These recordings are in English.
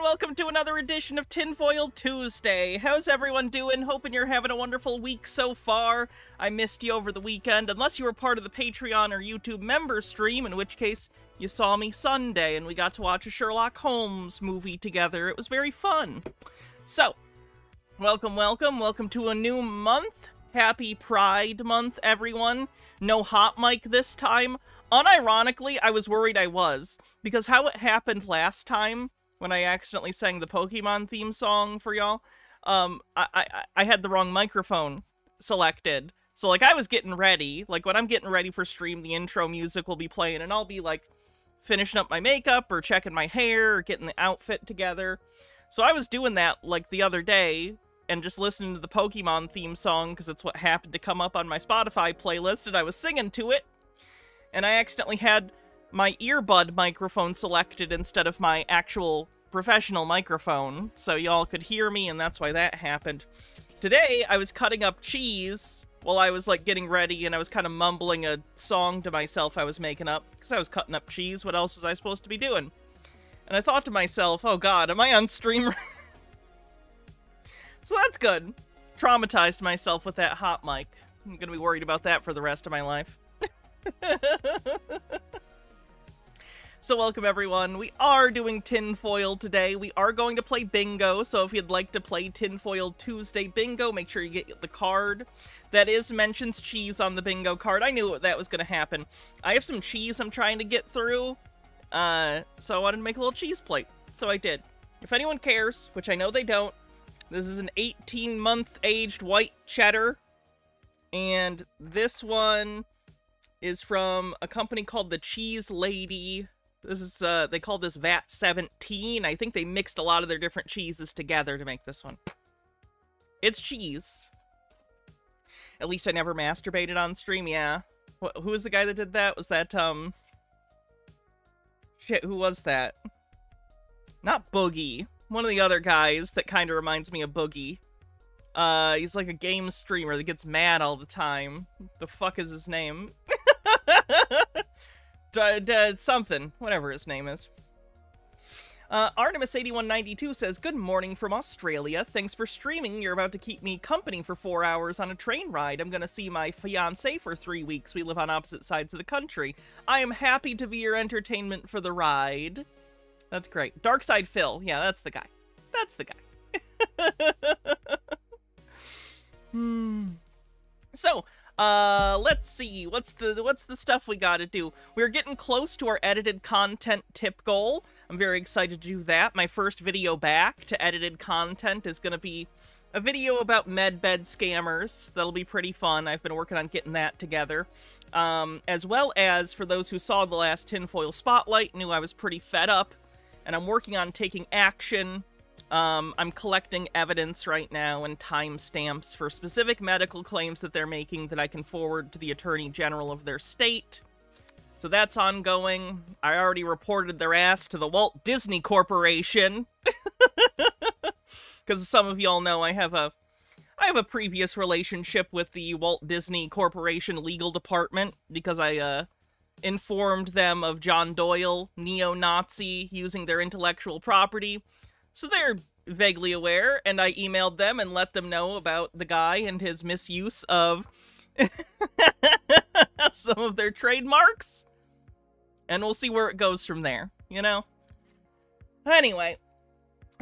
and welcome to another edition of Tinfoil Tuesday. How's everyone doing? Hoping you're having a wonderful week so far. I missed you over the weekend, unless you were part of the Patreon or YouTube member stream, in which case you saw me Sunday, and we got to watch a Sherlock Holmes movie together. It was very fun. So, welcome to a new month. Happy Pride Month, everyone. No hot mic this time. Unironically, I was worried I was, because how it happened last time, when I accidentally sang the Pokemon theme song for y'all, I had the wrong microphone selected. So, like, I was getting ready. Like, when I'm getting ready for stream, the intro music will be playing, and I'll be, like, finishing up my makeup, or checking my hair, or getting the outfit together. So I was doing that, like, the other day, and just listening to the Pokemon theme song, because it's what happened to come up on my Spotify playlist, and I was singing to it. And I accidentally had my earbud microphone selected instead of my actual professional microphone, so y'all could hear me, and that's why that happened. Today, I was cutting up cheese while I was, like, getting ready, and I was kind of mumbling a song to myself I was making up, because I was cutting up cheese. What else was I supposed to be doing? And I thought to myself, oh god, am I on stream? So that's good. Traumatized myself with that hot mic. I'm gonna be worried about that for the rest of my life. So welcome everyone. We are doing Tinfoil today. We are going to play bingo, so if you'd like to play Tinfoil Tuesday bingo, make sure you get the card. That is mentions cheese on the bingo card. I knew that was going to happen. I have some cheese I'm trying to get through, so I wanted to make a little cheese plate. So I did. If anyone cares, which I know they don't, this is an 18-month aged white cheddar, and this one is from a company called the Cheese Lady. This is, they call this VAT 17. I think they mixed a lot of their different cheeses together to make this one. It's cheese. At least I never masturbated on stream, yeah. Who was the guy that did that? Was that, shit, who was that? Not Boogie. One of the other guys that kind of reminds me of Boogie. He's like a game streamer that gets mad all the time. The fuck is his name? Something, whatever his name is. Artemis8192 says, good morning from Australia. Thanks for streaming. You're about to keep me company for 4 hours on a train ride. I'm gonna see my fiance for 3 weeks. We live on opposite sides of the country. I am happy to be your entertainment for the ride. That's great. Darkside Phil. Yeah, that's the guy. That's the guy. So, let's see, what's the stuff we gotta do? We're getting close to our edited content tip goal. I'm very excited to do that. My first video back to edited content is gonna be a video about medbed scammers. That'll be pretty fun. I've been working on getting that together. As well as, for those who saw the last Tinfoil Spotlight, knew I was pretty fed up, and I'm working on taking action. I'm collecting evidence right now and timestamps for specific medical claims that they're making that I can forward to the Attorney General of their state. So that's ongoing. I already reported their ass to the Walt Disney Corporation. Because some of y'all know I have a previous relationship with the Walt Disney Corporation legal department, because I informed them of John Doyle, neo-Nazi, using their intellectual property. So they're vaguely aware, and I emailed them and let them know about the guy and his misuse of some of their trademarks. And we'll see where it goes from there, you know? Anyway,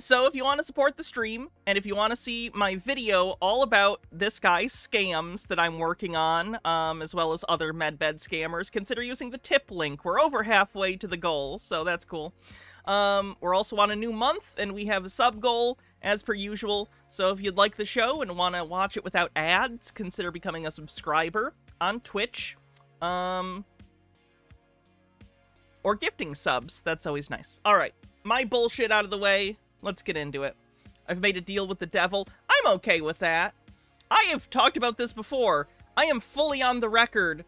so if you want to support the stream, and if you want to see my video all about this guy's scams that I'm working on, as well as other medbed scammers, consider using the tip link. We're over halfway to the goal, so that's cool. We're also on a new month, and we have a sub goal, as per usual. So if you'd like the show and want to watch it without ads, consider becoming a subscriber on Twitch. Or gifting subs. That's always nice. Alright, my bullshit out of the way. Let's get into it. I've made a deal with the devil. I'm okay with that. I have talked about this before. I am fully on the record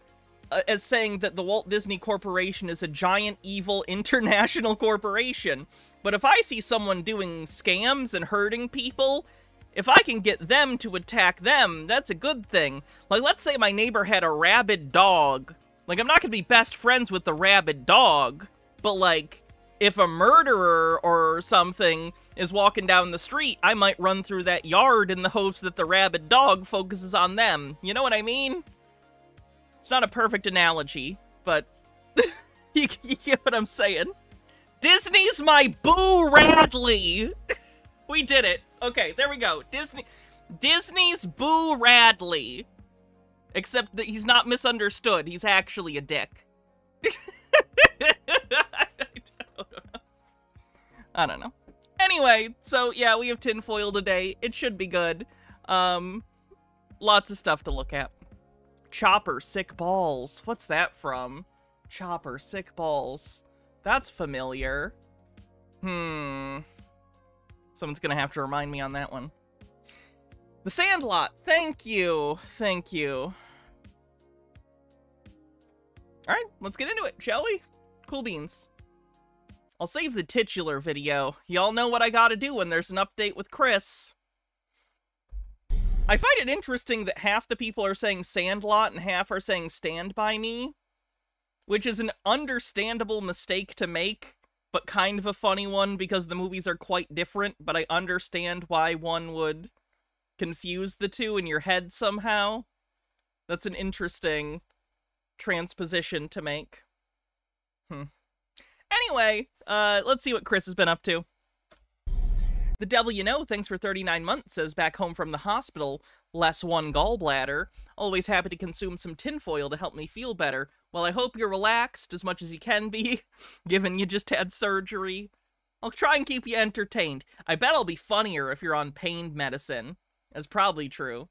as saying that the Walt Disney Corporation is a giant, evil, international corporation. But if I see someone doing scams and hurting people, if I can get them to attack them, that's a good thing. Like, let's say my neighbor had a rabid dog. Like, I'm not gonna be best friends with the rabid dog, but, like, if a murderer or something is walking down the street, I might run through that yard in the hopes that the rabid dog focuses on them. You know what I mean? It's not a perfect analogy, but you get what I'm saying. Disney's my Boo Radley! We did it. Okay, there we go. Disney's Boo Radley. Except that he's not misunderstood. He's actually a dick. I don't know. Anyway, so yeah, we have Tinfoil today. It should be good. Lots of stuff to look at. Chopper, Sick Balls. What's that from? Chopper, Sick Balls. That's familiar. Someone's gonna have to remind me on that one. The Sandlot. Thank you. Thank you. Alright, let's get into it, shall we? Cool beans. I'll save the titular video. Y'all know what I gotta do when there's an update with Chris. I find it interesting that half the people are saying Sandlot and half are saying Stand By Me, which is an understandable mistake to make, but kind of a funny one because the movies are quite different, but I understand why one would confuse the two in your head somehow. That's an interesting transposition to make. Anyway, let's see what Chris has been up to. The Devil You Know, thanks for 39 months, says back home from the hospital, less one gallbladder. Always happy to consume some tinfoil to help me feel better. Well, I hope you're relaxed as much as you can be, given you just had surgery. I'll try and keep you entertained. I bet I'll be funnier if you're on pain medicine. That's probably true.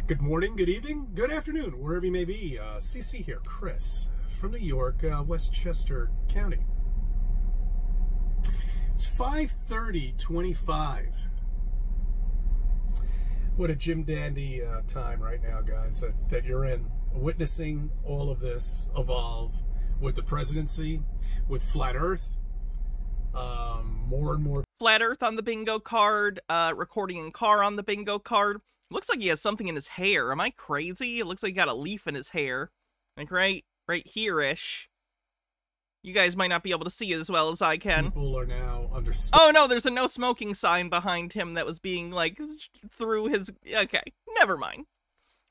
Good morning, good evening, good afternoon, wherever you may be. CC here, Chris, from New York, Westchester County. It's 5:30:25. What a Jim Dandy time right now, guys, that you're in. Witnessing all of this evolve with the presidency, with Flat Earth, more and more. Flat Earth on the bingo card, recording in car on the bingo card. Looks like he has something in his hair. Am I crazy? It looks like he got a leaf in his hair. Like right here-ish. You guys might not be able to see it as well as I can. People are now Oh no, there's a no smoking sign behind him that was being, like, through his... Okay, never mind.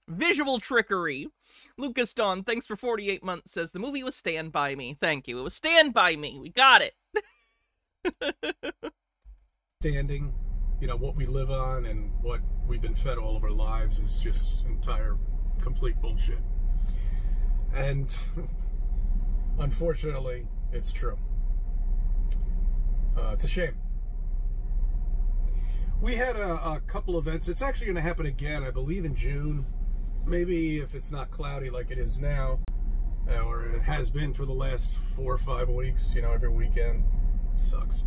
Visual trickery. Lucas Dawn, thanks for 48 months, says the movie was Stand By Me. Thank you. It was Stand By Me. We got it. Standing, you know, what we live on and what we've been fed all of our lives is just entire, complete bullshit. And unfortunately, it's true. It's a shame. We had a couple events. It's actually going to happen again, I believe, in June. Maybe if it's not cloudy like it is now, or it has been for the last 4 or 5 weeks, you know, every weekend. It sucks.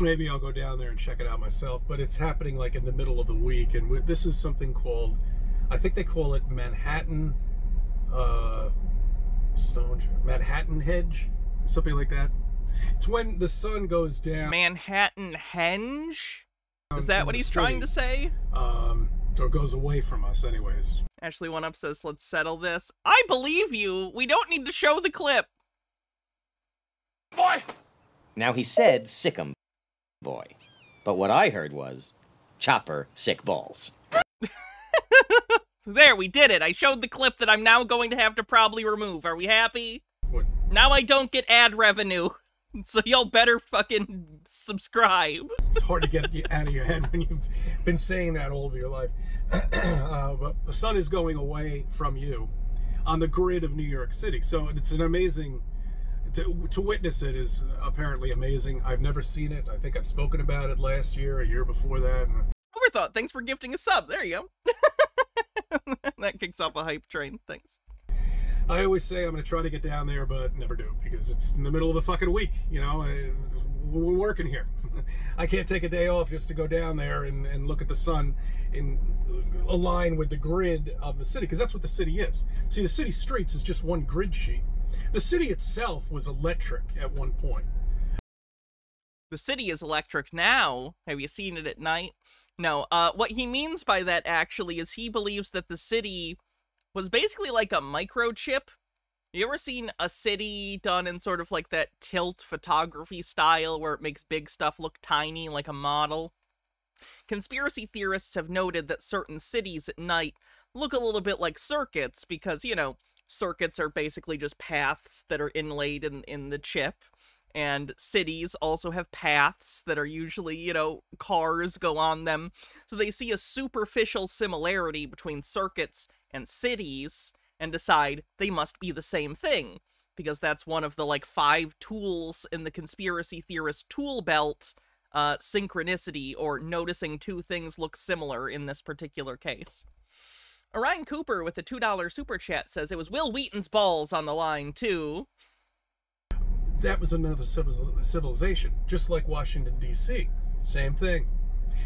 Maybe I'll go down there and check it out myself, but it's happening like in the middle of the week, and this is something called, I think they call it Manhattan Manhattan Hedge, something like that. It's when the sun goes down. Manhattan Henge? Is that what he's trying to say? Or goes away from us anyways. Ashley One Up says, let's settle this. I believe you. We don't need to show the clip. Boy! Now he said sickum boy. But what I heard was chopper sick balls. So there, we did it. I showed the clip that I'm now going to have to probably remove. Are we happy? What? Now I don't get ad revenue. So y'all better fucking subscribe. It's hard to get you out of your head when you've been saying that all of your life. But the sun is going away from you on the grid of New York City. So it's an amazing... To witness it is apparently amazing. I've never seen it. I think I've spoken about it last year, a year before that. Overthought, thanks for gifting a sub. There you go. That kicks off a hype train. Thanks. I always say I'm going to try to get down there, but never do, because it's in the middle of the fucking week, you know? We're working here. I can't take a day off just to go down there and look at the sun and align with the grid of the city, because that's what the city is. See, the city streets is just one grid sheet. The city itself was electric at one point. The city is electric now. Have you seen it at night? No, what he means by that, actually, is he believes that the city was basically like a microchip You ever seen a city done in sort of like that tilt photography style where it makes big stuff look tiny like a model? Conspiracy theorists have noted that certain cities at night look a little bit like circuits because, you know, circuits are basically just paths that are inlaid in the chip. And cities also have paths that are usually, you know, cars go on them. So they see a superficial similarity between circuits and cities and decide they must be the same thing. Because that's one of the, like, 5 tools in the conspiracy theorist tool belt, synchronicity, or noticing 2 things look similar in this particular case. Orion Cooper with a $2 super chat says it was Will Wheaton's balls on the line, too. That was another civilization, just like Washington, D.C. Same thing.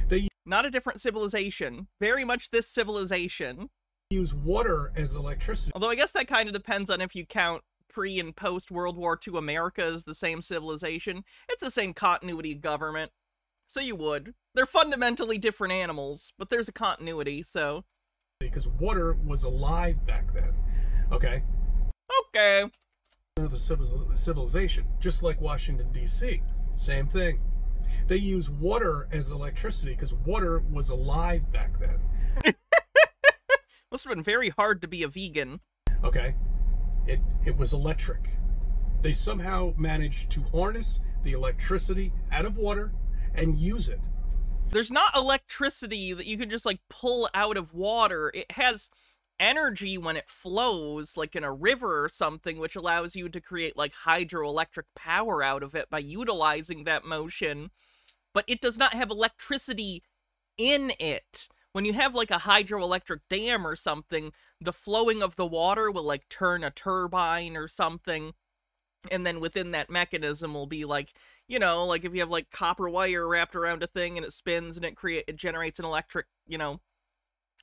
They Not a different civilization. Very much this civilization. use water as electricity. Although I guess that kind of depends on if you count pre- and post-World War II America as the same civilization. It's the same continuity of government. So you would. They're fundamentally different animals, but there's a continuity, so... Because water was alive back then. Okay? Okay. Another civilization, just like Washington, D.C. Same thing. They use water as electricity because water was alive back then. Must have been very hard to be a vegan. Okay? It was electric. They somehow managed to harness the electricity out of water and use it. There's not electricity that you can just, like, pull out of water. It has energy when it flows, like in a river or something, which allows you to create, like, hydroelectric power out of it by utilizing that motion. But it does not have electricity in it. When you have, like, a hydroelectric dam or something, the flowing of the water will, like, turn a turbine or something. And then within that mechanism will be, like, you know, like if you have, like, copper wire wrapped around a thing and it spins and it generates an electric, you know,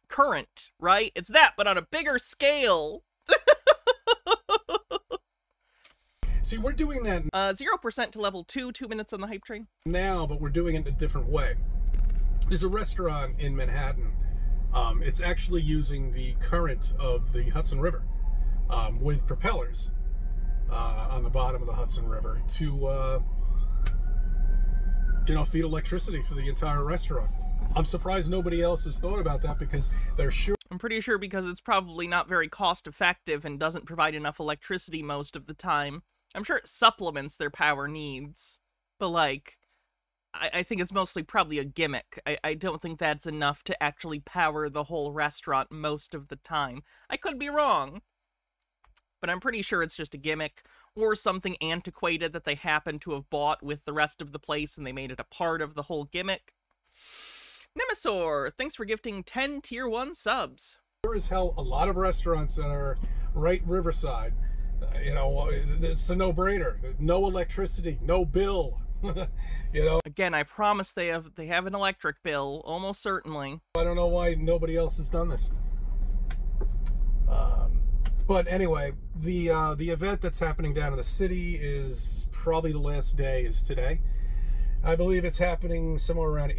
current, right? It's that, but on a bigger scale. See, we're doing that 0% to level 2, 2 minutes on the hype train. now, but we're doing it in a different way. There's a restaurant in Manhattan. It's actually using the current of the Hudson River with propellers on the bottom of the Hudson River to, you know, feed electricity for the entire restaurant. I'm surprised nobody else has thought about that because they're sure. I'm pretty sure because it's probably not very cost effective and doesn't provide enough electricity most of the time. I'm sure it supplements their power needs, but, like, I think it's mostly probably a gimmick. I don't think that's enough to actually power the whole restaurant most of the time. I could be wrong, but I'm pretty sure it's just a gimmick or something antiquated that they happen to have bought with the rest of the place and they made it a part of the whole gimmick. Nemesaur, thanks for gifting 10 tier 1 subs. Sure as hell, a lot of restaurants that are right Riverside, you know, it's a no-brainer. No electricity, no bill. You know, again, I promise they have an electric bill, almost certainly. I don't know why nobody else has done this. But anyway, the event that's happening down in the city is probably the last day is today. I believe it's happening somewhere around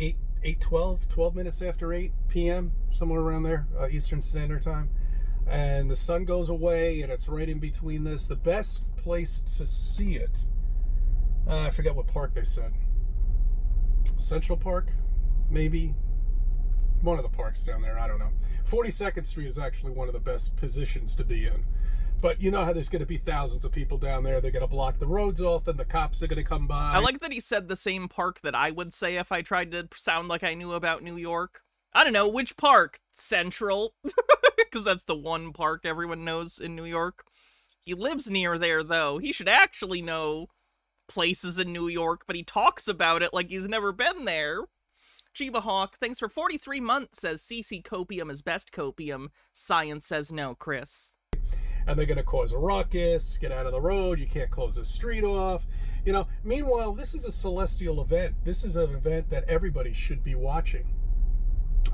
12 minutes after 8 p.m., somewhere around there, Eastern Standard Time. And the sun goes away, and it's right in between this. The best place to see it, I forget what park they said. Central Park, maybe? One of the parks down there, I don't know. 42nd Street is actually one of the best positions to be in. But you know how there's going to be thousands of people down there. They're going to block the roads off, and the cops are going to come by. I like that he said the same park that I would say if I tried to sound like I knew about New York. I don't know, which park? Central. Because that's the one park everyone knows in New York. He lives near there, though. He should actually know places in New York, but he talks about it like he's never been there. Chiba Hawk, thanks for 43 months, says CC copium is best copium. Science says no, Chris. And they're going to cause a ruckus, get out of the road, you can't close the street off. You know, meanwhile, this is a celestial event. This is an event that everybody should be watching,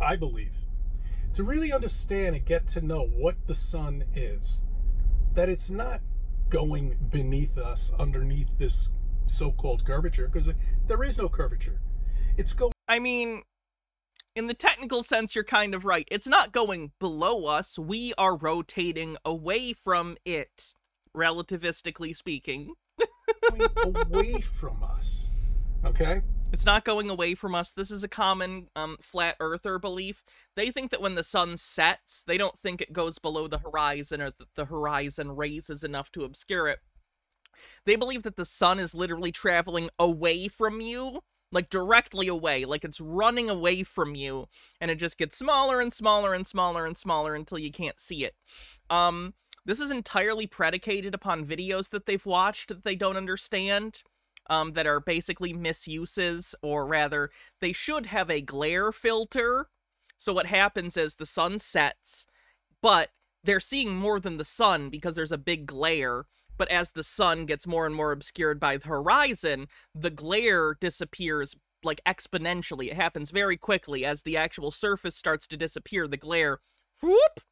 I believe. To really understand and get to know what the sun is. That it's not going beneath us, underneath this so-called curvature, because there is no curvature. It's going... I mean, in the technical sense, you're kind of right. It's not going below us. We are rotating away from it. relativistically speaking. Away from us, okay? It's not going away from us. This is a common flat earther belief. They think that when the sun sets, they don't think it goes below the horizon or that the horizon raises enough to obscure it. They believe that the sun is literally traveling away from you, like directly away, like it's running away from you, and it just gets smaller and smaller and smaller and smaller until you can't see it. This is entirely predicated upon videos that they've watched that they don't understand. That are basically misuses, or rather, they should have a glare filter. So what happens is the sun sets, but they're seeing more than the sun because there's a big glare. But as the sun gets more and more obscured by the horizon, the glare disappears, like, exponentially. It happens very quickly. As the actual surface starts to disappear, the glare, whoop,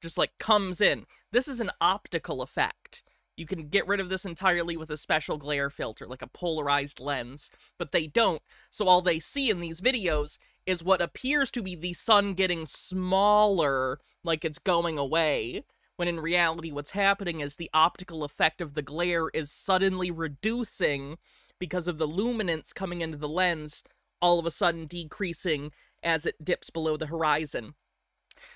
just, like, comes in. This is an optical effect. You can get rid of this entirely with a special glare filter, like a polarized lens, but they don't, so all they see in these videos is what appears to be the sun getting smaller, like it's going away, when in reality what's happening is the optical effect of the glare is suddenly reducing because of the luminance coming into the lens, all of a sudden decreasing as it dips below the horizon.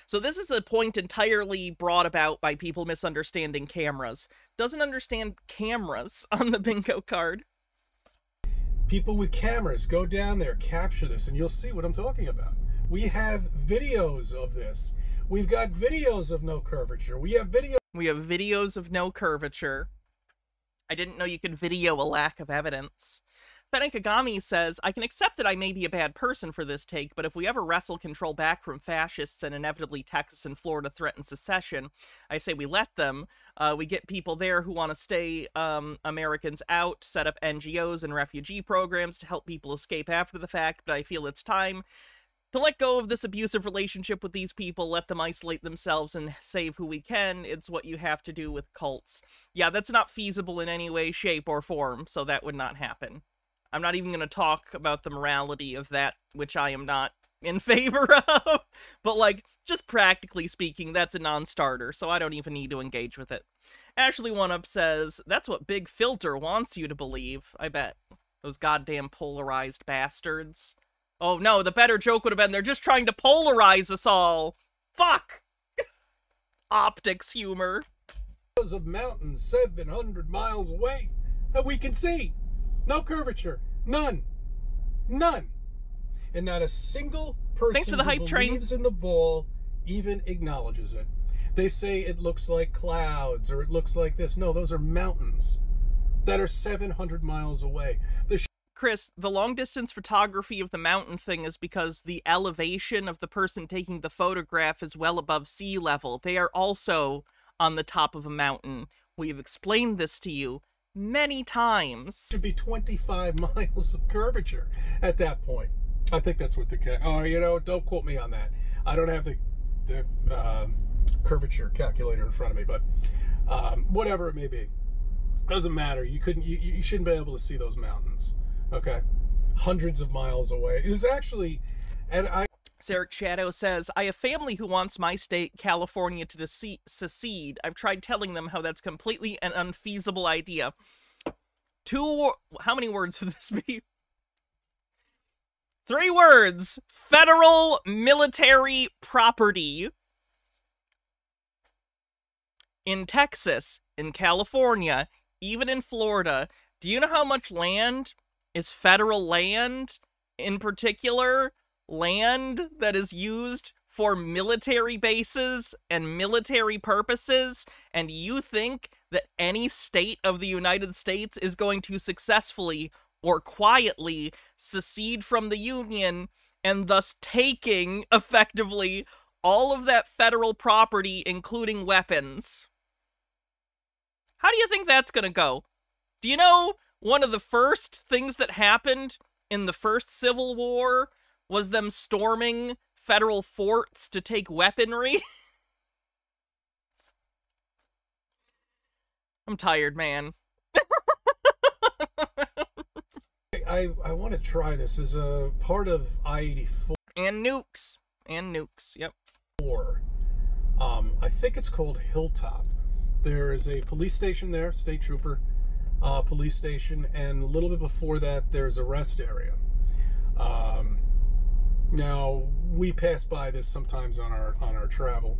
So this is a point entirely brought about by people misunderstanding cameras. Doesn't understand cameras on the bingo card. People with cameras, go down there, capture this, and you'll see what I'm talking about. We have videos of this. We've got videos of no curvature. We have videos of no curvature. I didn't know you could video a lack of evidence. Fenekagami says, I can accept that I may be a bad person for this take, but if we ever wrestle control back from fascists and inevitably Texas and Florida threaten secession, I say we let them. We get people there who want to stay Americans out, set up NGOs and refugee programs to help people escape after the fact, but I feel it's time to let go of this abusive relationship with these people, let them isolate themselves and save who we can. It's what you have to do with cults. Yeah, that's not feasible in any way, shape, or form, so that would not happen. I'm not even going to talk about the morality of that, which I am not in favor of. But, like, just practically speaking, that's a non-starter, so I don't even need to engage with it. Ashley One-Up says, that's what Big Filter wants you to believe. I bet. Those goddamn polarized bastards. Oh, no, the better joke would have been, they're just trying to polarize us all. Fuck! Optics humor. Of mountains 700 miles away that we can see. No curvature. None. None. And not a single person who believes in the ball even acknowledges it. They say it looks like clouds or it looks like this. No, those are mountains that are 700 miles away. Chris, the long-distance photography of the mountain thing is because the elevation of the person taking the photograph is well above sea level. They are also on the top of a mountain. We've explained this to you many times. Should be 25 miles of curvature at that point. I think that's what you know, don't quote me on that. I don't have the curvature calculator in front of me, but whatever it may be, doesn't matter. You shouldn't be able to see those mountains. Okay, hundreds of miles away. Is actually, and Sarek Shadow says, I have family who wants my state, California, to secede. I've tried telling them how that's completely an unfeasible idea. How many words would this be? 3 words. Federal military property. In Texas, in California, even in Florida, do you know how much land is federal land? In particular, land that is used for military bases and military purposes, and you think that any state of the United States is going to successfully or quietly secede from the Union and thus taking, effectively, all of that federal property, including weapons? How do you think that's gonna go? Do you know one of the first things that happened in the first Civil War was them storming federal forts to take weaponry? I'm tired, man. I want to try this as a part of I-84. And nukes. And nukes, yep. I think it's called Hilltop. There is a police station there, state trooper police station, and a little bit before that, there's a rest area. Now, we pass by this sometimes on our travel,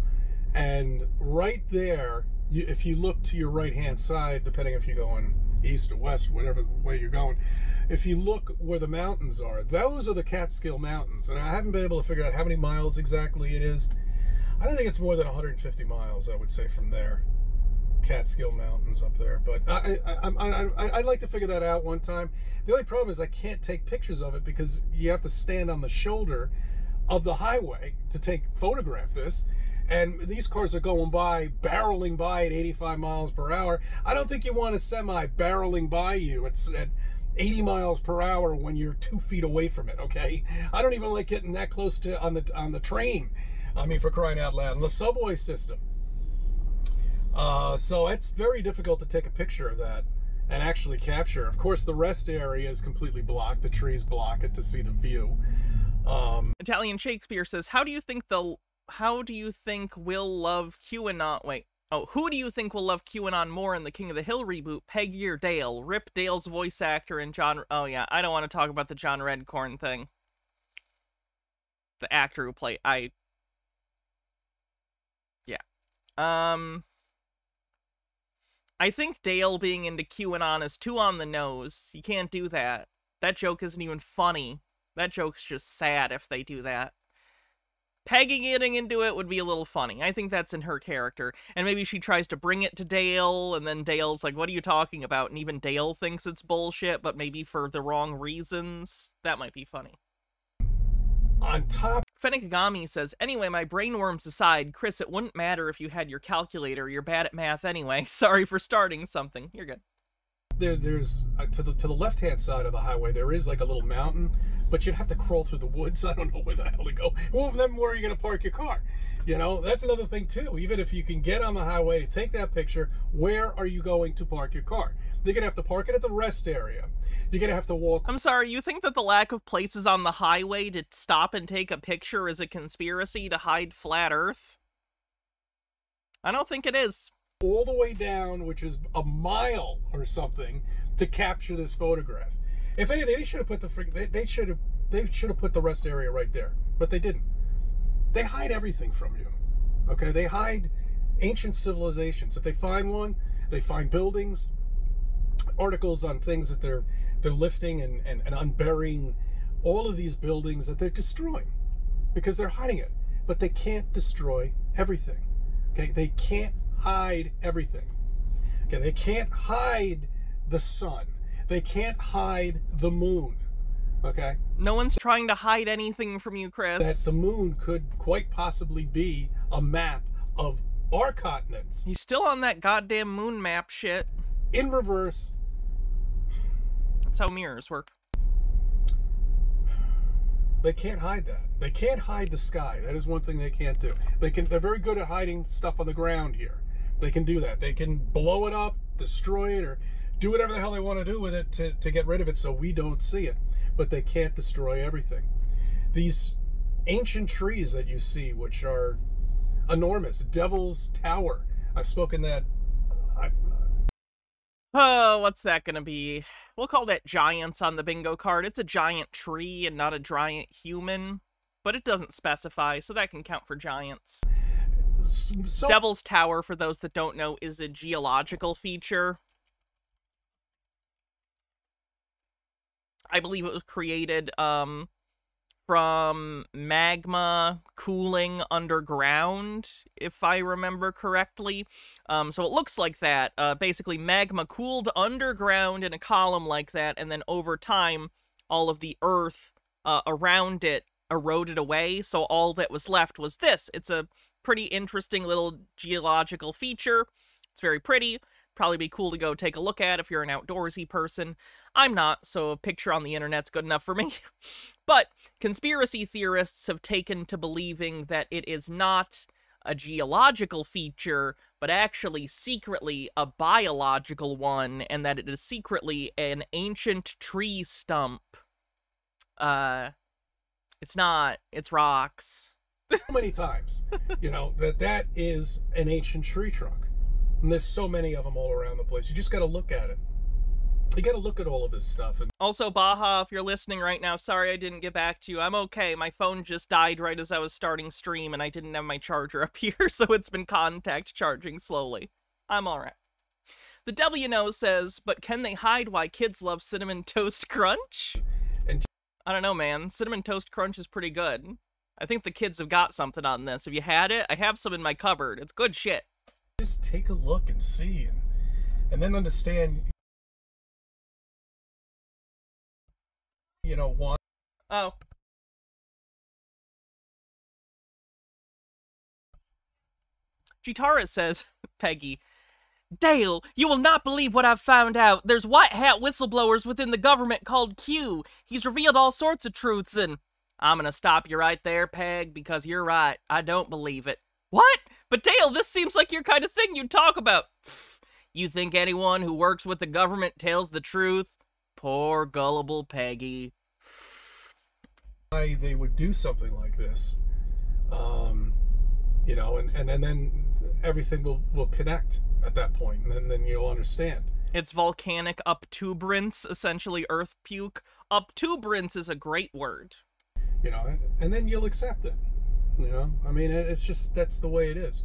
and right there, if you look to your right-hand side, depending if you're going east or west, whatever way you're going, if you look where the mountains are, those are the Catskill Mountains. And I haven't been able to figure out how many miles exactly it is. I don't think it's more than 150 miles, I would say, from there. Catskill Mountains up there. But I'd like to figure that out one time. The only problem is I can't take pictures of it because you have to stand on the shoulder of the highway to photograph this. And these cars are going by, barreling by at 85 miles per hour. I don't think you want a semi barreling by you at 80 miles per hour when you're 2 feet away from it, okay? I don't even like getting that close to on the train. I mean, for crying out loud. And the subway system. So it's very difficult to take a picture of that and actually capture. Of course, the rest area is completely blocked. The trees block it to see the view. Italian Shakespeare says, How do you think we'll love QAnon? Wait. Oh, who do you think will love QAnon more in the King of the Hill reboot? Peggy or Dale? Rip Dale's voice actor and John... Oh, yeah. I don't want to talk about the John Redcorn thing. The actor who played... Yeah. I think Dale being into QAnon is too on the nose. You can't do that. That joke isn't even funny. That joke's just sad if they do that. Peggy getting into it would be a little funny. I think that's in her character. And maybe she tries to bring it to Dale, and then Dale's like, what are you talking about? And even Dale thinks it's bullshit, but maybe for the wrong reasons. That might be funny. On top... Fennikagami says, anyway, my brainworms aside, Chris, it wouldn't matter if you had your calculator. You're bad at math anyway. Sorry for starting something. You're good. There's to the left-hand side of the highway, there is like a little mountain, but you'd have to crawl through the woods. I don't know where the hell to go. Well, then where are you going to park your car? You know, that's another thing too. Even if you can get on the highway to take that picture, where are you going to park your car? You're going to have to park it at the rest area. You're going to have to walk... I'm sorry, you think that the lack of places on the highway to stop and take a picture is a conspiracy to hide flat Earth? I don't think it is. All the way down, which is a mile or something, to capture this photograph. If anything, they should have put they should have put the rest area right there, but they didn't. They hide everything from you. Okay, they hide ancient civilizations. If they find one, they find buildings, articles on things that they're lifting and unburying, all of these buildings that they're destroying because they're hiding it. But they can't destroy everything. Okay, they can't hide everything. Okay, they can't hide the sun. They can't hide the moon. Okay? No one's trying to hide anything from you, Chris. That the moon could quite possibly be a map of our continents. He's still on that goddamn moon map shit. In reverse. That's how mirrors work. They can't hide that. They can't hide the sky. That is one thing they can't do. They're very good at hiding stuff on the ground here. They can do that. They can blow it up, destroy it, or do whatever the hell they want to do with it to get rid of it so we don't see it. But they can't destroy everything. These ancient trees that you see, which are enormous. Devil's Tower. I've spoken that... Oh, what's that gonna be? We'll call that giants on the bingo card. It's a giant tree and not a giant human. But it doesn't specify, so that can count for giants. So, Devil's Tower, for those that don't know, is a geological feature. I believe it was created from magma cooling underground, if I remember correctly. So it looks like that. Basically, magma cooled underground in a column like that, and then over time, all of the earth around it eroded away, so all that was left was this. It's a pretty interesting little geological feature. It's very pretty. Probably be cool to go take a look at if you're an outdoorsy person. I'm not, so a picture on the internet's good enough for me. But conspiracy theorists have taken to believing that it is not a geological feature, but actually secretly a biological one, and that it is secretly an ancient tree stump. It's not. It's rocks. Many times, you know, that is an ancient tree trunk. And there's so many of them all around the place. You just got to look at it. You got to look at all of this stuff. And also, Baja, if you're listening right now, sorry I didn't get back to you. I'm okay. My phone just died right as I was starting stream, and I didn't have my charger up here, so it's been contact charging slowly. I'm alright. The W knows says, but can they hide why kids love Cinnamon Toast Crunch? And I don't know, man. Cinnamon Toast Crunch is pretty good. I think the kids have got something on this. Have you had it? I have some in my cupboard. It's good shit. just take a look and see, and then understand, you know, why. Oh. Chitara says, Peggy, Dale, you will not believe what I've found out. There's white hat whistleblowers within the government called Q. He's revealed all sorts of truths, and I'm gonna stop you right there, Peg, because you're right. I don't believe it. What? But Dale, this seems like your kind of thing you'd talk about. Pfft. You think anyone who works with the government tells the truth? Poor gullible Peggy. Why they would do something like this, you know, and then everything will connect at that point, and then you'll understand. It's volcanic obtuberance, essentially earth puke. Obtuberance is a great word. You know, and then you'll accept it. You know, I mean, it's just, that's the way it is.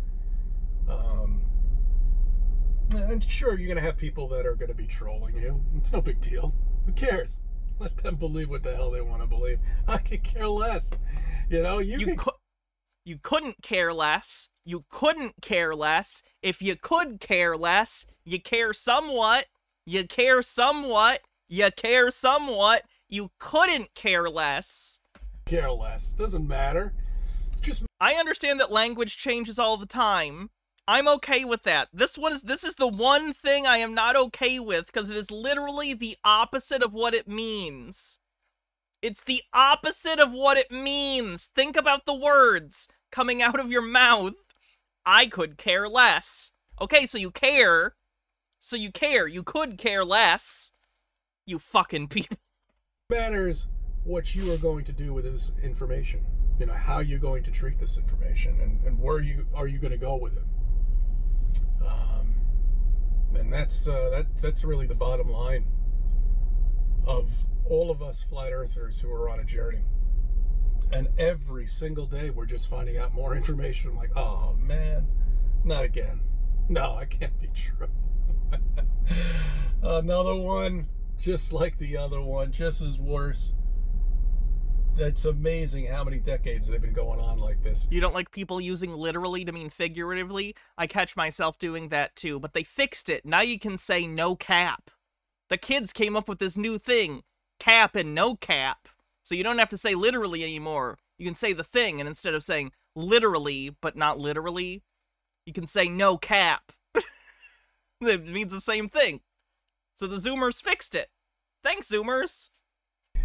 And sure, you're gonna have people that are gonna be trolling you. It's no big deal. Who cares? Let them believe what the hell they want to believe. I could care less. You know, you couldn't care less. You couldn't care less. If you could care less, you care somewhat. You care somewhat. You care somewhat. You couldn't care less. Care less. Doesn't matter. Just I understand that language changes all the time. I'm okay with that. This is the one thing I am not okay with, because it is literally the opposite of what it means. It's the opposite of what it means. Think about the words coming out of your mouth. I could care less. Okay, so you care. So you care. You could care less. You fucking people. matters what you are going to do with this information. You know, how you're going to treat this information, and where are you going to go with it. And that's really the bottom line of all of us flat earthers who are on a journey. And every single day we're just finding out more information. I'm like, oh man, not again. No, it can't be true. Another one just like the other one, just as worse. It's amazing how many decades they've been going on like this. You don't like people using literally to mean figuratively? I catch myself doing that too, but they fixed it. Now you can say no cap. The kids came up with this new thing, cap and no cap. So you don't have to say literally anymore. You can say the thing, and instead of saying literally, but not literally, you can say no cap. It means the same thing. So the Zoomers fixed it. Thanks, Zoomers.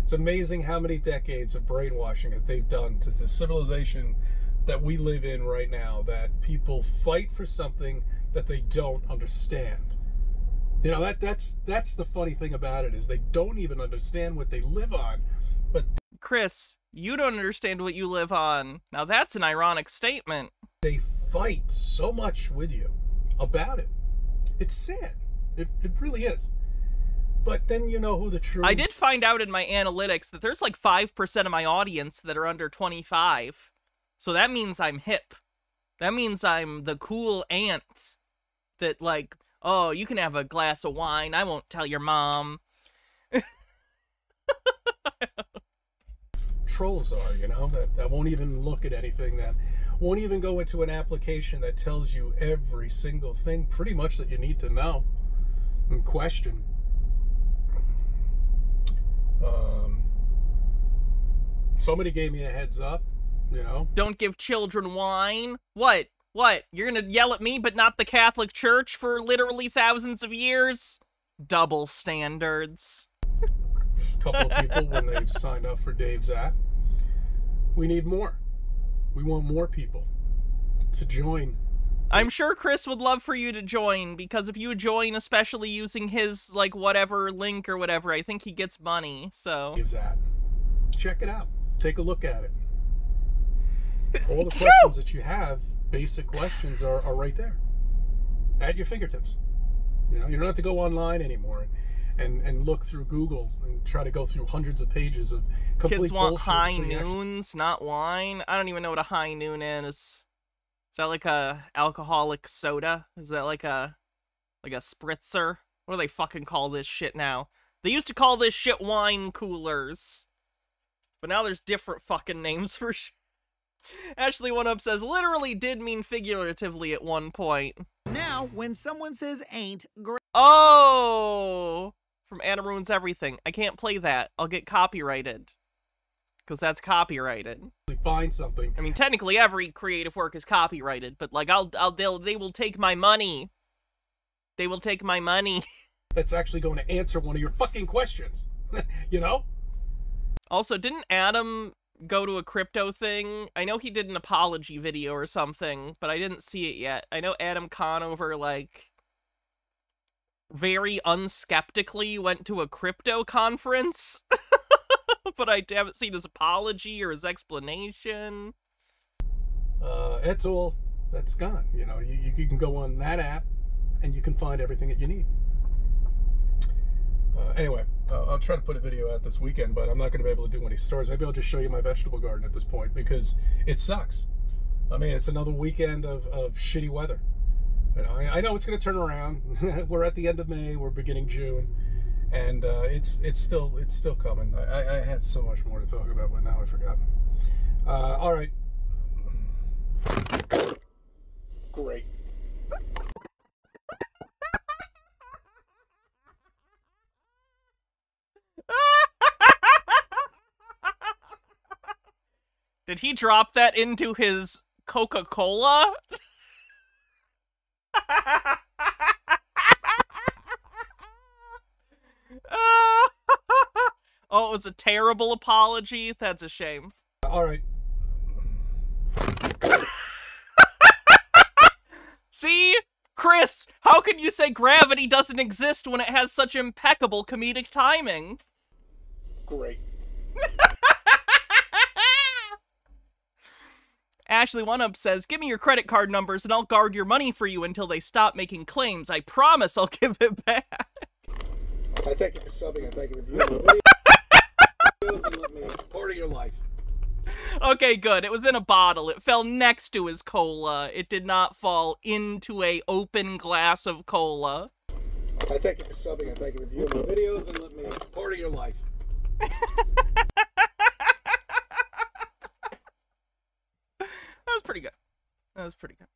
It's amazing how many decades of brainwashing that they've done to the civilization that we live in right now, that people fight for something that they don't understand. You know, that's the funny thing about it, is they don't even understand what they live on. But Chris, you don't understand what you live on. Now that's an ironic statement. They fight so much with you about it. It's sad. It really is. But then you know who the true... I did find out in my analytics that there's like 5% of my audience that are under 25. So that means I'm hip. That means I'm the cool aunt that, like, oh, you can have a glass of wine. I won't tell your mom. Trolls are, you know, that won't even look at anything, that won't even go into an application that tells you every single thing pretty much that you need to know and question. Somebody gave me a heads up, you know. Don't give children wine? What? You're gonna yell at me but not the Catholic Church for literally thousands of years? Double standards. A couple of people, when they've signed up for Dave's app, we need more. We want more people to join. I'm sure Chris would love for you to join, because if you join, especially using his, like, whatever link or whatever, I think he gets money, so... Dave's app. Check it out. Take a look at it. All the questions that you have, basic questions, are right there. at your fingertips. You know, you don't have to go online anymore and look through Google and try to go through hundreds of pages of complete Kids want bullshit. high noons, not wine. I don't even know what a high noon is. Is that like a alcoholic soda? Is that like a spritzer? What do they fucking call this shit now? They used to call this shit wine coolers. But now there's different fucking names for shit. Ashley One Up says, literally did mean figuratively at one point. Now, when someone says ain't, great. Oh! From Adam Ruins Everything. I can't play that. I'll get copyrighted. Because that's copyrighted. Find something. I mean, technically every creative work is copyrighted, but like, they will take my money. They will take my money. That's actually going to answer one of your fucking questions. You know? Also, didn't Adam go to a crypto thing? I know he did an apology video or something, but I didn't see it yet. I know Adam Conover, like, very unskeptically went to a crypto conference, but I haven't seen his apology or his explanation. It's all, that's gone. You know, you can go on that app and you can find everything that you need. Anyway, I'll try to put a video out this weekend, but I'm not going to be able to do any stories. Maybe I'll just show you my vegetable garden at this point, because it sucks. I mean, it's another weekend of shitty weather. And I know it's going to turn around. We're at the end of May. We're beginning June, and it's still coming. I had so much more to talk about, but now I forgot. All right. Great. Did he drop that into his Coca-Cola? Oh, it was a terrible apology? That's a shame. All right. See? Chris, how can you say gravity doesn't exist when it has such impeccable comedic timing? Great. Ashley One Up says, give me your credit card numbers and I'll guard your money for you until they stop making claims. I promise I'll give it back. I thank you for subbing. I thank you for viewing videos and let me part of your life. Okay, good. It was in a bottle. It fell next to his cola. It did not fall into a open glass of cola. I thank you for subbing. I thank you for viewing videos and let me part of your life. That was pretty good. That was pretty good.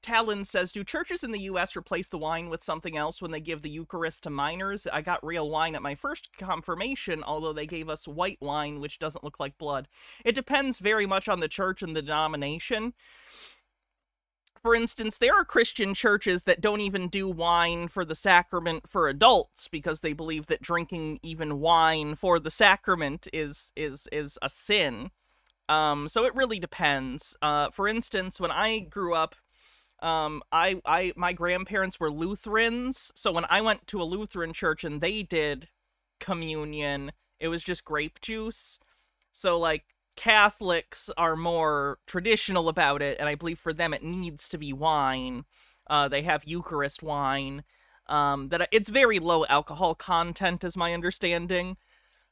Talon says, do churches in the U.S. replace the wine with something else when they give the Eucharist to minors? I got real wine at my first confirmation, although they gave us white wine, which doesn't look like blood. It depends very much on the church and the denomination. For instance, there are Christian churches that don't even do wine for the sacrament for adults because they believe that drinking even wine for the sacrament is a sin. So it really depends. For instance, when I grew up, my grandparents were Lutherans, so when I went to a Lutheran church and they did communion, it was just grape juice. So, like, Catholics are more traditional about it, and I believe for them it needs to be wine. They have Eucharist wine. It's very low alcohol content, is my understanding.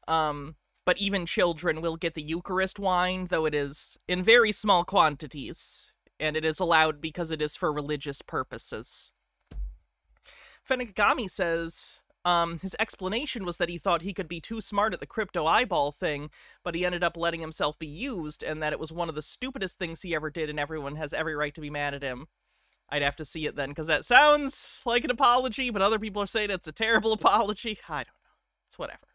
But even children will get the Eucharist wine, though it is in very small quantities. And it is allowed because it is for religious purposes. Fenigami says, his explanation was that he thought he could be too smart at the crypto eyeball thing, but he ended up letting himself be used, and that it was one of the stupidest things he ever did, and everyone has every right to be mad at him. I'd have to see it then, because that sounds like an apology, but other people are saying it's a terrible apology. I don't know. It's whatever.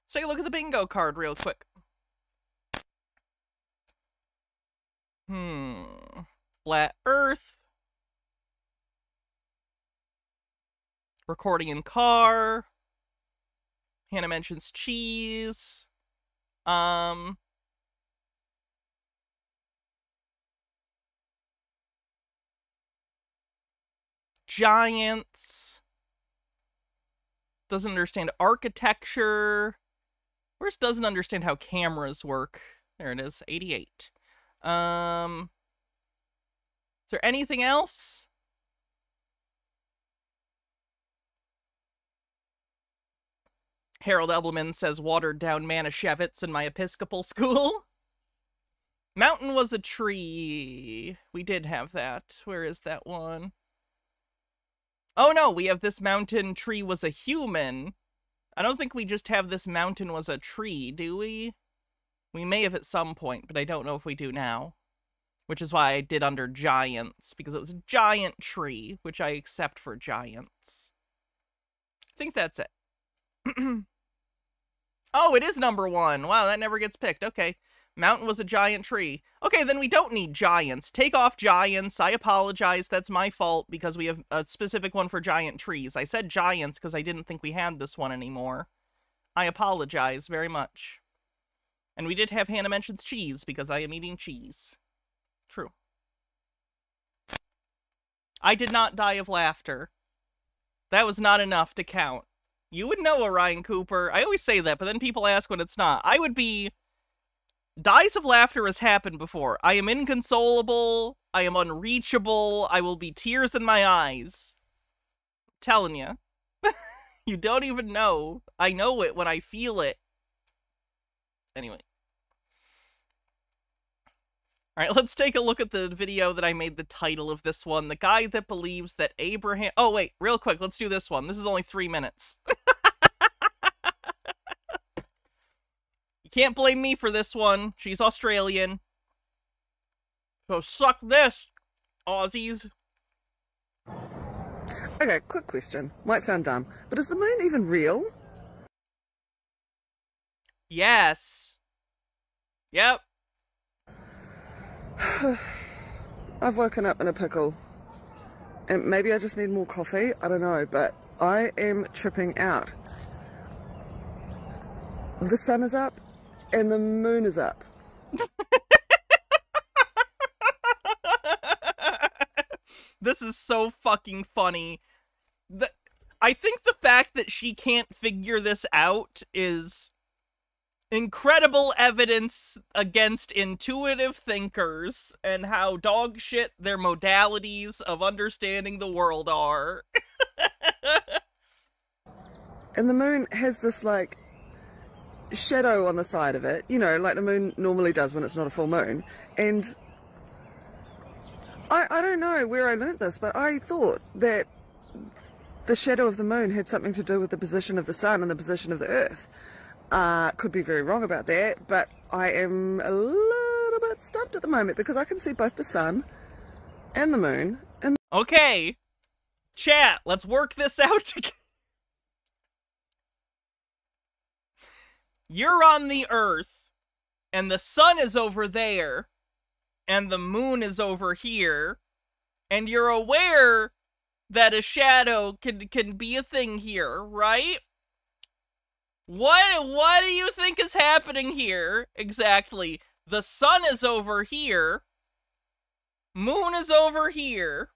Let's take a look at the bingo card real quick. Flat Earth. Recording in car. Hannah mentions cheese. Giants. Doesn't understand architecture. Doesn't understand how cameras work. There it is, 88. Is there anything else? Harold Elbleman says watered down Manischewitz in my Episcopal school. Mountain was a tree. We did have that. Where is that one? Oh no, we have this mountain tree was a human. I don't think we just have this mountain was a tree, do we? We may have at some point, but I don't know if we do now. Which is why I did under giants, because it was a giant tree, which I accept for giants. I think that's it. Oh, it is number 1. Wow, that never gets picked. Okay. Mountain was a giant tree. Okay, then we don't need giants. Take off giants. I apologize. That's my fault because we have a specific one for giant trees. I said giants because I didn't think we had this one anymore. I apologize very much. And we did have Hannah mentions cheese because I am eating cheese. True. I did not die of laughter. That was not enough to count. You would know, Orion Cooper. I always say that, but then people ask when it's not. I would be... Dies of laughter has happened before. I am inconsolable. I am unreachable. I will be tears in my eyes. I'm telling you. You don't even know. I know it when I feel it. Anyway. Alright, let's take a look at the video that I made the title of this one. The guy that believes that Abraham... Oh, wait. Real quick. Let's do this one. This is only 3 minutes. Can't blame me for this one. She's Australian. So suck this, Aussies. Okay, quick question. Might sound dumb, but is the moon even real? Yes. Yep. I've woken up in a pickle. And maybe I just need more coffee. I don't know, but I am tripping out. The sun is up. And the moon is up. This is so fucking funny. I think the fact that she can't figure this out is incredible evidence against intuitive thinkers and how dog shit their modalities of understanding the world are. And the moon has this, like, shadow on the side of it, you know, like the moon normally does when it's not a full moon. And I don't know where I learnt this, but I thought that the shadow of the moon had something to do with the position of the sun and the position of the earth. Could be very wrong about that, but I am a little bit stumped at the moment because I can see both the sun and the moon. And okay, chat, let's work this out together. You're on the Earth, and the sun is over there, and the moon is over here, and you're aware that a shadow can be a thing here, right? What do you think is happening here, exactly? The sun is over here, moon is over here,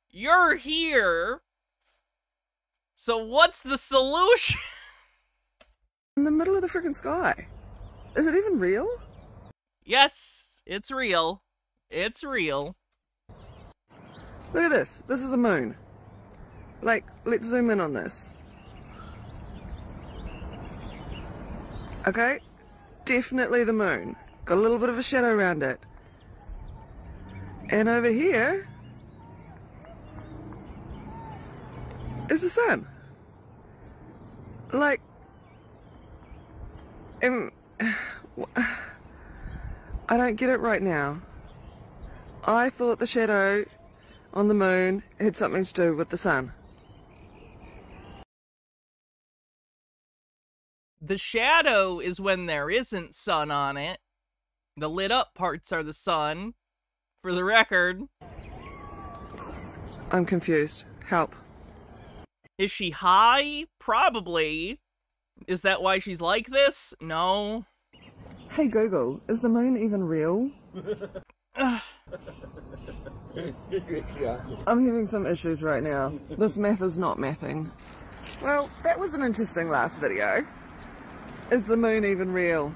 you're here, so what's the solution? in the middle of the freaking sky. Is it even real? Yes, it's real. It's real. Look at this. This is the moon. Like, let's zoom in on this. Okay? Definitely the moon. Got a little bit of a shadow around it. And over here is the sun. Like, I don't get it right now. I thought the shadow on the moon had something to do with the sun. The shadow is when there isn't sun on it. The lit up parts are the sun. For the record. I'm confused. Help. Is she high? Probably. Is that why she's like this? No. Hey Google, is the moon even real? I'm having some issues right now. This math is not mathing. Well, that was an interesting last video. Is the moon even real?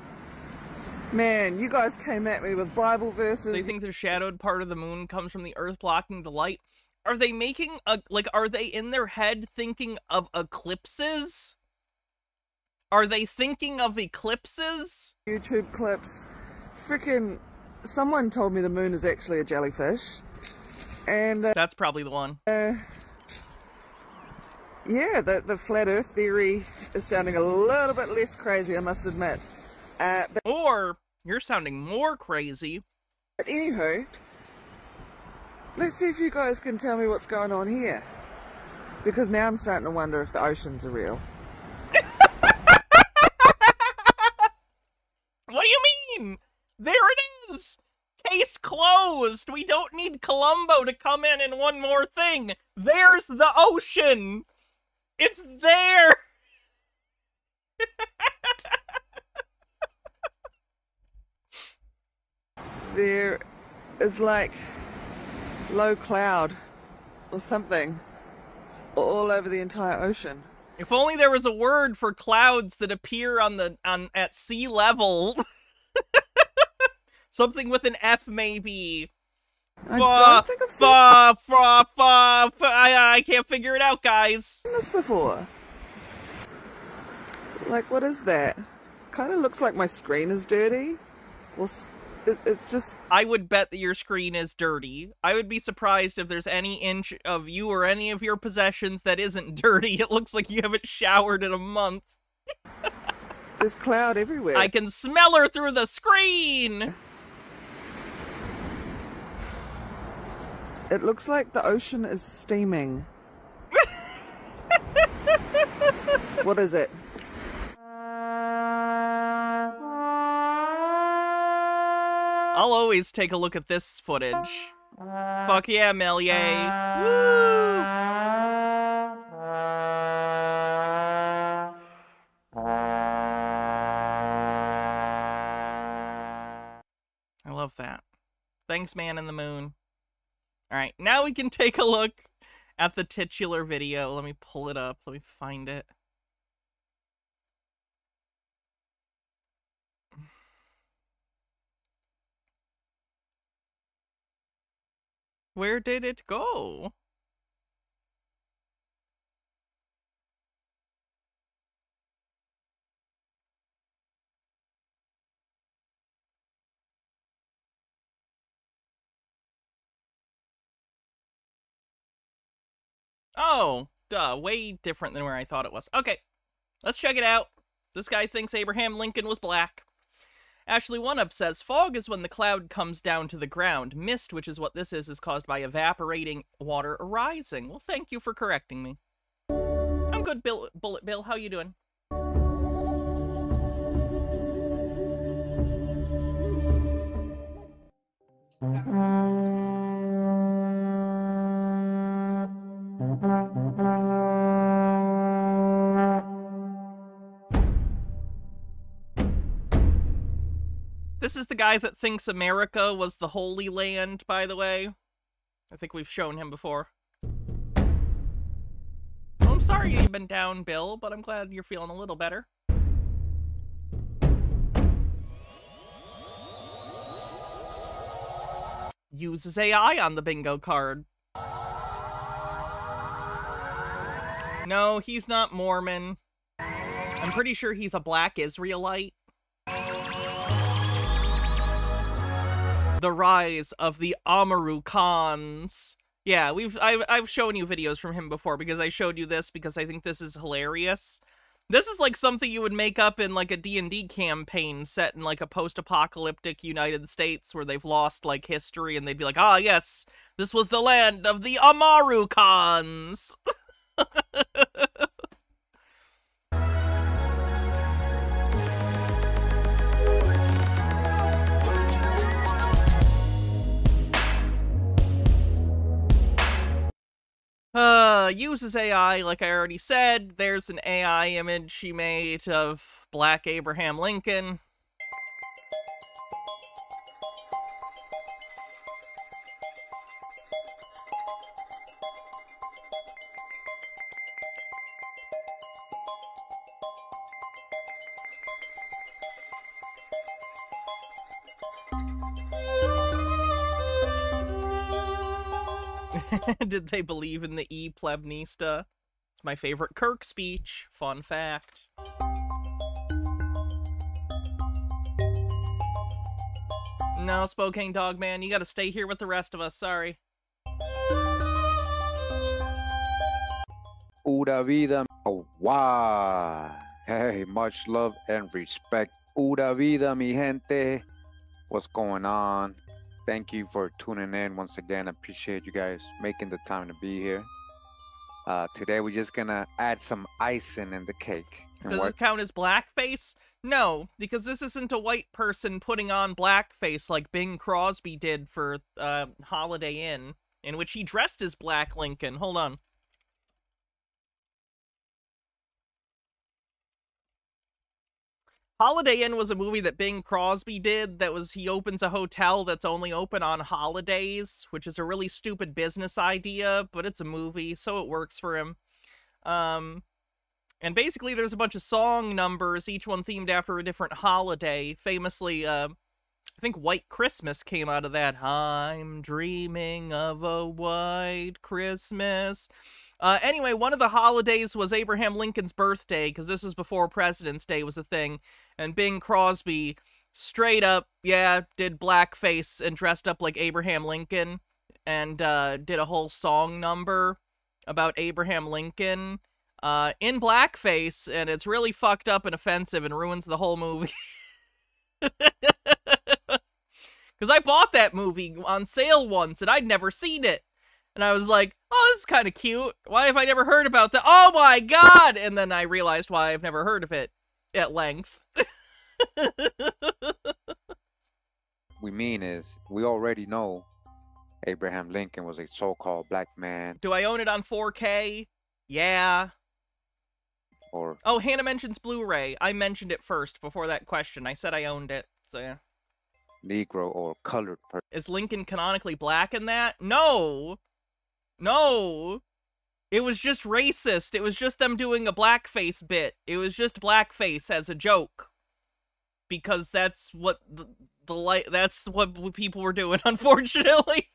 Man, you guys came at me with Bible verses. They think the shadowed part of the moon comes from the Earth blocking the light. Are they making a, like, are they in their head thinking of eclipses? Are they thinking of eclipses? YouTube clips. Frickin' someone told me the moon is actually a jellyfish. And that's probably the one. Yeah, the flat earth theory is sounding a little bit less crazy, I must admit. Or you're sounding more crazy. But anywho, let's see if you guys can tell me what's going on here. Because now I'm starting to wonder if the oceans are real. What do you mean? There it is! Case closed! We don't need Columbo to come in and one more thing! There's the ocean! It's there! There is like low cloud or something all over the entire ocean. If only there was a word for clouds that appear at sea level. Something with an F, maybe. I don't think I've seen I can't figure it out, guys. this before. Like, what is that? Kind of looks like my screen is dirty. Well, it's just... I would bet that your screen is dirty. I would be surprised if there's any inch of you or any of your possessions that isn't dirty. It looks like you haven't showered in a month. There's cloud everywhere. I can smell her through the screen! It looks like the ocean is steaming. What is it? I'll always take a look at this footage. Fuck yeah, Melier. Woo! I love that. Thanks, Man in the Moon. Alright, now we can take a look at the titular video. Let me pull it up. Let me find it. Where did it go? Oh, duh, way different than where I thought it was. Okay, let's check it out. This guy thinks Abraham Lincoln was black. Ashley One Up says, fog is when the cloud comes down to the ground. Mist, which is what this is caused by evaporating water rising. Well, thank you for correcting me. I'm good, Bullet Bill. How you doing? This is the guy that thinks America was the Holy Land, by the way. I think we've shown him before. Well, I'm sorry you've been down, Bill, but I'm glad you're feeling a little better. Uses AI on the bingo card. No, he's not Mormon. I'm pretty sure he's a black Israelite. The rise of the Amaru Khans. Yeah, I've shown you videos from him before because I showed you this because I think this is hilarious. This is like something you would make up in like a D&D campaign set in like a post-apocalyptic United States where they've lost like history and they'd be like, ah yes, this was the land of the Amaru Khans. Uses AI, like I already said. There's an AI image she made of black Abraham Lincoln. Did they believe in the E plebnista? It's my favorite Kirk speech. Fun fact. No, Spokane Dog Man, you gotta stay here with the rest of us, sorry. Pura vida. Oh, wow. Hey, much love and respect. Pura vida, mi gente. What's going on? Thank you for tuning in once again. I appreciate you guys making the time to be here. Today we're just gonna add some icing in the cake. Does it count as blackface? No, because this isn't a white person putting on blackface like Bing Crosby did for Holiday Inn, in which he dressed as Black Lincoln. Hold on. Holiday Inn was a movie that Bing Crosby did that was he opens a hotel that's only open on holidays, which is a really stupid business idea, but it's a movie, so it works for him. And basically there's a bunch of song numbers, each one themed after a different holiday. Famously, I think White Christmas came out of that. I'm dreaming of a white Christmas. Anyway, one of the holidays was Abraham Lincoln's birthday, because this was before President's Day was a thing. And Bing Crosby straight up, yeah, did blackface and dressed up like Abraham Lincoln. And did a whole song number about Abraham Lincoln in blackface. And it's really fucked up and offensive and ruins the whole movie. Because I bought that movie on sale once and I'd never seen it. And I was like, oh, this is kind of cute. Why have I never heard about that? Oh my god! And then I realized why I've never heard of it at length. We mean is, we already know Abraham Lincoln was a so-called black man. Do I own it on 4K? Yeah. Or... Oh, Hannah mentions Blu-ray. I mentioned it first before that question. I said I owned it, so yeah. Negro or colored person. Is Lincoln canonically black in that? No! No! It was just racist. It was just them doing a blackface bit. It was just blackface as a joke. Because that's what that's what people were doing, unfortunately.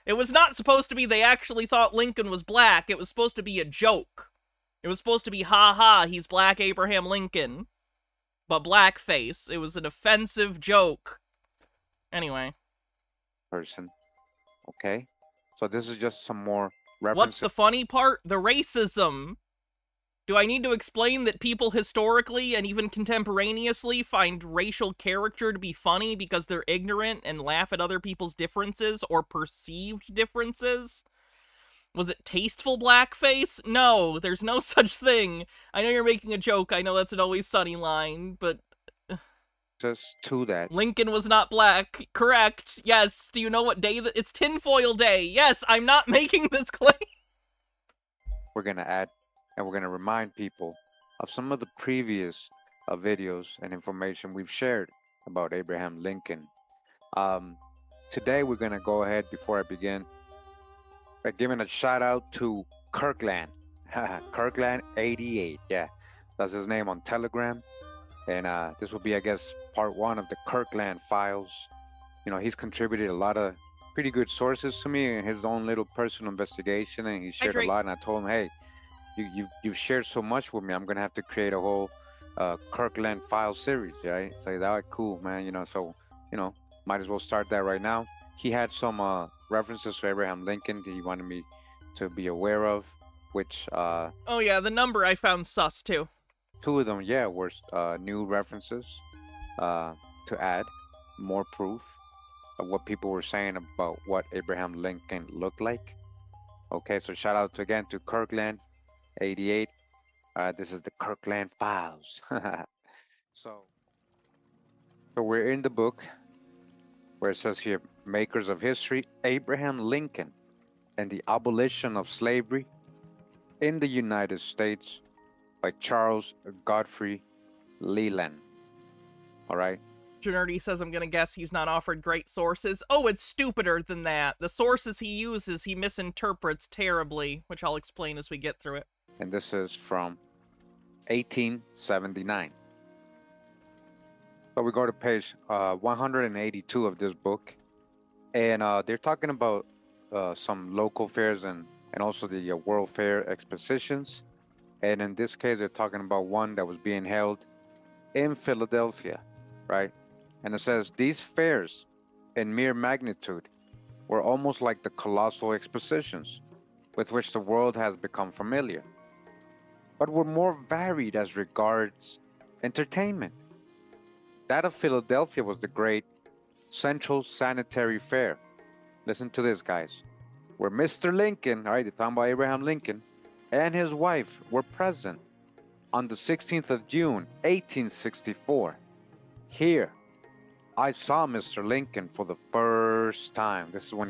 It was not supposed to be they actually thought Lincoln was black. It was supposed to be a joke. It was supposed to be, ha, he's black Abraham Lincoln. But blackface. It was an offensive joke. Anyway. Person. Okay. So this is just some more references. What's the funny part? The racism. Do I need to explain that people historically and even contemporaneously find racial character to be funny because they're ignorant and laugh at other people's differences or perceived differences? Was it tasteful blackface? No, there's no such thing. I know you're making a joke. I know that's an Always Sunny line, but... Just to that. Lincoln was not black. Correct. Yes. Do you know what day that it's Tinfoil Day? Yes, I'm not making this claim. We're gonna add, and we're gonna remind people of some of the previous videos and information we've shared about Abraham Lincoln. Today we're gonna go ahead, before I begin, by giving a shout out to Kirkland. Kirkland 88. Yeah, that's his name on Telegram. And this will be, I guess, part one of the Kirkland files. You know, he's contributed a lot of pretty good sources to me in his own little personal investigation, and he shared a lot. And I told him, hey, you've shared so much with me. I'm gonna have to create a whole Kirkland file series, right? So that was cool, man. You know, so might as well start that right now. He had some references to Abraham Lincoln that he wanted me to be aware of, which oh yeah, the number I found sus too. Two of them, yeah, were new references to add more proof of what people were saying about what Abraham Lincoln looked like. Okay, so shout out again to Kirkland 88. This is the Kirkland Files. So we're in the book where it says here, Makers of History, Abraham Lincoln and the Abolition of Slavery in the United States by Charles Godfrey Leland. All right. Nerdy says, I'm gonna guess he's not offered great sources. Oh, it's stupider than that. The sources he uses, he misinterprets terribly, which I'll explain as we get through it. And this is from 1879. So we go to page 182 of this book. And they're talking about some local fairs and also the World Fair expositions. And in this case, they're talking about one that was being held in Philadelphia, right? And it says these fairs, in mere magnitude, were almost like the colossal expositions with which the world has become familiar, but were more varied as regards entertainment. That of Philadelphia was the great Central Sanitary Fair. Listen to this, guys. Where Mr. Lincoln, all right, they're talking about Abraham Lincoln, and his wife were present on the 16th of June, 1864. Here, I saw Mr. Lincoln for the first time. This is when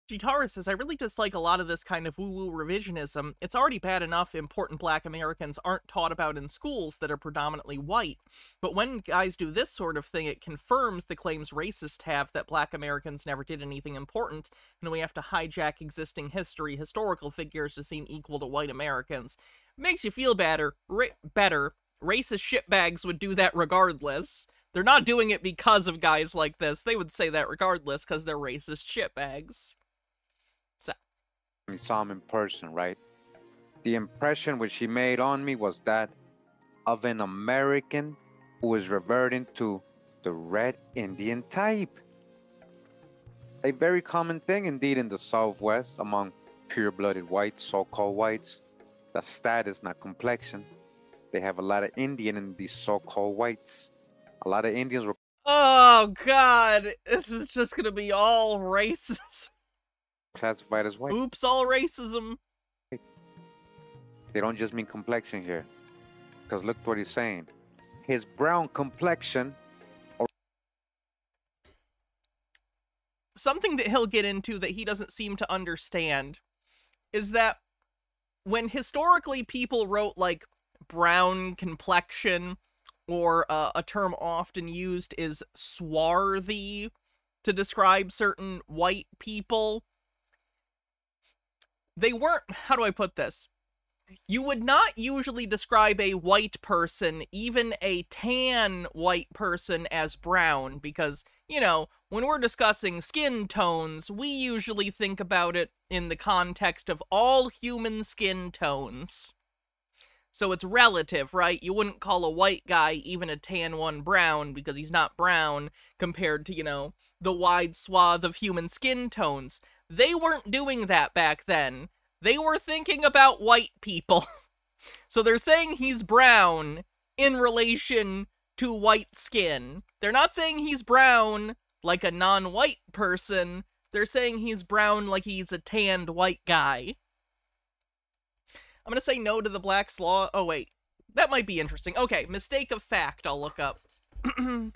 Gitara says, I really dislike a lot of this kind of woo-woo revisionism. It's already bad enough important black Americans aren't taught about in schools that are predominantly white. But when guys do this sort of thing, it confirms the claims racists have that black Americans never did anything important, and we have to hijack existing historical figures to seem equal to white Americans. Makes you feel better. Racist shitbags would do that regardless. They're not doing it because of guys like this. They would say that regardless because they're racist shitbags. we saw him in person, right? The impression which he made on me was that of an American who is reverting to the Red Indian type. A very common thing indeed in the Southwest among pure-blooded whites, so-called whites. The status, not complexion. They have a lot of Indian in these so-called whites. A lot of Indians were Oh, God. This is just gonna be all racist. classified as white. Oops, all racism. They don't just mean complexion here. Because look what he's saying. His brown complexion. Something that he'll get into that he doesn't seem to understand is that when historically people wrote, like, brown complexion, or a term often used is swarthy to describe certain white people, they weren't, how do I put this? You would not usually describe a white person, even a tan white person, as brown, because, you know, when we're discussing skin tones, we usually think about it in the context of all human skin tones. So it's relative, right? You wouldn't call a white guy, even a tan one, brown, because he's not brown, compared to, you know, the wide swath of human skin tones. They weren't doing that back then. They were thinking about white people. So they're saying he's brown in relation to white skin. They're not saying he's brown like a non-white person. They're saying he's brown like he's a tanned white guy. I'm gonna say no to the black slaw. Oh, wait. That might be interesting. Okay, mistake of fact I'll look up. All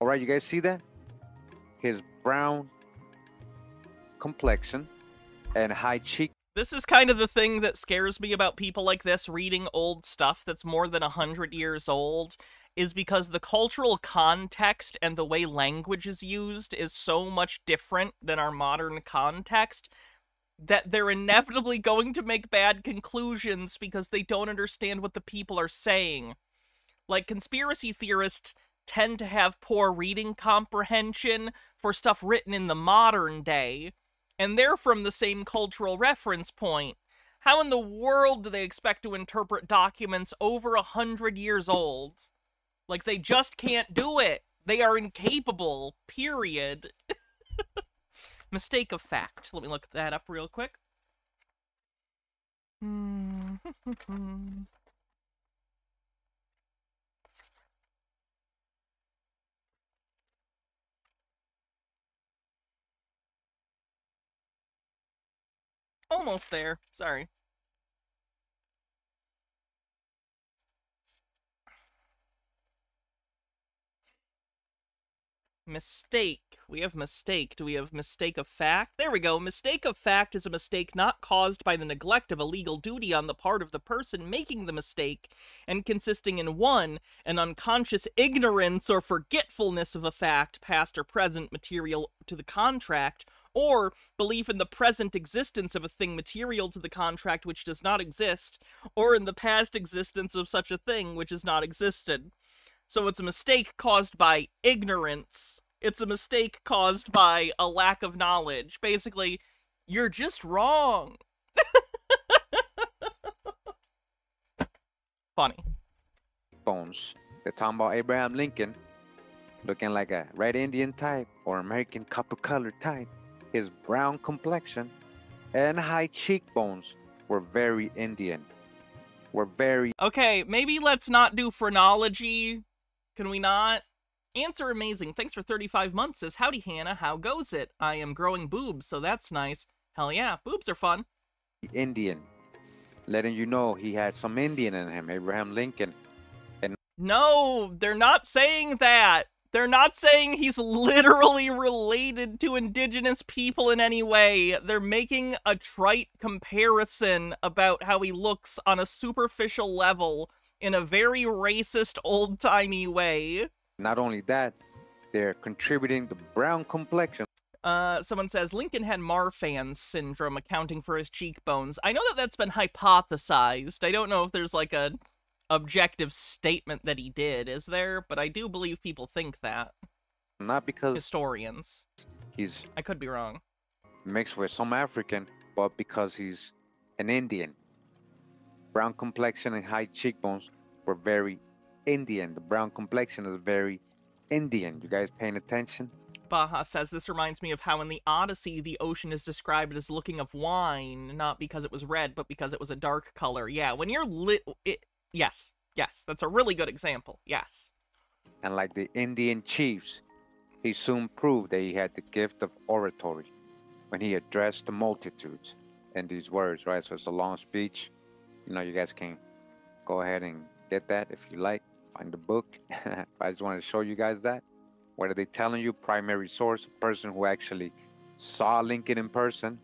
right, you guys see that? His brown complexion and high cheek. This is kind of the thing that scares me about people like this reading old stuff that's more than 100 years old, is because the cultural context and the way language is used is so much different than our modern context that they're inevitably going to make bad conclusions because they don't understand what the people are saying. Like, conspiracy theorists tend to have poor reading comprehension for stuff written in the modern day, and they're from the same cultural reference point. How in the world do they expect to interpret documents over 100 years old? Like, they just can't do it. They are incapable, period. Mistake of fact. Let me look that up real quick. Almost there. Sorry. Mistake. We have mistake. Do we have mistake of fact? There we go. Mistake of fact is a mistake not caused by the neglect of a legal duty on the part of the person making the mistake, and consisting in 1, an unconscious ignorance or forgetfulness of a fact, past or present, material to the contract, or belief in the present existence of a thing material to the contract which does not exist, or in the past existence of such a thing which has not existed. So it's a mistake caused by ignorance, it's a mistake caused by a lack of knowledge. Basically, you're just wrong. Funny. Bones. They're talking about Abraham Lincoln looking like a red Indian type or American copper colored type. His brown complexion and high cheekbones were very Indian. Were very... Okay, maybe let's not do phrenology. Can we not? Answer amazing. Thanks for 35 months. Says, howdy, Hannah. How goes it? I am growing boobs, so that's nice. Hell yeah, boobs are fun. Indian. Letting you know he had some Indian in him, Abraham Lincoln. And no, they're not saying that. They're not saying he's literally related to indigenous people in any way. They're making a trite comparison about how he looks on a superficial level in a very racist, old-timey way. Not only that, they're contributing the brown complexion. Someone says, Lincoln had Marfan syndrome, accounting for his cheekbones. I know that that's been hypothesized. I don't know if there's like a objective statement that he did, is there? But I do believe people think that. Not because historians. I could be wrong. Mixed with some African, but because he's an Indian. Brown complexion and high cheekbones were very Indian. The brown complexion is very Indian. You guys paying attention? Baha says, this reminds me of how in the Odyssey, the ocean is described as looking of wine, not because it was red, but because it was a dark color. Yeah, when you're yes, that's a really good example, yes. And like the Indian chiefs, he soon proved that he had the gift of oratory when he addressed the multitudes in these words, right? So it's a long speech. You know, you guys can go ahead and get that if you like. Find the book. I just wanted to show you guys that. What are they telling you? Primary source, a person who actually saw Lincoln in person.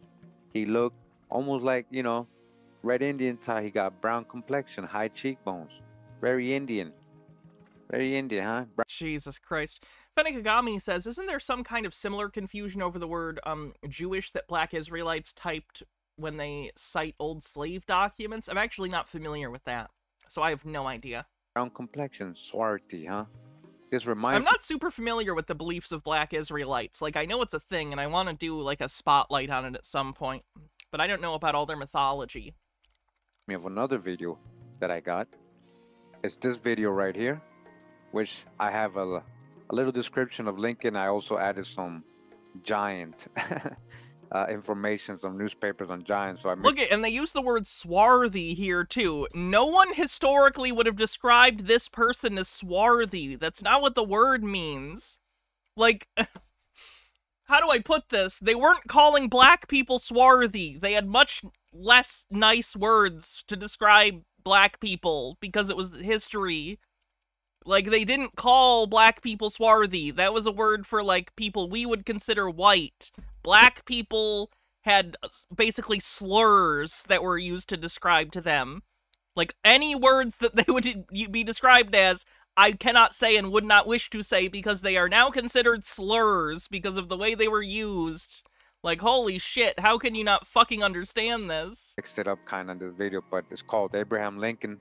He looked almost like, you know, red Indian type. He got brown complexion, high cheekbones. Very Indian. Very Indian, huh? Jesus Christ. Fennikagami says, isn't there some kind of similar confusion over the word Jewish that black Israelites typed when they cite old slave documents? I'm actually not familiar with that, so I have no idea. Brown complexion, swarthy, huh? This reminds I'm not super familiar with the beliefs of black Israelites. Like, I know it's a thing, and I want to do, like, a spotlight on it at some point. But I don't know about all their mythology. Me of another video that I got. It's this video right here, which I have a little description of Lincoln. I also added some giant information, some newspapers on giants. So look at, and they use the word swarthy here too. No one historically would have described this person as swarthy. That's not what the word means. Like, how do I put this? They weren't calling black people swarthy. They had much less nice words to describe black people because it was history. Like, they didn't call black people swarthy. That was a word for, like, people we would consider white. Black people had basically slurs that were used to describe to them. Like, any words that they would be described as, I cannot say and would not wish to say because they are now considered slurs because of the way they were used. Like, holy shit, how can you not fucking understand this? Mixed it up kind of in this video, but it's called Abraham Lincoln,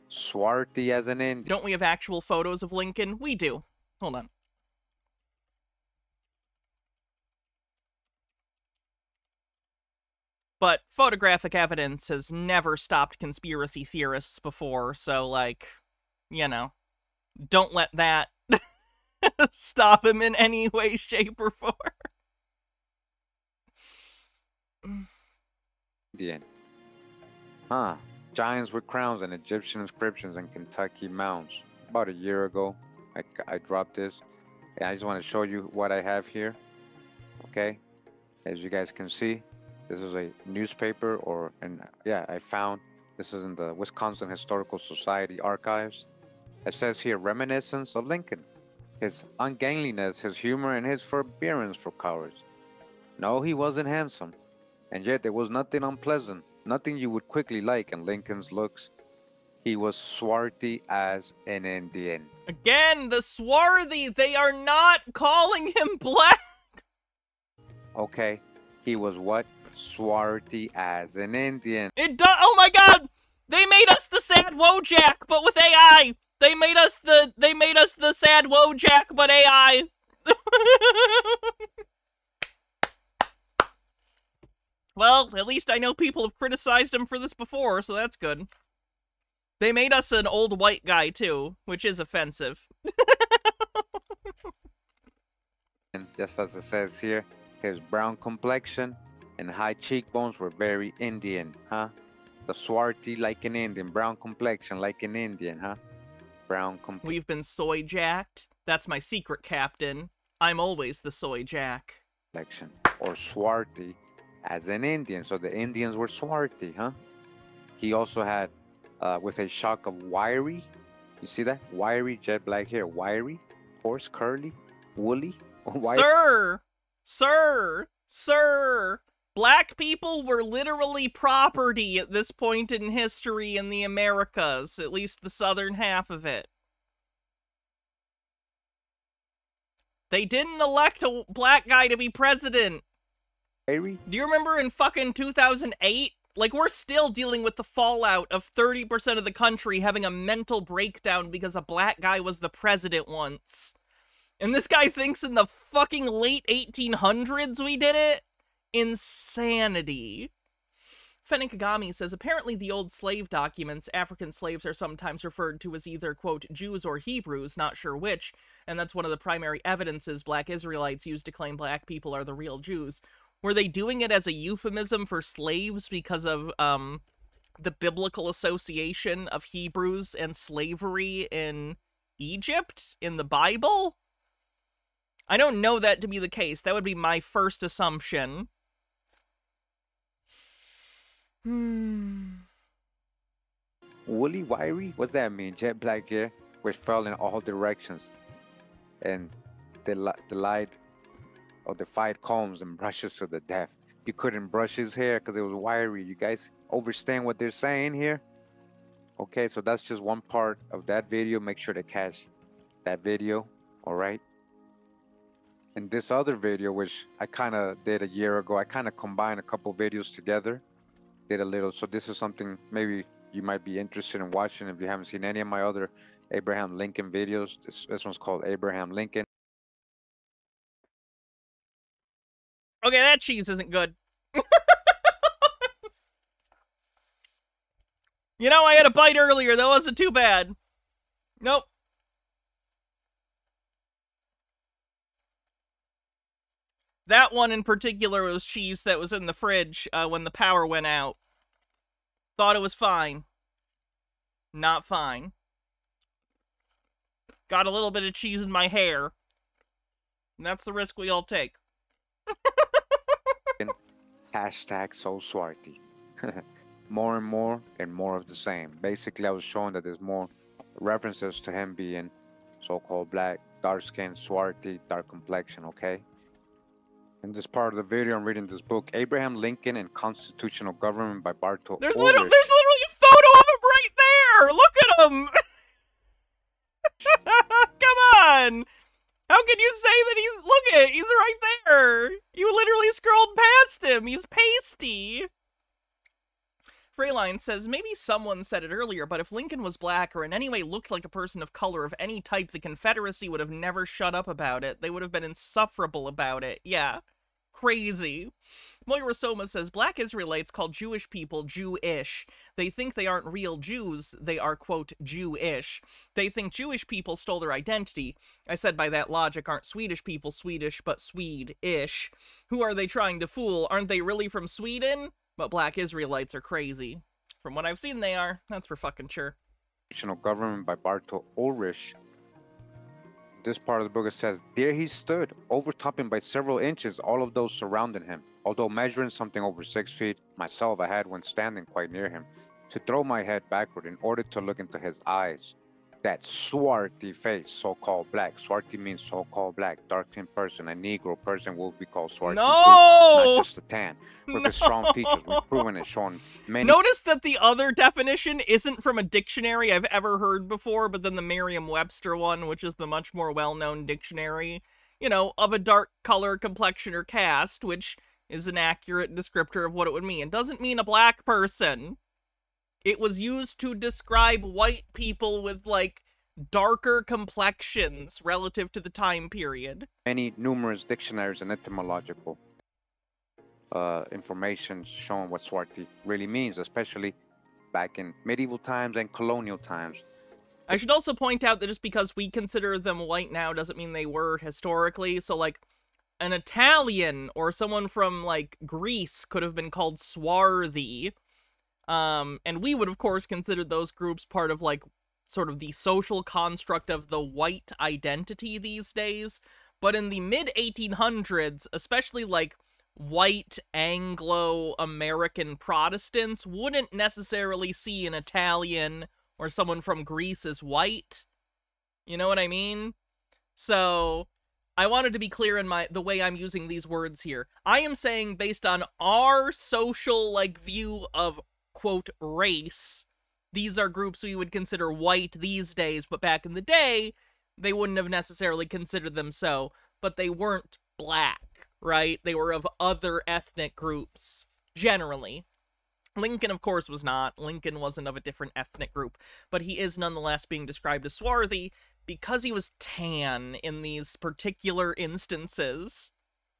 swarthy as an Indian. Don't we have actual photos of Lincoln? We do. Hold on. But photographic evidence has never stopped conspiracy theorists before, so, like, you know, don't let that stop him in any way, shape, or form. Indian. Huh. Giants with crowns and Egyptian inscriptions and Kentucky mounds. About a year ago, I dropped this. And I just want to show you what I have here. Okay? As you guys can see, this is a newspaper I found. This is in the Wisconsin Historical Society archives. It says here, reminiscence of Lincoln. His ungainliness, his humor, and his forbearance for cowards. No, he wasn't handsome. And yet there was nothing unpleasant, nothing you would quickly like in Lincoln's looks. He was swarthy as an Indian. Again, the swarthy, they are not calling him black. Okay, he was what? Swarthy as an Indian. Oh my god! They made us the sad Wojak, but with AI! They made us the sad Wojak, but AI! Well, at least I know people have criticized him for this before, so that's good. They made us an old white guy, too, which is offensive. And just as it says here, his brown complexion and high cheekbones were very Indian, huh? The swarty like an Indian, brown complexion like an Indian, huh? Brown complexion. We've been soy jacked. That's my secret, Captain. I'm always the soy jack. Or swarty as an Indian. So the Indians were swarty, huh? He also had, with a shock of wiry, you see that? Wiry, jet black hair, wiry, coarse, curly, woolly. Sir! Black people were literally property at this point in history in the Americas, at least the southern half of it. They didn't elect a black guy to be president. Do you remember in fucking 2008? Like, we're still dealing with the fallout of 30% of the country having a mental breakdown because a black guy was the president once. And this guy thinks in the fucking late 1800s we did it? Insanity. Fennikagami says, apparently the old slave documents, African slaves are sometimes referred to as either, quote, Jews or Hebrews, not sure which, and that's one of the primary evidences black Israelites use to claim black people are the real Jews. Were they doing it as a euphemism for slaves because of, the biblical association of Hebrews and slavery in Egypt, in the Bible? I don't know that to be the case. That would be my first assumption. Woolly, wiry? What's that mean? Jet black hair, which fell in all directions, and defied combs and brushes to the death. You couldn't brush his hair because it was wiry. You guys understand what they're saying here? Okay, so that's just one part of that video. Make sure to catch that video, all right? And this other video, which I kind of did a year ago, I kind of combined a couple videos together. Did a little, so this is something maybe you might be interested in watching if you haven't seen any of my other Abraham Lincoln videos. This one's called Abraham Lincoln. Okay, that cheese isn't good. You know, I had a bite earlier. That wasn't too bad. Nope. That one in particular was cheese that was in the fridge when the power went out. Thought it was fine. Not fine. Got a little bit of cheese in my hair. And that's the risk we all take. Hashtag so swarty. More and more of the same. Basically, I was showing that there's more references to him being so-called black, dark-skinned, swarty, dark complexion, okay? In this part of the video, I'm reading this book, Abraham Lincoln and Constitutional Government by Bartow. There's literally a photo of him right there! Look at him! Come on! How can you say that he's right there! You literally scrolled past him! He's pasty! Freyline says, maybe someone said it earlier, but if Lincoln was black or in any way looked like a person of color of any type, the Confederacy would have never shut up about it. They would have been insufferable about it. Yeah. Crazy. Moira Soma says, black Israelites call Jewish people Jewish. They think they aren't real Jews. They are, quote, Jewish. They think Jewish people stole their identity. I said by that logic, aren't Swedish people Swedish, but Swede-ish? Who are they trying to fool? Aren't they really from Sweden? But black Israelites are crazy. From what I've seen, they are. That's for fucking sure. Government by Bartow Ulrich. This part of the book, it says, there he stood, overtopping by several inches all of those surrounding him. Although measuring something over 6 feet, myself I had when standing quite near him, to throw my head backward in order to look into his eyes. That swarthy face, so-called black. Swarthy means so-called black, dark-skinned person. A Negro person will be called swarthy too, not just a tan. With his strong features, we've proven it, shown many. Notice that the other definition isn't from a dictionary I've ever heard before, but then the Merriam-Webster one, which is the much more well-known dictionary, you know, of a dark color, complexion, or caste, which is an accurate descriptor of what it would mean. It doesn't mean a black person. It was used to describe white people with, like, darker complexions relative to the time period. Many numerous dictionaries and etymological information showing what Swarty really means, especially back in medieval times and colonial times. I should also point out that just because we consider them white now doesn't mean they were historically. So, like, an Italian or someone from, like, Greece could have been called swarthy. And we would, of course, consider those groups part of, like, sort of the social construct of the white identity these days. But in the mid-1800s, especially, like, white Anglo-American Protestants wouldn't necessarily see an Italian or someone from Greece as white. You know what I mean? So, I wanted to be clear in the way I'm using these words here. I am saying based on our social, like, view of, quote, race, these are groups we would consider white these days, but back in the day, they wouldn't have necessarily considered them so, but they weren't black, right? They were of other ethnic groups, generally. Lincoln, of course, was not. Lincoln wasn't of a different ethnic group, but he is nonetheless being described as swarthy because he was tan in these particular instances.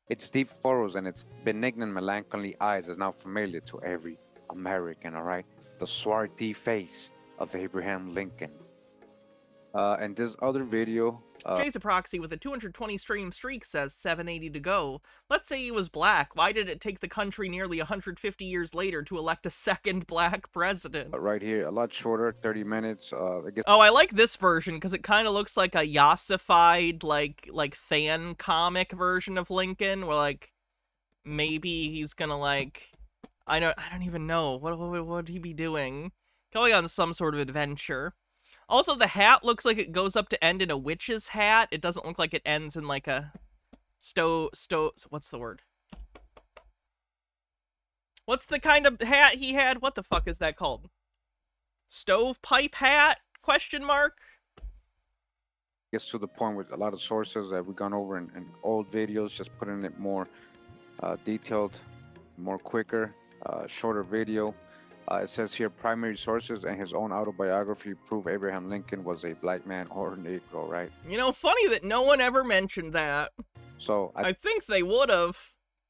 Its deep furrows and its benignant melancholy eyes is now familiar to every American, all right? The swarthy face of Abraham Lincoln. And this other video... Jay's a proxy with a 220 stream streak says 780 to go. Let's say he was black. Why did it take the country nearly 150 years later to elect a second black president? Right here, a lot shorter, 30 minutes. Oh, I like this version because it kind of looks like a yassified, like fan comic version of Lincoln, where like maybe he's gonna like I don't even know what would he be doing? Going on some sort of adventure. Also, the hat looks like it goes up to end in a witch's hat. It doesn't look like it ends in, like, a what's the word? What's the kind of hat he had? What the fuck is that called? Stovepipe hat? Question mark? Gets to the point with a lot of sources that we've gone over in old videos, just putting it more detailed, more quicker, shorter video. It says here, primary sources and his own autobiography prove Abraham Lincoln was a black man or Negro, right? You know, funny that no one ever mentioned that. So I think they would have,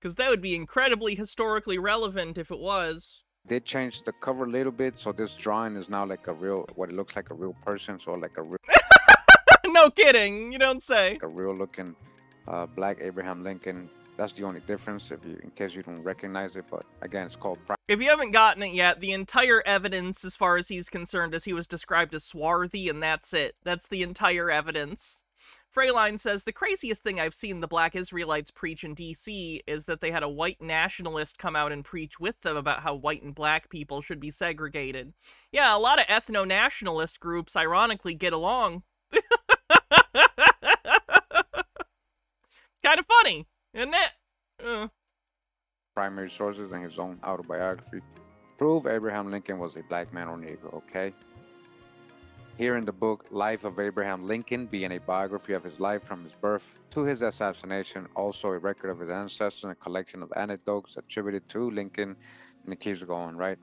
because that would be incredibly historically relevant if it was. Did change the cover a little bit, so this drawing is now like a real, what it looks like a real person, so like a real... No kidding, you don't say. Like a real looking black Abraham Lincoln. That's the only difference, in case you don't recognize it, but again, it's called... If you haven't gotten it yet, the entire evidence, as far as he's concerned, is he was described as swarthy, and that's it. That's the entire evidence. Freyline says, the craziest thing I've seen the black Israelites preach in D.C. is that they had a white nationalist come out and preach with them about how white and black people should be segregated. Yeah, a lot of ethno-nationalist groups, ironically, get along. Kind of funny. Isn't it? Primary sources and his own autobiography prove Abraham Lincoln was a black man or Negro, okay? Here in the book, Life of Abraham Lincoln, being a biography of his life from his birth to his assassination, also a record of his ancestors and a collection of anecdotes attributed to Lincoln, and it keeps going, right?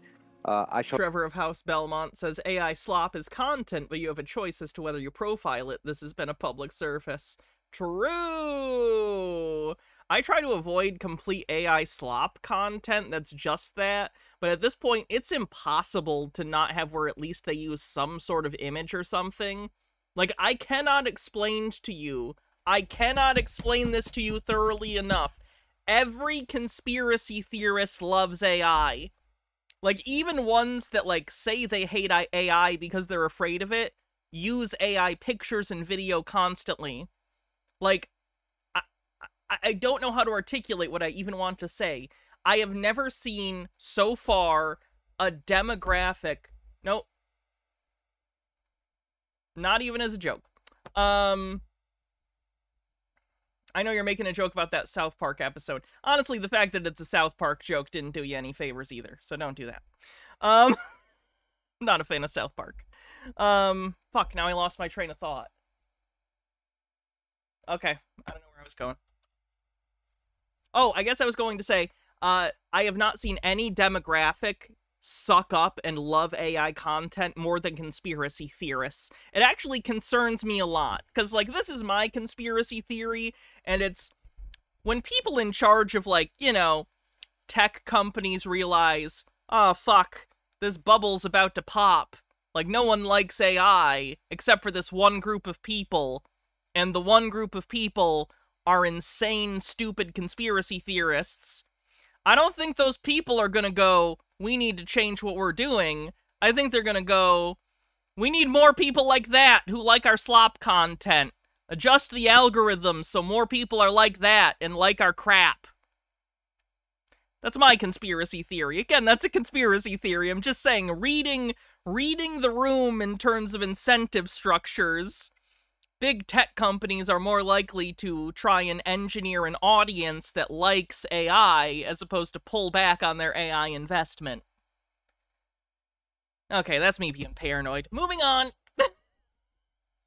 Trevor of House Belmont says, AI slop is content, but you have a choice as to whether you profile it. This has been a public service. True! I try to avoid complete AI slop content that's just that, but at this point, it's impossible to not have where at least they use some sort of image or something. Like, I cannot explain this to you thoroughly enough. Every conspiracy theorist loves AI. Like, even ones that, like, say they hate AI because they're afraid of it, use AI pictures and video constantly. Like, I don't know how to articulate what I even want to say. I have never seen, so far, a demographic... Nope. Not even as a joke. I know you're making a joke about that South Park episode. Honestly, the fact that it's a South Park joke didn't do you any favors either, so don't do that. I'm not a fan of South Park. Fuck, now I lost my train of thought. Okay, I don't know where I was going. Oh, I guess I was going to say, I have not seen any demographic suck up and love AI content more than conspiracy theorists. It actually concerns me a lot, because, like, this is my conspiracy theory, and it's when people in charge of, like, you know, tech companies realize, oh, fuck, this bubble's about to pop. Like, no one likes AI, except for this one group of people, and the one group of people are insane, stupid conspiracy theorists. I don't think those people are gonna go, we need to change what we're doing. I think they're gonna go, we need more people like that who like our slop content. Adjust the algorithms so more people are like that and like our crap. That's my conspiracy theory. Again, that's a conspiracy theory. I'm just saying, reading the room in terms of incentive structures, big tech companies are more likely to try and engineer an audience that likes AI as opposed to pull back on their AI investment. Okay, that's me being paranoid. Moving on.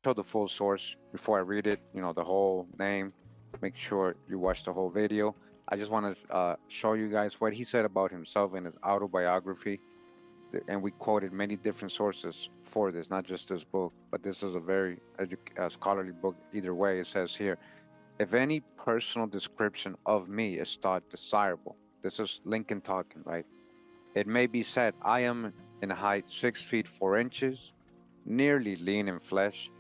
Show the full source before I read it, you know, the whole name. Make sure you watch the whole video. I just want to show you guys what he said about himself in his autobiography. And we quoted many different sources for this, not just this book, but this is a very scholarly book. Either way, it says here, if any personal description of me is thought desirable, this is Lincoln talking, right? It may be said, I am in height 6 feet 4 inches, nearly lean in flesh,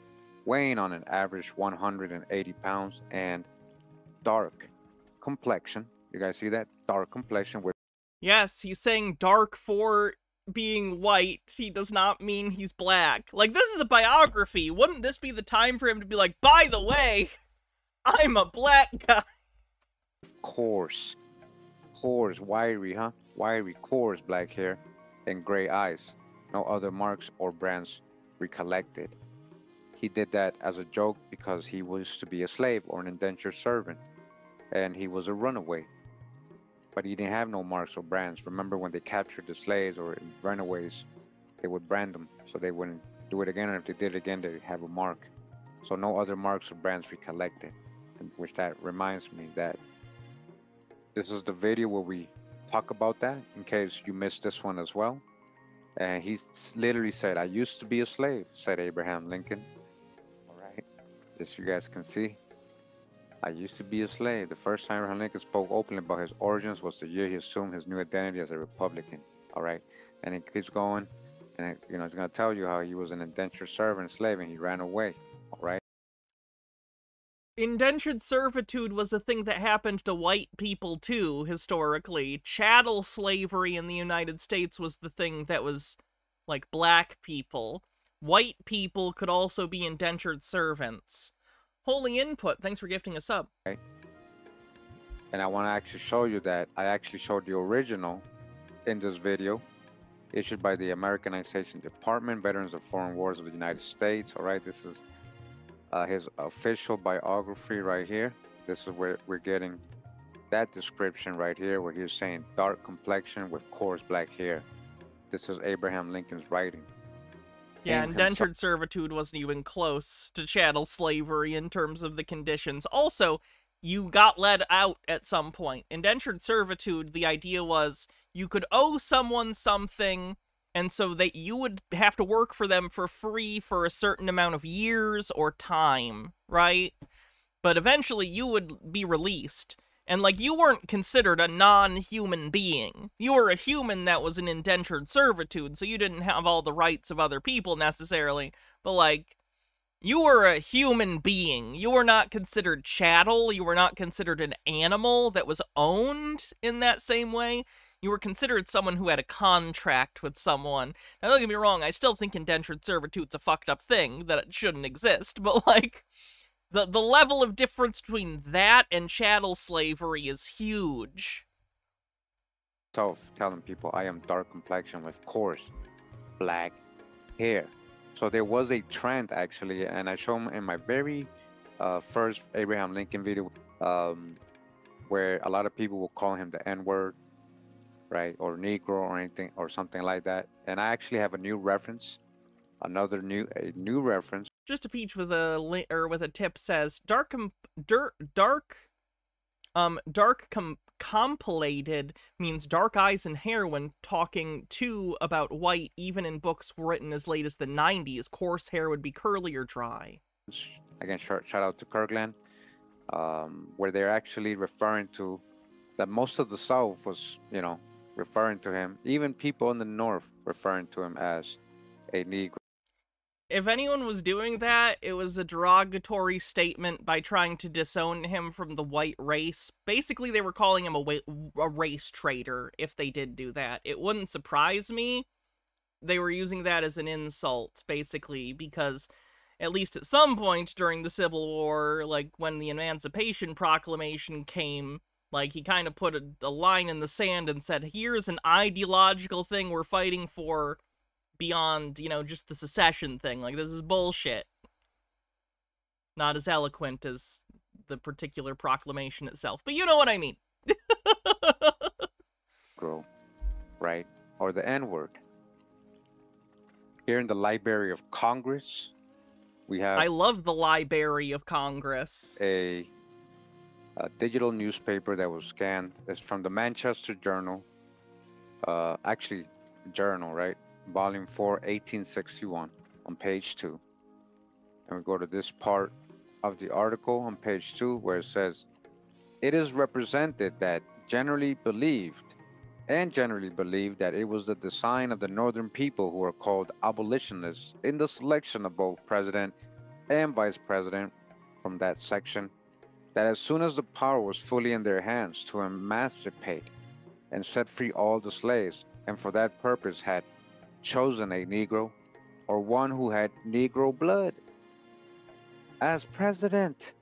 weighing on an average 180 pounds, and dark complexion. You guys see that? Dark complexion with... Yes, he's saying dark for being white. He does not mean he's black. Like, this is a biography. Wouldn't this be the time for him to be like, by the way, I'm a black guy? Coarse, wiry, huh? Wiry, coarse black hair and gray eyes. No other marks or brands recollected. He did that as a joke because he was to be a slave or an indentured servant, and he was a runaway. But he didn't have no marks or brands. Remember when they captured the slaves or runaways, they would brand them so they wouldn't do it again, and if they did it again, they'd have a mark. So no other marks or brands recollected, and which that reminds me that this is the video where we talk about that, in case you missed this one as well. And he literally said, I used to be a slave, said Abraham Lincoln. All right, this you guys can see. I used to be a slave. The first time Abraham Lincoln spoke openly about his origins was the year he assumed his new identity as a Republican. All right, and it keeps going, and you know, it's going to tell you how he was an indentured servant, slave, and he ran away. All right. Indentured servitude was a thing that happened to white people too, historically. Chattel slavery in the United States was the thing that was, like, black people. White people could also be indentured servants. Holy Input, thanks for gifting a sub. Okay. And I want to actually show you that I actually showed the original in this video, issued by the Americanization Department, Veterans of Foreign Wars of the United States. All right, this is his official biography right here. This is where we're getting that description right here, where he's saying dark complexion with coarse black hair. This is Abraham Lincoln's writing. Yeah, indentured servitude wasn't even close to chattel slavery in terms of the conditions. Also, you got let out at some point. Indentured servitude, the idea was you could owe someone something, and so that you would have to work for them for free for a certain amount of years or time, right? But eventually you would be released. And, like, you weren't considered a non-human being. You were a human that was in indentured servitude, so you didn't have all the rights of other people, necessarily. But, like, you were a human being. You were not considered chattel. You were not considered an animal that was owned in that same way. You were considered someone who had a contract with someone. Now, don't get me wrong, I still think indentured servitude's a fucked up thing, that it shouldn't exist, but, like, the level of difference between that and chattel slavery is huge. So, telling people I am dark complexion with coarse black hair. So there was a trend, actually, and I show them in my very first Abraham Lincoln video, where a lot of people will call him the N-word, right, or Negro or anything or something like that. And I actually have a new reference, a new reference. Just a peach with a tip says dark compilated means dark eyes and hair when talking too about white, even in books written as late as the 90s. Coarse hair would be curly or dry. Again, shout out to Kirkland, where they're actually referring to that most of the South was, you know, referring to him, even people in the North referring to him as a Negro. If anyone was doing that, it was a derogatory statement by trying to disown him from the white race. Basically, they were calling him a race traitor if they did do that. It wouldn't surprise me. They were using that as an insult, basically, because at least at some point during the Civil War, like when the Emancipation Proclamation came, like he kind of put a line in the sand and said, here's an ideological thing we're fighting for beyond, you know, just the secession thing. Like, this is bullshit. Not as eloquent as the particular proclamation itself, but you know what I mean. Grow, right? Or the N-word. Here in the Library of Congress, we have... I love the Library of Congress. A digital newspaper that was scanned. It's from the Manchester Journal. Actually, journal, right? Volume 4, 1861, on page 2. And we go to this part of the article on page 2 where it says, it is represented that generally believed that it was the design of the northern people who were called abolitionists in the selection of both president and vice president from that section, that as soon as the power was fully in their hands to emancipate and set free all the slaves, and for that purpose had chosen a Negro or one who had Negro blood as president.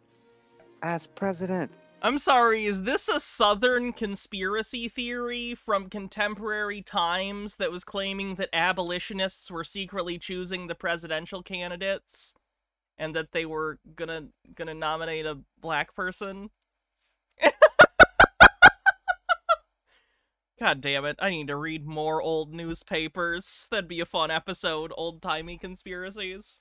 I'm sorry, is this a Southern conspiracy theory from contemporary times that was claiming that abolitionists were secretly choosing the presidential candidates and that they were gonna nominate a black person? God damn it, I need to read more old newspapers. That'd be a fun episode, old-timey conspiracies.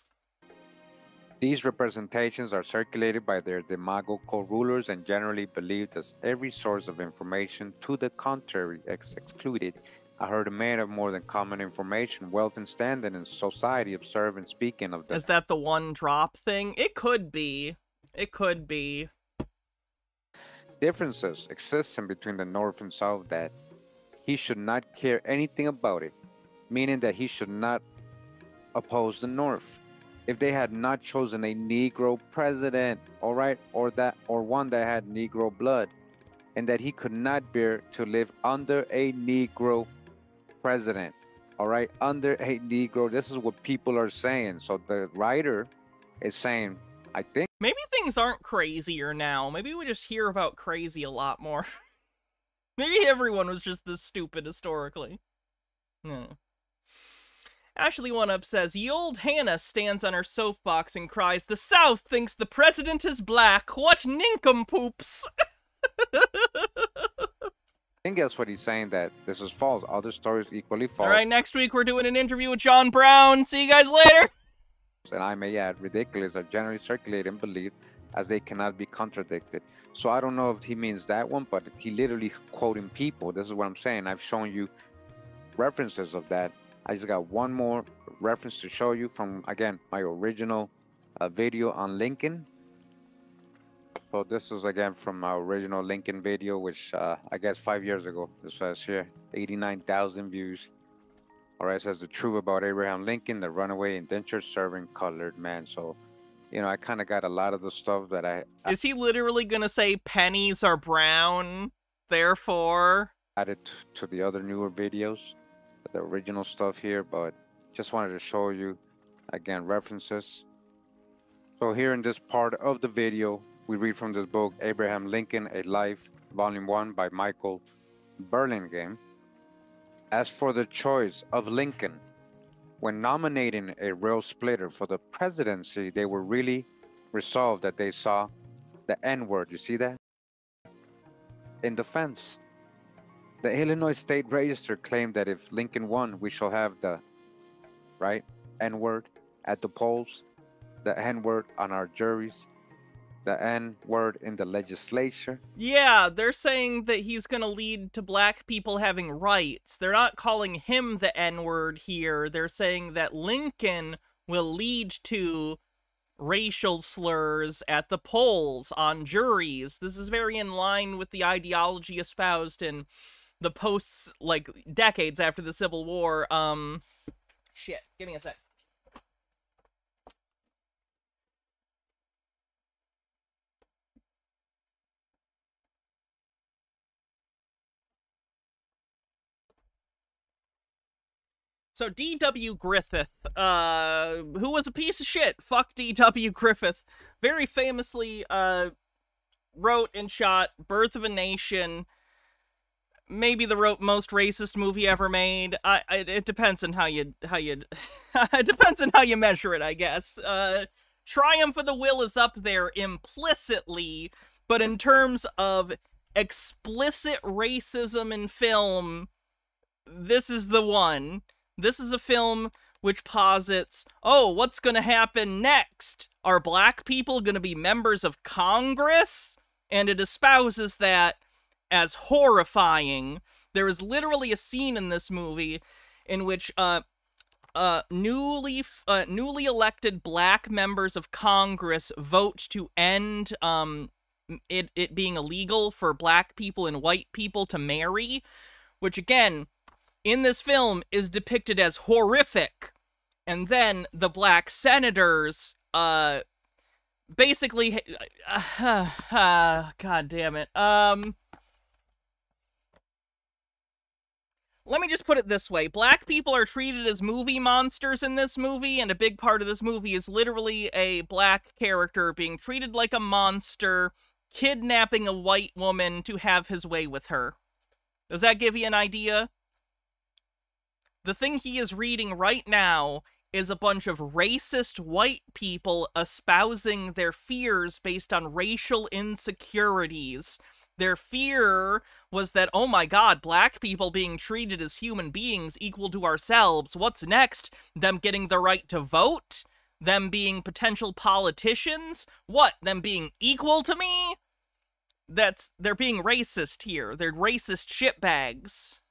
These representations are circulated by their demagogical rulers and generally believed as every source of information to the contrary excluded. I heard a man of more than common information, wealth and standing in society, observe and speaking of them. Is that the one drop thing? It could be. It could be. Differences exist in between the North and South that he should not care anything about it, meaning that he should not oppose the North if they had not chosen a Negro president, all right, or one that had Negro blood, and that he could not bear to live under a Negro president, all right, under a Negro. This is what people are saying. So the writer is saying, I think maybe things aren't crazier now. Maybe we just hear about crazy a lot more. Maybe everyone was just this stupid historically. Ashley One Up says, ye old Hannah stands on her soapbox and cries, the South thinks the president is black. What nincompoops! I think that's what he's saying, that this is false. Other stories equally false. Alright, next week we're doing an interview with John Brown. See you guys later! And I may add, ridiculous are generally circulated and believed as they cannot be contradicted. So I don't know if he means that one, but he literally quoting people. This is what I'm saying. I've shown you references of that. I just got one more reference to show you from, again, my original video on Lincoln. So this is, again, from my original Lincoln video, which I guess 5 years ago. This says here, 89,000 views. All right, it says the truth about Abraham Lincoln, the runaway indentured serving colored man. So, you know, I kind of got a lot of the stuff that I... Is he literally going to say pennies are brown, therefore? Added to the other newer videos, the original stuff here, but just wanted to show you, again, references. So here in this part of the video, we read from this book, Abraham Lincoln, A Life, Volume 1 by Michael Burlingame. As for the choice of Lincoln, when nominating a rail splitter for the presidency, they were really resolved that they saw the N-word. You see that? In the fence. The Illinois State Register claimed that if Lincoln won, we shall have the, right, N-word at the polls, the N-word on our juries, the N word in the legislature. Yeah, they're saying that he's gonna lead to black people having rights. They're not calling him the N-word here. They're saying that Lincoln will lead to racial slurs at the polls, on juries. This is very in line with the ideology espoused in the posts, like, decades after the Civil War. Shit, give me a sec. So D.W. Griffith, who was a piece of shit, fuck D.W. Griffith, very famously, wrote and shot Birth of a Nation, maybe the most racist movie ever made. It depends on how you it depends on how you measure it, I guess. Triumph of the Will is up there implicitly, but in terms of explicit racism in film, this is the one. This is a film which posits, oh, what's gonna happen next? Are black people gonna be members of Congress? And it espouses that as horrifying. There is literally a scene in this movie in which newly elected black members of Congress vote to end it being illegal for black people and white people to marry, which again, in this film, is depicted as horrific. And then the black senators, basically, god damn it, let me just put it this way. Black people are treated as movie monsters in this movie, and a big part of this movie is literally a black character being treated like a monster, kidnapping a white woman to have his way with her. Does that give you an idea? The thing he is reading right now is a bunch of racist white people espousing their fears based on racial insecurities. Their fear was that, oh my god, black people being treated as human beings equal to ourselves. What's next? Them getting the right to vote? Them being potential politicians? What? Them being equal to me? They're being racist here. They're racist shitbags.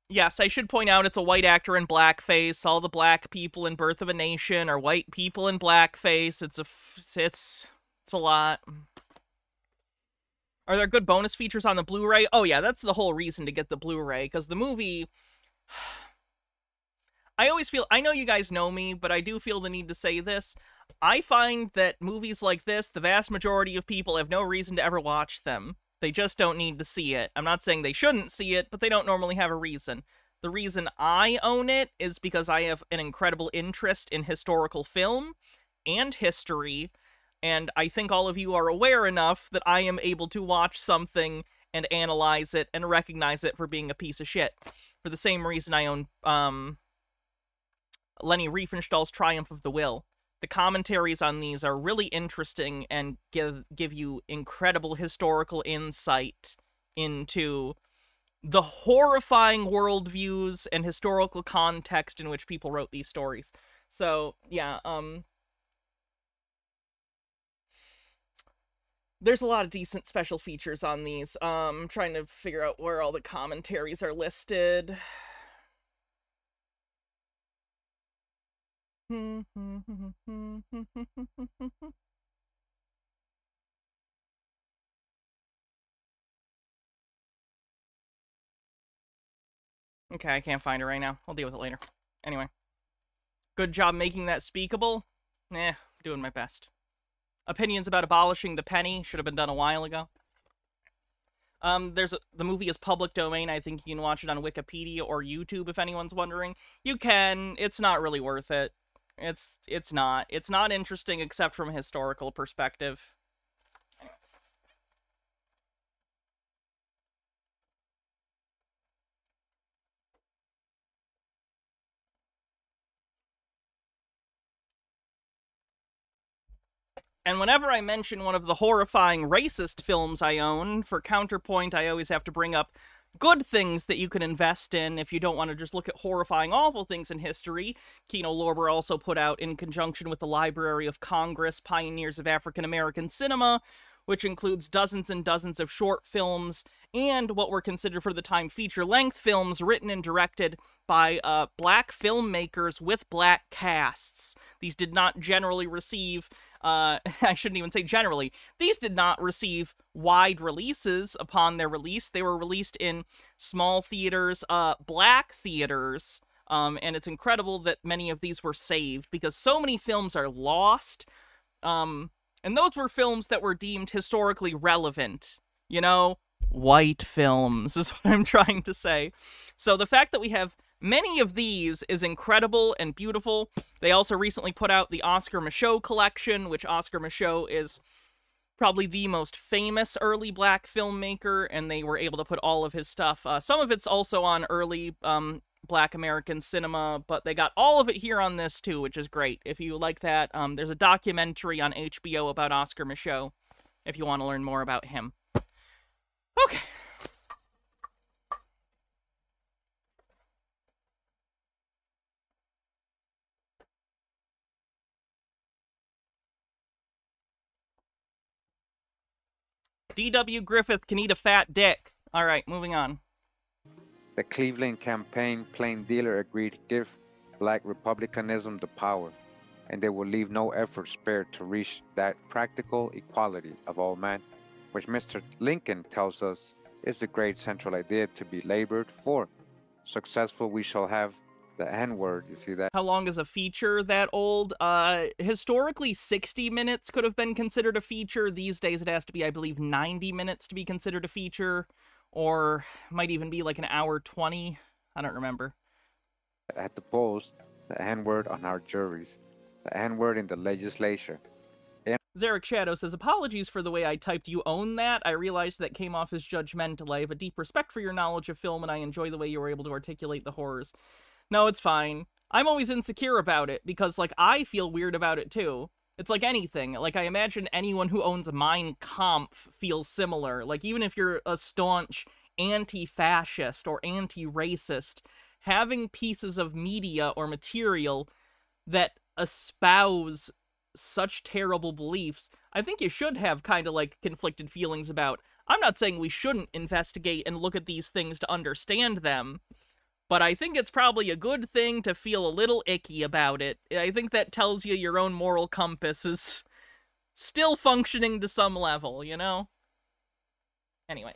Yes, I should point out it's a white actor in blackface. All the black people in Birth of a Nation are white people in blackface. It's a lot. Are there good bonus features on the Blu-ray? Oh yeah, that's the whole reason to get the Blu-ray, because the movie... I always feel... I know you guys know me, but I do feel the need to say this. I find that movies like this, the vast majority of people have no reason to ever watch them. They just don't need to see it. I'm not saying they shouldn't see it, but they don't normally have a reason. The reason I own it is because I have an incredible interest in historical film and history, and I think all of you are aware enough that I am able to watch something and analyze it and recognize it for being a piece of shit. For the same reason I own Leni Riefenstahl's Triumph of the Will. The commentaries on these are really interesting and give you incredible historical insight into the horrifying worldviews and historical context in which people wrote these stories. So, yeah, there's a lot of decent special features on these. I'm trying to figure out where all the commentaries are listed. Okay, I can't find it right now. I'll deal with it later. Anyway. Good job making that speakable? Doing my best. Opinions about abolishing the penny should have been done a while ago. The movie is public domain. I think you can watch it on Wikipedia or YouTube if anyone's wondering. You can. It's not really worth it. It's not. It's not interesting except from a historical perspective. Anyway. And whenever I mention one of the horrifying racist films I own, for counterpoint, I always have to bring up good things that you can invest in if you don't want to just look at horrifying, awful things in history. Kino Lorber also put out, in conjunction with the Library of Congress, Pioneers of African American Cinema, which includes dozens and dozens of short films and what were considered for the time feature-length films written and directed by black filmmakers with black casts. These did not generally receive, I shouldn't even say generally, these did not receive wide releases upon their release. They were released in small theaters, black theaters, and it's incredible that many of these were saved, because so many films are lost, and those were films that were deemed historically relevant. You know, white films is what I'm trying to say. So the fact that we have many of these is incredible and beautiful. They also recently put out the Oscar Micheaux collection, which Oscar Micheaux is probably the most famous early black filmmaker, and they were able to put all of his stuff. Some of it's also on early black American cinema, but they got all of it here on this too, which is great. If you like that, there's a documentary on HBO about Oscar Micheaux, if you want to learn more about him. Okay. D.W. Griffith can eat a fat dick. All right, moving on. The Cleveland campaign plain dealer agreed to give black republicanism the power, and they will leave no effort spared to reach that practical equality of all men, which Mr. Lincoln tells us is the great central idea to be labored for. Successful we shall have the N-word, you see that? How long is a feature that old? Historically, 60 minutes could have been considered a feature. These days it has to be, I believe, 90 minutes to be considered a feature, or might even be like an hour 20. I don't remember. At the polls, the N-word on our juries, the N-word in the legislature. Zarek Shadow says, apologies for the way I typed you own that. I realized that came off as judgmental. I have a deep respect for your knowledge of film, and I enjoy the way you were able to articulate the horrors. No, it's fine. I'm always insecure about it, because, like, I feel weird about it, too. It's like anything. Like, I imagine anyone who owns Mein Kampf feels similar. Like, even if you're a staunch anti-fascist or anti-racist, having pieces of media or material that espouse such terrible beliefs, I think you should have kind of, like, conflicted feelings about. I'm not saying we shouldn't investigate and look at these things to understand them, but I think it's probably a good thing to feel a little icky about it. I think that tells you your own moral compass is still functioning to some level, you know? Anyway.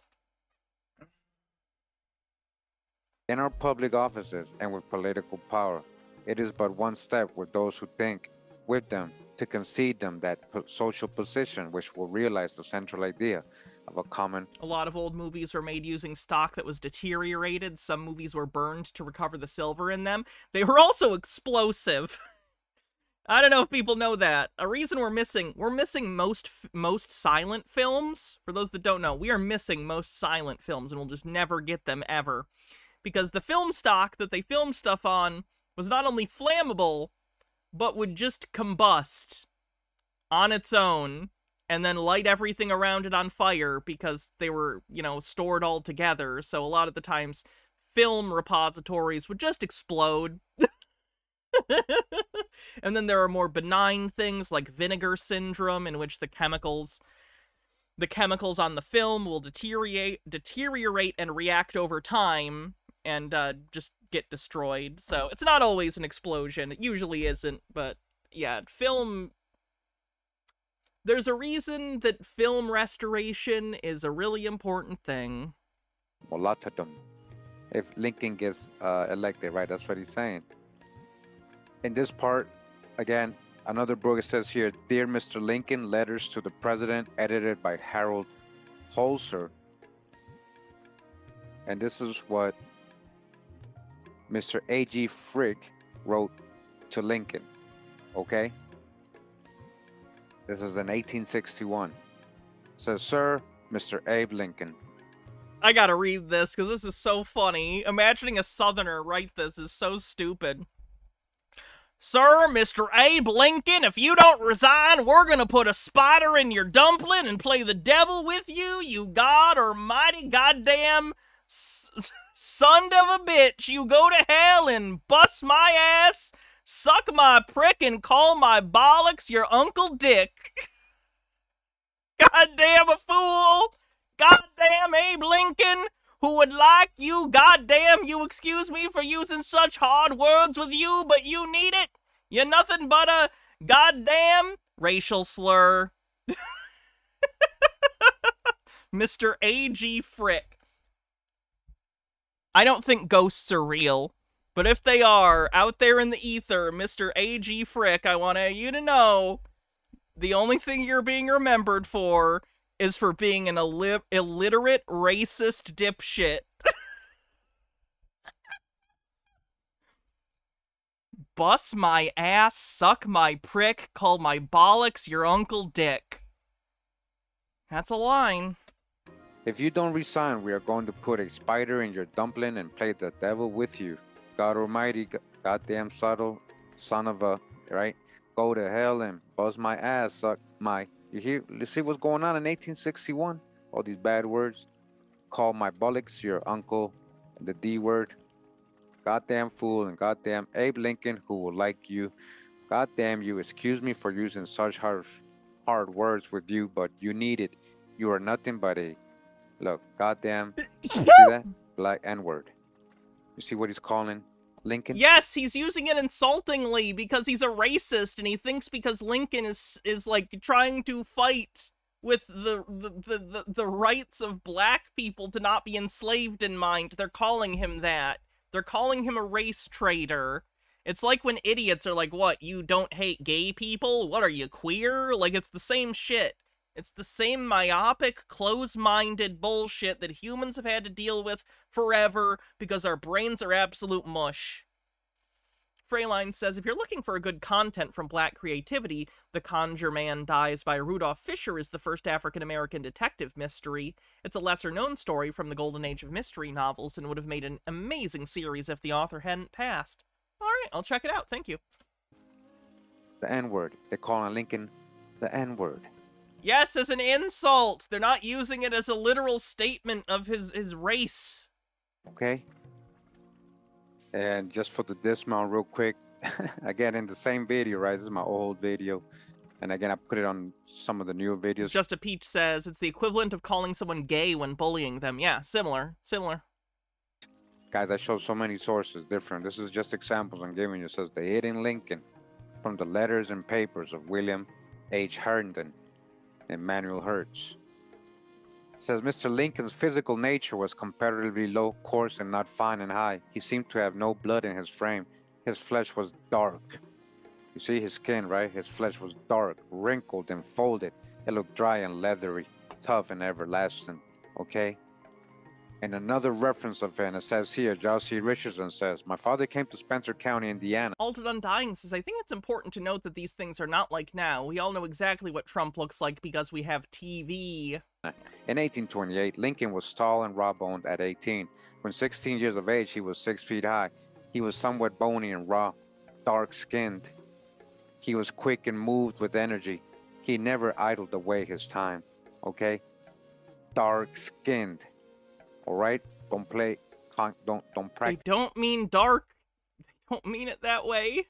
In our public offices and with political power, it is but one step with those who think with them to concede them that social position which will realize the central idea of a common. A lot of old movies were made using stock that was deteriorated. Some movies were burned to recover the silver in them. They were also explosive. I don't know if people know that. A reason we're missing most silent films. For those that don't know, we are missing most silent films, and we'll just never get them ever. Because the film stock that they filmed stuff on was not only flammable, but would just combust on its own, and then light everything around it on fire because they were, you know, stored all together. So a lot of the times, film repositories would just explode. And then there are more benign things like vinegar syndrome, in which the chemicals on the film will deteriorate and react over time and just get destroyed. So it's not always an explosion. It usually isn't, but yeah, film. There's a reason that film restoration is a really important thing. Mulattoedom. If Lincoln gets elected, right? That's what he's saying. In this part, again, another book, it says here, Dear Mr. Lincoln, Letters to the President, edited by Harold Holzer. And this is what Mr. A.G. Frick wrote to Lincoln, okay? This is in 1861. It says, Sir, Mr. Abe Lincoln. I gotta read this, because this is so funny. Imagining a Southerner write this is so stupid. Sir, Mr. Abe Lincoln, if you don't resign, we're gonna put a spider in your dumpling and play the devil with you, you god almighty goddamn son of a bitch, you go to hell and bust my ass, suck my prick, and call my bollocks your Uncle Dick. Goddamn a fool! Goddamn Abe Lincoln, who would like you, goddamn you, excuse me for using such hard words with you, but you need it. You're nothing but a goddamn racial slur. Mr. A.G. Frick. I don't think ghosts are real, but if they are, out there in the ether, Mr. A.G. Frick, I want you to know, the only thing you're being remembered for is for being an illiterate, racist dipshit. Bust my ass, suck my prick, call my bollocks your Uncle Dick. That's a line. If you don't resign, we are going to put a spider in your dumpling and play the devil with you. God Almighty, goddamn subtle son of a, right? Go to hell and bust my ass, suck my. You hear? You see what's going on in 1861? All these bad words. Call my bollocks your uncle, and the D word. Goddamn fool and goddamn Abe Lincoln, who will like you. Goddamn you, excuse me for using such hard words with you, but you need it. You are nothing but a, look, goddamn, you see that? Black N-word. You see what he's calling Lincoln? Yes, he's using it insultingly because he's a racist and he thinks because Lincoln is like trying to fight with the rights of black people to not be enslaved in mind. They're calling him that. They're calling him a race traitor. It's like when idiots are like, what, you don't hate gay people? What are you, queer? Like, it's the same shit. It's the same myopic, close-minded bullshit that humans have had to deal with forever because our brains are absolute mush. Freyline says, if you're looking for a good content from black creativity, The Conjure Man Dies by Rudolph Fisher is the first African-American detective mystery. It's a lesser-known story from the golden age of mystery novels and would have made an amazing series if the author hadn't passed. All right, I'll check it out. Thank you. The N-word. They're calling Lincoln the N-word. Yes, as an insult. They're not using it as a literal statement of his race. Okay. And just for the dismount real quick, again, in the same video, right? This is my old video. And again, I put it on some of the newer videos. Just a Peach says, it's the equivalent of calling someone gay when bullying them. Yeah, similar. Guys, I show so many sources different. This is just examples I'm giving you. It says the hidden Lincoln from the letters and papers of William H. Herndon and Manuel Hertz. It says Mr. Lincoln's physical nature was comparatively low, coarse, and not fine and high. He seemed to have no blood in his frame. His flesh was dark. You see his skin, right? His flesh was dark, wrinkled, and folded. It looked dry and leathery, tough and everlasting. Okay? And another reference of it, and it says here, Giles C. Richardson says, my father came to Spencer County, Indiana. Altered Undying says, I think it's important to note that these things are not like now. We all know exactly what Trump looks like because we have TV. In 1828, Lincoln was tall and raw-boned at 18. When 16 years of age, he was 6 feet high. He was somewhat bony and raw, dark-skinned. He was quick and moved with energy. He never idled away his time, okay? Dark-skinned. All right, don't practice. They don't mean dark. They don't mean it that way.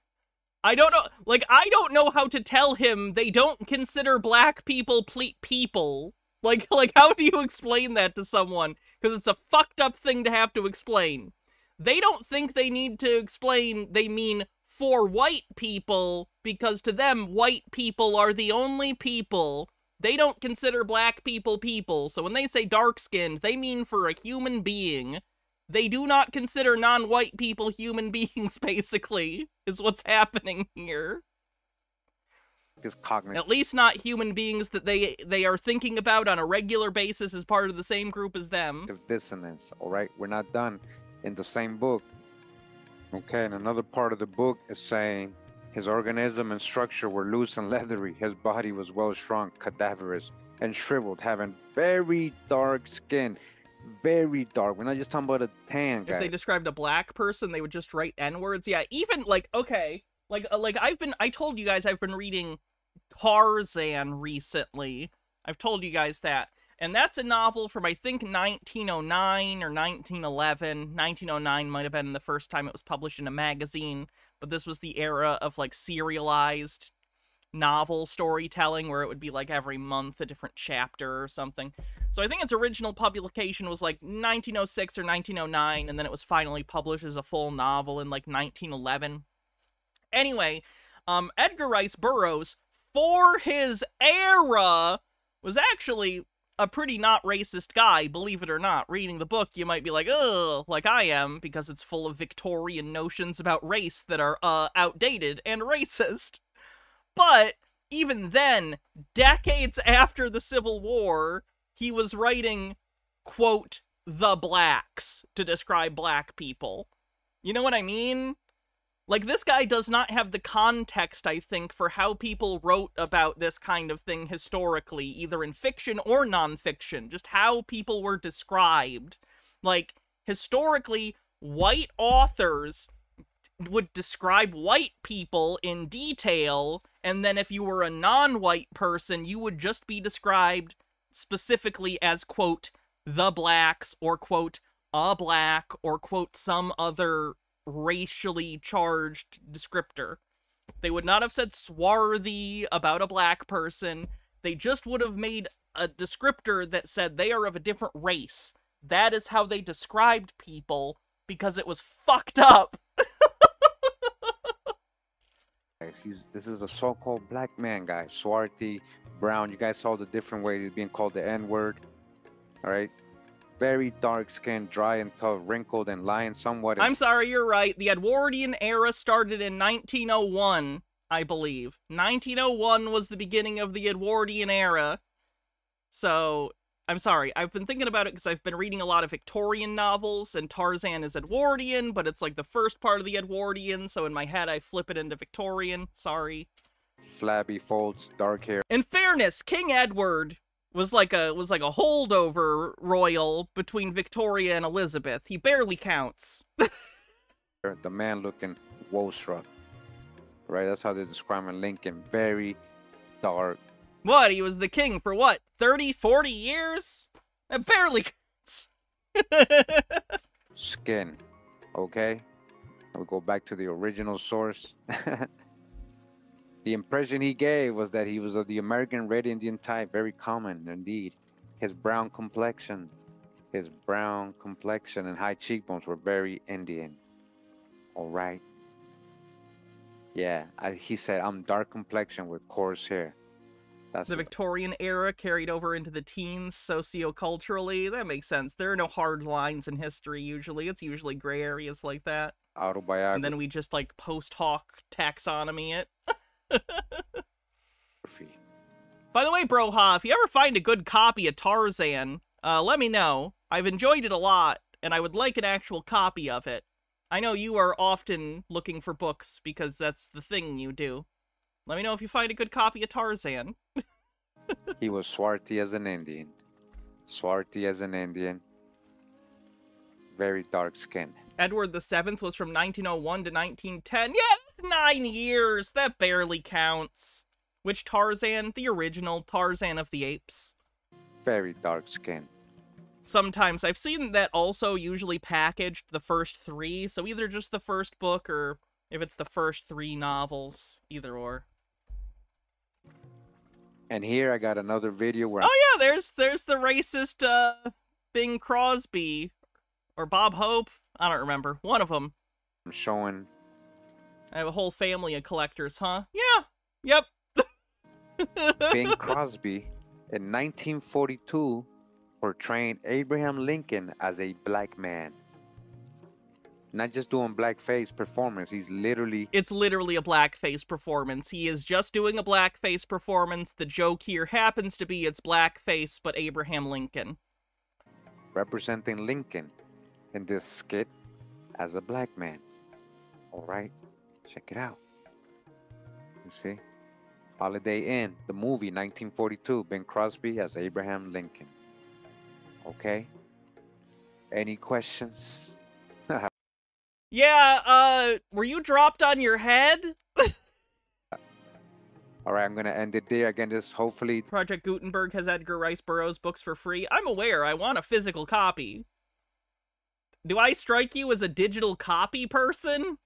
I don't know. Like, I don't know how to tell him they don't consider black people people. Like, how do you explain that to someone? Because it's a fucked up thing to have to explain. They don't think they need to explain they mean for white people, because to them, white people are the only people. They don't consider black people people, so when they say dark-skinned, they mean for a human being. They do not consider non-white people human beings, basically, is what's happening here. At least not human beings that they are thinking about on a regular basis as part of the same group as them. Dissonance, all right? We're not done in the same book. Okay, and another part of the book is saying, his organism and structure were loose and leathery. His body was well shrunk, cadaverous, and shriveled, having very dark skin. Very dark. We're not just talking about a tan guy. If they described a black person, they would just write N-words. Yeah, even, like, okay. Like, I told you guys I've been reading Tarzan recently. I've told you guys that. And that's a novel from, I think, 1909 or 1911. 1909 might have been the first time it was published in a magazine, but this was the era of, like, serialized novel storytelling where it would be, like, every month a different chapter or something. So I think its original publication was, like, 1906 or 1909, and then it was finally published as a full novel in, like, 1911. Anyway, Edgar Rice Burroughs, for his era, was actually a pretty not racist guy, believe it or not. Reading the book, you might be like, ugh, like I am, because it's full of Victorian notions about race that are, outdated and racist. But even then, decades after the Civil War, he was writing, quote, the blacks to describe black people. You know what I mean? Like, this guy does not have the context, I think, for how people wrote about this kind of thing historically, either in fiction or nonfiction, just how people were described. Like, historically, white authors would describe white people in detail, and then if you were a non-white person, you would just be described specifically as, quote, the blacks, or, quote, a black, or, quote, some other racially charged descriptor. They would not have said swarthy about a black person. They just would have made a descriptor that said they are of a different race. That is how they described people, because it was fucked up. This is a so-called black man, guys. Swarthy, brown. You guys saw the different ways he's being called the N-word. All right. Very dark skinned, dry and tough, wrinkled and lying somewhat. I'm sorry, you're right. The Edwardian era started in 1901, I believe. 1901 was the beginning of the Edwardian era. So, I'm sorry. I've been thinking about it because I've been reading a lot of Victorian novels, and Tarzan is Edwardian, but it's like the first part of the Edwardian, so in my head I flip it into Victorian. Sorry. Flabby folds, dark hair. In fairness, King Edward was like a holdover royal between Victoria and Elizabeth. He barely counts. The man looking woe-struck. Right, that's how they describe him. Lincoln, very dark. What, he was the king for what, 30, 40 years? That barely counts. Skin, okay? And we go back to the original source. The impression he gave was that he was of the American Red Indian type, very common indeed. His brown complexion and high cheekbones were very Indian. All right. Yeah, he said, I'm dark complexion with coarse hair. That's the Victorian era carried over into the teens socioculturally. That makes sense. There are no hard lines in history usually. It's usually gray areas like that. Autobiography. And then we just like post hoc taxonomy it. By the way, Broha, if you ever find a good copy of Tarzan, let me know. I've enjoyed it a lot, and I would like an actual copy of it. I know you are often looking for books, because that's the thing you do. Let me know if you find a good copy of Tarzan. He was swarthy as an Indian. Swarthy as an Indian. Very dark skin. Edward VII was from 1901 to 1910. Yeah, that's 9 years. That barely counts. Which Tarzan? The original Tarzan of the Apes. Very dark skin. Sometimes I've seen that also usually packaged the first 3, so either just the first book or if it's the first 3 novels, either or. And here I got another video where oh yeah, there's the racist Bing Crosby or Bob Hope. I don't remember. One of them. I'm showing. I have a whole family of collectors, huh? Yeah. Yep. Bing Crosby in 1942 portraying Abraham Lincoln as a black man. Not just doing blackface performance. He's literally... It's literally a blackface performance. He is just doing a blackface performance. The joke here happens to be it's blackface, but Abraham Lincoln. Representing Lincoln in this skit as a black man. Alright, check it out. You see? Holiday Inn, the movie, 1942. Bing Crosby as Abraham Lincoln. Okay? Any questions? Yeah, were you dropped on your head? All right, I'm going to end it there. Again, this hopefully... Project Gutenberg has Edgar Rice Burroughs books for free. I'm aware. I want a physical copy. Do I strike you as a digital copy person?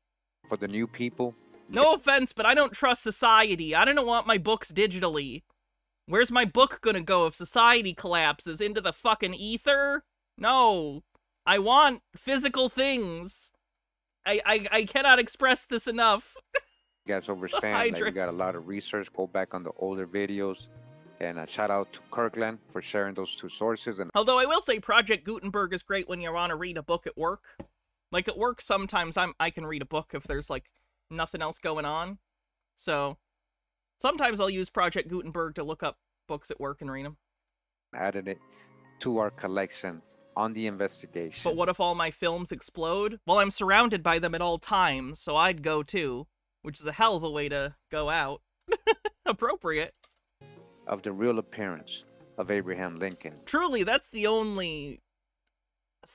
For the new people. No offense, but I don't trust society. I don't want my books digitally. Where's my book gonna go if society collapses into the fucking ether? No. I want physical things. I cannot express this enough. You guys understand that you got a lot of research. Go back on the older videos. And a shout out to Kirkland for sharing those two sources. And although I will say Project Gutenberg is great when you want to read a book at work. Like at work, sometimes I can read a book if there's like nothing else going on. So sometimes I'll use Project Gutenberg to look up books at work and read them. Added it to our collection on the investigation. But what if all my films explode? Well, I'm surrounded by them at all times, so I'd go too, which is a hell of a way to go out. Appropriate. Of the real appearance of Abraham Lincoln. Truly, that's the only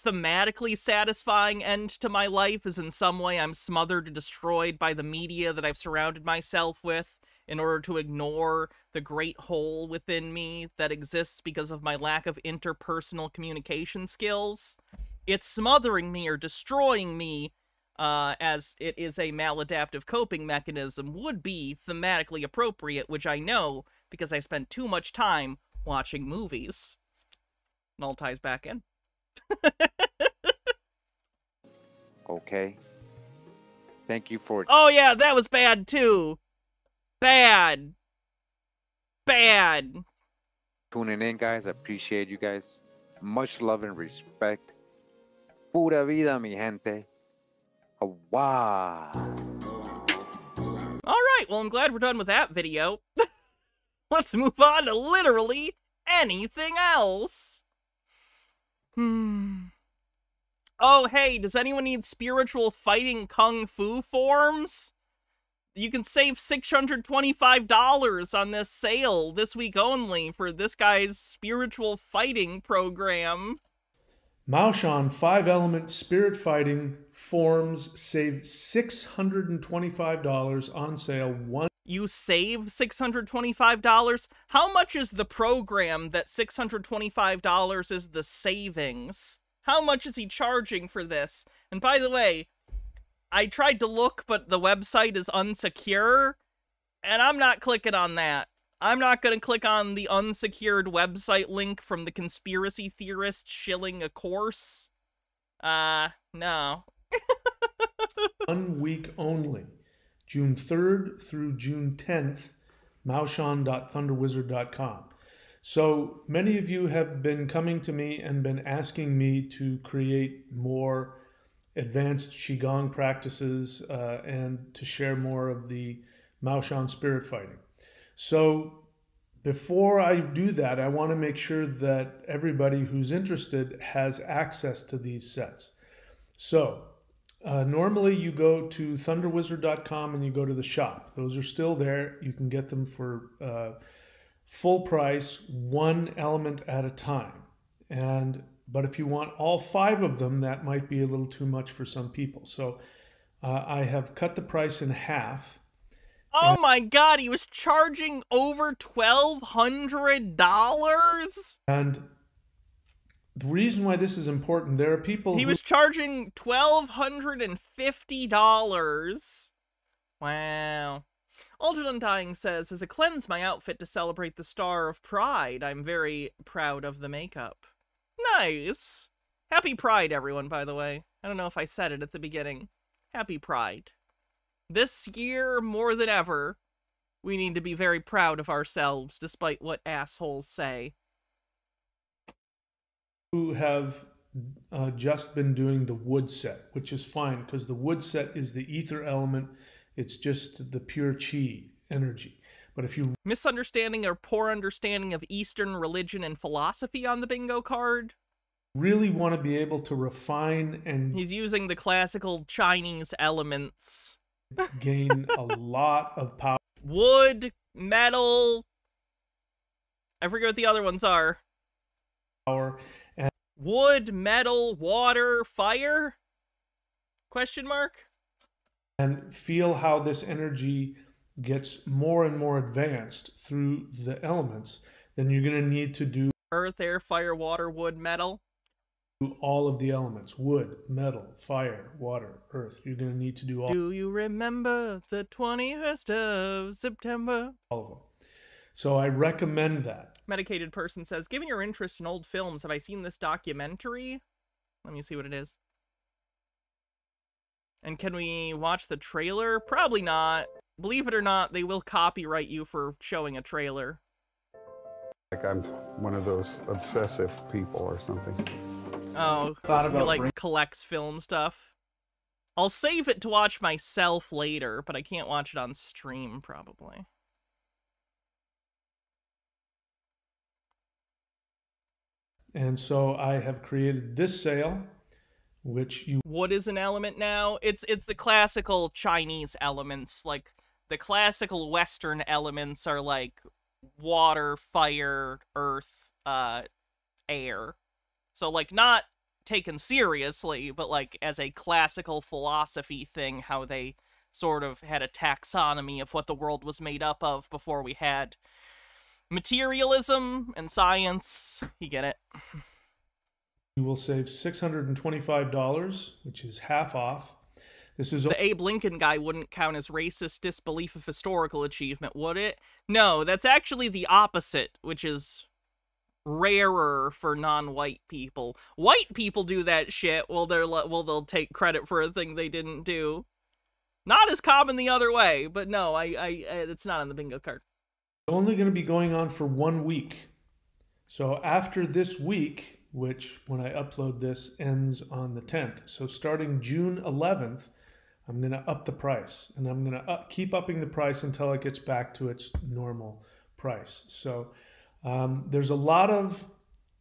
thematically satisfying end to my life, is in some way I'm smothered and destroyed by the media that I've surrounded myself with in order to ignore the great hole within me that exists because of my lack of interpersonal communication skills. It's smothering me or destroying me, as it is a maladaptive coping mechanism, would be thematically appropriate, which I know because I spend too much time watching movies. It all ties back in. Okay. Thank you for... Oh yeah, that was bad too. Bad. Bad. Tuning in, guys. I appreciate you guys. Much love and respect. Pura vida, mi gente. Wow. Alright, well I'm glad we're done with that video. Let's move on to literally anything else. Oh, hey, does anyone need spiritual fighting kung fu forms? You can save $625 on this sale this week only for this guy's spiritual fighting program. Maoshan 5-element spirit fighting forms save $625 on sale. You save $625? How much is the program that $625 is the savings? How much is he charging for this? And by the way, I tried to look, but the website is unsecure, and I'm not clicking on that. I'm not going to click on the unsecured website link from the conspiracy theorist shilling a course. No. 1 week only. June 3rd through June 10th, maoshan.thunderwizard.com. So many of you have been coming to me and been asking me to create more advanced Qigong practices and to share more of the Maoshan spirit fighting. So before I do that, I want to make sure that everybody who's interested has access to these sets. So normally you go to thunderwizard.com and you go to the shop. Those are still there. You can get them for full price, 1 element at a time. But if you want all 5 of them, that might be a little too much for some people. So I have cut the price in half. Oh my god, he was charging over $1,200? And the reason why this is important, there are people He was charging $1,250. Wow. Altered Undying says, as I cleanse my outfit to celebrate the Star of Pride, I'm very proud of the makeup. Nice. Happy Pride, everyone, by the way. I don't know if I said it at the beginning. Happy Pride. This year, more than ever, we need to be very proud of ourselves, despite what assholes say. Who have just been doing the wood set, which is fine, because the wood set is the ether element. It's just the pure chi energy. But if you misunderstanding or poor understanding of Eastern religion and philosophy on the bingo card, really want to be able to refine and he's using the classical Chinese elements, gain a lot of power. Wood, metal, I forget what the other ones are. Power and wood, metal, water, fire? Question mark? And feel how this energy gets more and more advanced through the elements, then you're going to need to do Earth, air, fire, water, wood, metal. all of the elements: wood, metal, fire, water, earth. You're going to need to do all Do you remember the 21st of September? of them. So I recommend that. Medicated person says, given your interest in old films, have I seen this documentary? Let me see what it is. And can we watch the trailer? Probably not. Believe it or not, they will copyright you for showing a trailer. Like I'm one of those obsessive people or something. Oh, who like collects film stuff. I'll save it to watch myself later, but I can't watch it on stream, probably. And so I have created this sale, which you... What is an element now? It's the classical Chinese elements. Like, the classical Western elements are like water, fire, earth, air. So, like, not taken seriously, but, like, as a classical philosophy thing, how they sort of had a taxonomy of what the world was made up of before we had materialism and science. You get it. You will save $625, which is half off. This is the Abe Lincoln guy wouldn't count as racist disbelief of historical achievement, would it? No, that's actually the opposite, which is rarer for non-white people. White people do that shit while they'll take credit for a thing they didn't do. Not as common the other way, but no, it's not on the bingo card. Only going to be going on for 1 week. So after this week, which when I upload this ends on the 10th. So starting June 11th, I'm going to up the price, and I'm going to keep upping the price until it gets back to its normal price. So there's a lot of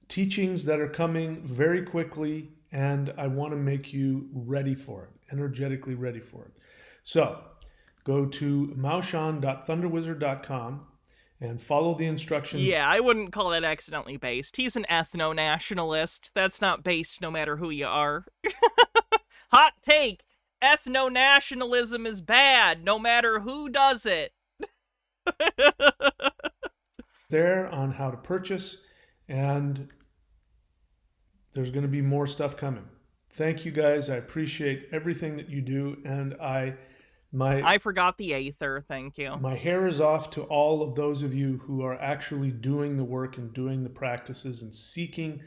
teachings that are coming very quickly, and I want to make you ready for it, energetically ready for it. So go to maoshan.thunderwizard.com and follow the instructions. Yeah, I wouldn't call that accidentally based. He's an ethno-nationalist. That's not based no matter who you are. Hot take! Ethno-nationalism is bad, no matter who does it. There on how to purchase, and there's going to be more stuff coming. Thank you guys. I appreciate everything that you do, and I forgot the Aether, thank you. My hair is off to all of those of you who are actually doing the work and doing the practices and seeking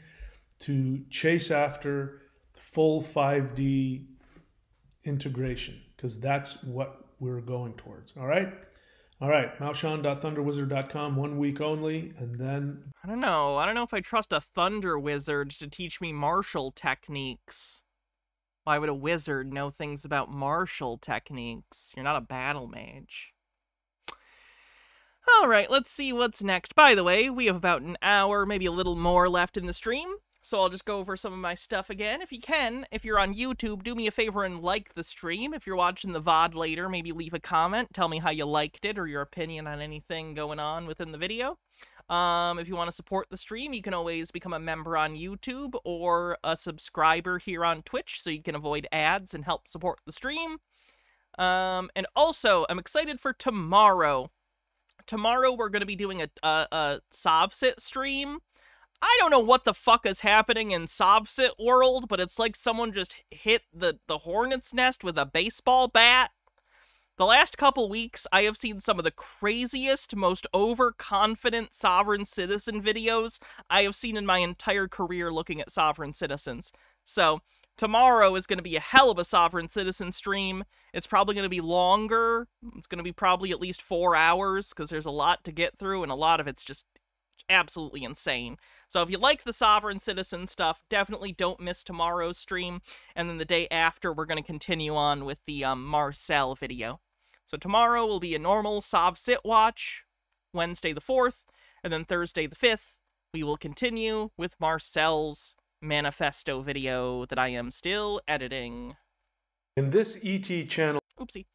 to chase after full 5D integration, because that's what we're going towards. All right? All right, maoshan.thunderwizard.com, 1 week only, and then... I don't know if I trust a thunder wizard to teach me martial techniques. Why would a wizard know things about martial techniques? You're not a battle mage. Alright, let's see what's next. By the way, we have about an hour, maybe a little more left in the stream, so I'll just go over some of my stuff again. If you can, if you're on YouTube, do me a favor and like the stream. If you're watching the VOD later, maybe leave a comment. Tell me how you liked it or your opinion on anything going on within the video. If you want to support the stream, you can always become a member on YouTube or a subscriber here on Twitch so you can avoid ads and help support the stream. And also, I'm excited for tomorrow. Tomorrow we're going to be doing a Sobsit stream. I don't know what the fuck is happening in Sobsit world, but it's like someone just hit the hornet's nest with a baseball bat. The last couple weeks, I have seen some of the craziest, most overconfident sovereign citizen videos I have seen in my entire career looking at sovereign citizens. So, tomorrow is going to be a hell of a sovereign citizen stream. It's probably going to be longer. It's going to be probably at least 4 hours, because there's a lot to get through, and a lot of it's just absolutely insane. So if you like the sovereign citizen stuff, definitely don't miss tomorrow's stream. And then the day after, we're going to continue on with the Marcel video. So tomorrow will be a normal Sov Sit watch, Wednesday the 4th, and then Thursday the 5th, we will continue with Marcel's manifesto video that I am still editing. In this ET channel... Oopsie.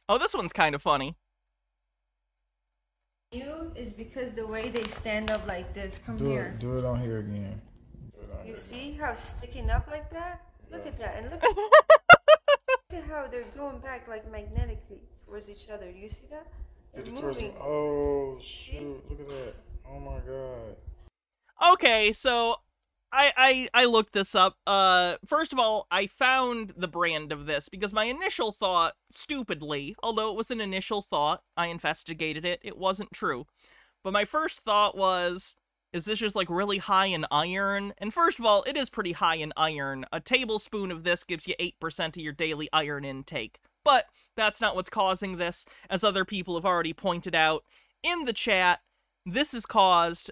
Oh, this one's kind of funny. You is because the way they stand up like this. Come do here. Do it on here again. Do it on You see how it's sticking up like that? Look at that, and look at how they're going back like magnetically towards each other. Do you see that? They're moving. Oh shoot! Look at that! Oh my god! Okay, so I looked this up. First of all, I found the brand of this because my initial thought, stupidly, although it was an initial thought, I investigated it, it wasn't true. But my first thought was, is this just like really high in iron? And first of all, it is pretty high in iron. A tablespoon of this gives you 8% of your daily iron intake. But that's not what's causing this, as other people have already pointed out in the chat. This is caused,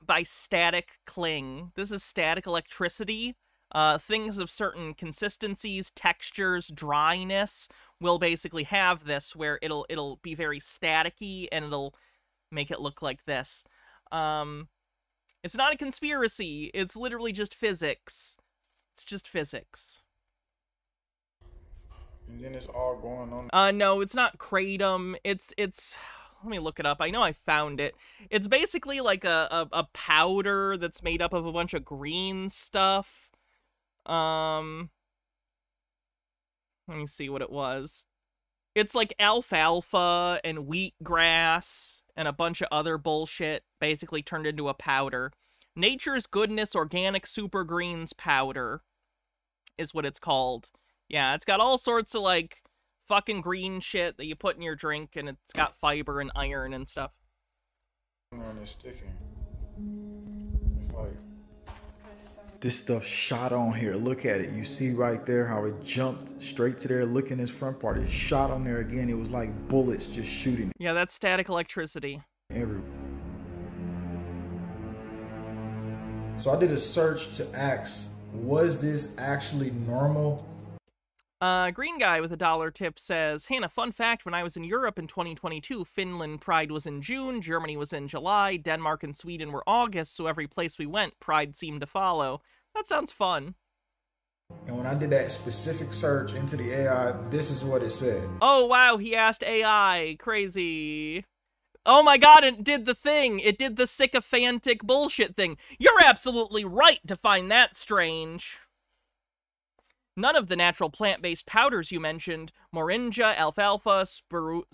by static cling. This is static electricity. Things of certain consistencies, textures, dryness will basically have this, where it'll be very staticky and it'll make it look like this. It's not a conspiracy. It's literally just physics. It's just physics. And then it's all going on. No, it's not kratom. It's let me look it up. I know I found it. It's basically like a powder that's made up of a bunch of green stuff. Let me see what it was. It's like alfalfa and wheatgrass and a bunch of other bullshit basically turned into a powder. Nature's Goodness Organic Super Greens Powder is what it's called. Yeah, it's got all sorts of, like, fucking green shit that you put in your drink, and it's got fiber and iron and stuff. And it's sticking. It's like... This stuff shot on here. Look at it. You see right there how it jumped straight to there. Look in this front part. It shot on there again. It was like bullets just shooting. Yeah, that's static electricity. So I did a search to ask, was this actually normal? Green Guy with a $1 tip says, Hannah, fun fact, when I was in Europe in 2022, Finland Pride was in June, Germany was in July, Denmark and Sweden were August, so every place we went, Pride seemed to follow. That sounds fun. And when I did that specific search into the AI, this is what it said. Oh, wow, he asked AI. Crazy. Oh my god, it did the thing. It did the sycophantic bullshit thing. You're absolutely right to find that strange. None of the natural plant-based powders you mentioned, moringa, alfalfa, spirulina,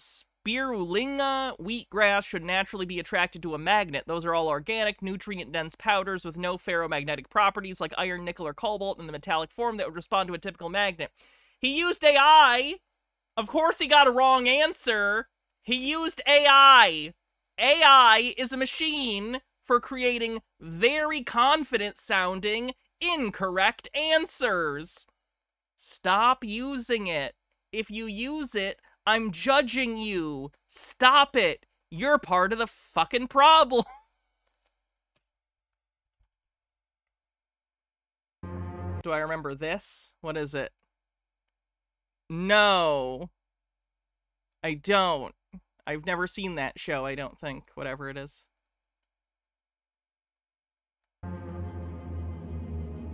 wheatgrass, should naturally be attracted to a magnet. Those are all organic, nutrient-dense powders with no ferromagnetic properties like iron, nickel, or cobalt in the metallic form that would respond to a typical magnet. He used AI! Of course he got a wrong answer! He used AI! AI is a machine for creating very confident-sounding, incorrect answers. Stop using it. If you use it, I'm judging you. Stop it. You're part of the fucking problem. Do I remember this? What is it? No. I don't. I've never seen that show, I don't think. Whatever it is.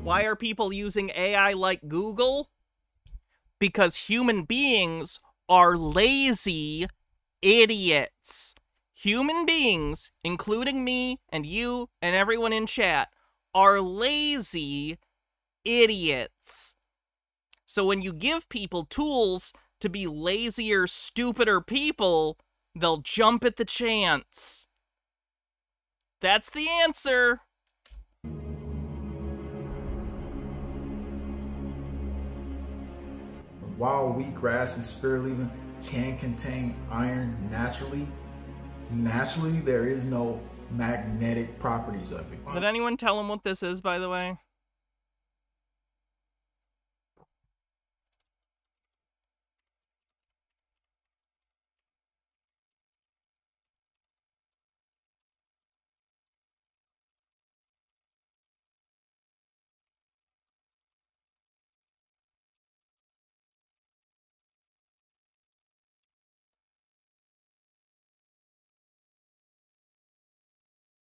Why are people using AI like Google? Because human beings are lazy idiots. Human beings, including me and you and everyone in chat, are lazy idiots. So when you give people tools to be lazier, stupider people, they'll jump at the chance. That's the answer. While wheatgrass and spirulina can contain iron naturally, there is no magnetic properties of it. Did anyone tell him what this is, by the way?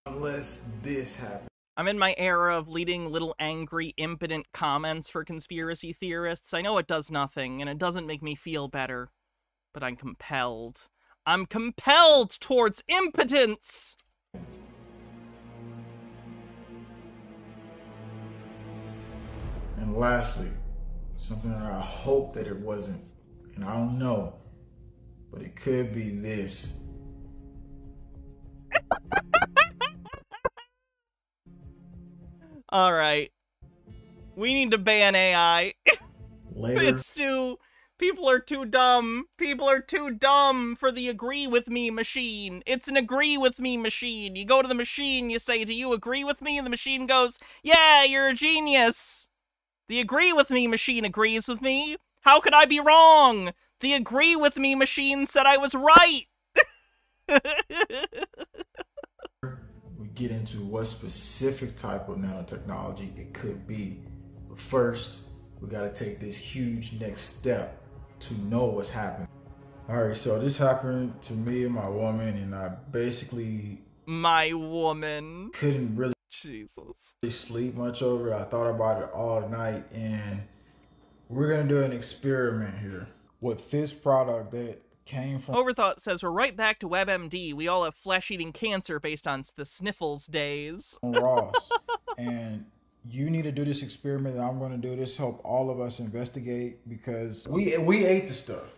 Unless this happens. I'm in my era of leading little angry, impotent comments for conspiracy theorists. I know it does nothing, and it doesn't make me feel better, but I'm compelled. I'm compelled towards impotence! And lastly, something that I hope that it wasn't, and I don't know, but it could be this. All right. We need to ban AI. Later. People are too dumb. People are too dumb for the agree with me machine. It's an agree with me machine. You go to the machine, you say, do you agree with me? And the machine goes, yeah, you're a genius. The agree with me machine agrees with me. How could I be wrong? The agree with me machine said I was right. We get into what specific type of nanotechnology it could be. But first, we gotta take this huge next step to know what's happening. All right, so this happened to me and my woman, and I basically my woman couldn't really Jesus sleep much over it. I thought about it all night, and we're gonna do an experiment here with this product that came from Overthought says we're right back to WebMD. We all have flesh-eating cancer based on the sniffles days. Ross, and you need to do this experiment that I'm going to do. This help all of us investigate, because we ate the stuff,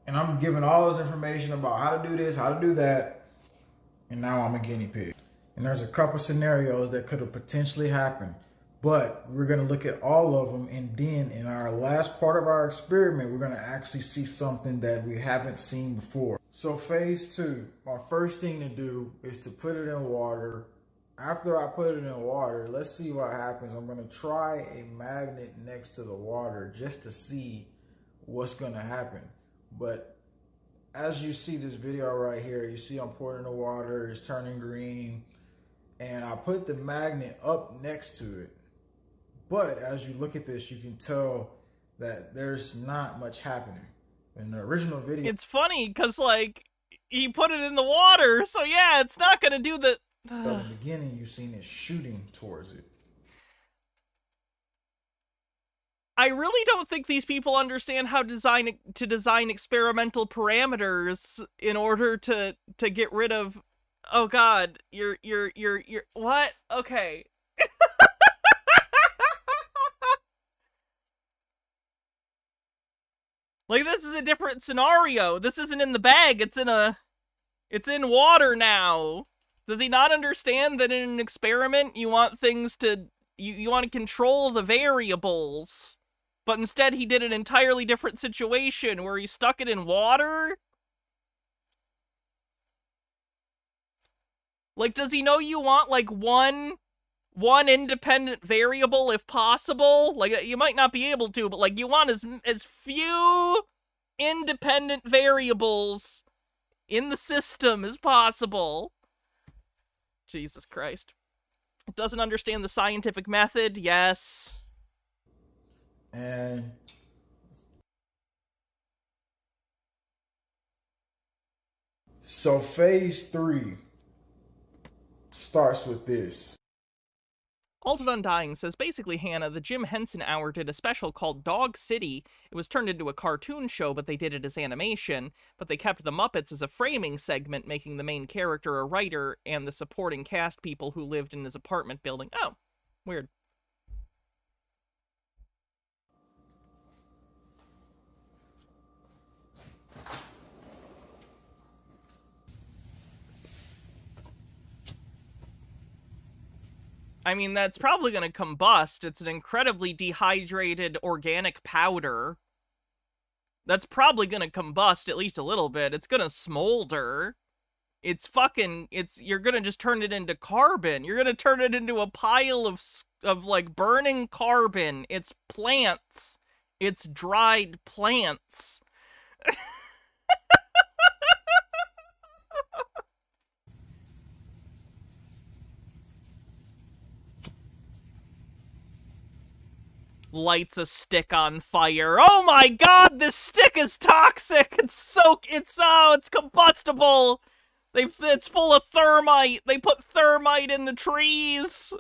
and I'm giving all this information about how to do this, how to do that, and now I'm a guinea pig. And there's a couple scenarios that could have potentially happened, but we're going to look at all of them, and then in our last part of our experiment, we're going to actually see something that we haven't seen before. So phase 2, my first thing to do is to put it in water. After I put it in water, let's see what happens. I'm going to try a magnet next to the water just to see what's going to happen. But as you see this video right here, you see I'm pouring the water, it's turning green, and I put the magnet up next to it. But as you look at this, you can tell that there's not much happening. In the original video, it's funny because, like, he put it in the water, so yeah, it's not going to do the... in the beginning, you've seen it shooting towards it. I really don't think these people understand how to design experimental parameters in order to get rid of... Oh God, you're what? Okay. Like, this is a different scenario. This isn't in the bag. It's in water now. Does he not understand that in an experiment you want things to you want to control the variables? But instead he did an entirely different situation where he stuck it in water? Like, does he know you want like one independent variable if possible? Like, you might not be able to, but like you want as few independent variables in the system as possible. Jesus Christ. It doesn't understand the scientific method, yes. And so phase 3 starts with this. Altered Undying says, basically, Hannah, the Jim Henson Hour did a special called Dog City. It was turned into a cartoon show, but they did it as animation. But they kept the Muppets as a framing segment, making the main character a writer and the supporting cast people who lived in his apartment building. Oh, weird. I mean, that's probably going to combust. It's an incredibly dehydrated organic powder. That's probably going to combust at least a little bit. It's going to smolder. You're going to just turn it into carbon. You're going to turn it into a pile of like burning carbon. It's plants. It's dried plants. Lights a stick on fire. Oh my God, this stick is toxic. It's combustible. It's full of thermite. They put thermite in the trees.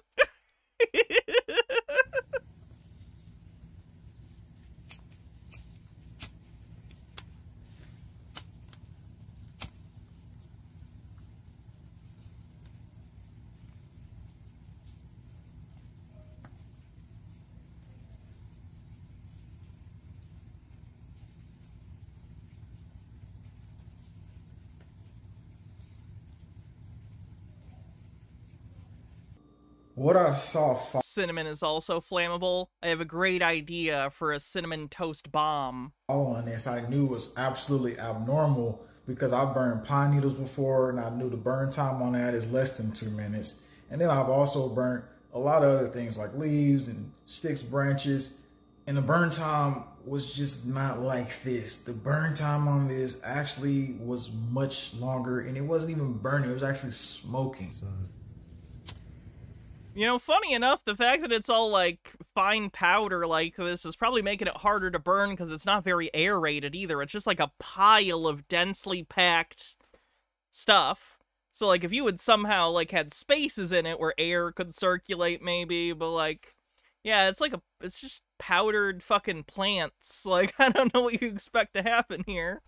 What I saw. Cinnamon is also flammable. I have a great idea for a cinnamon toast bomb. Following this, I knew was absolutely abnormal because I've burned pine needles before, and I knew the burn time on that is less than 2 minutes. And then I've also burnt a lot of other things like leaves and sticks, branches, and the burn time was just not like this. The burn time on this actually was much longer, and it wasn't even burning, it was actually smoking. You know, funny enough, the fact that it's all, like, fine powder like this is probably making it harder to burn because it's not very aerated either. It's just like a pile of densely packed stuff. So, like, if you had somehow, like, had spaces in it where air could circulate, maybe, but, like, yeah, it's just powdered fucking plants. Like, I don't know what you expect to happen here.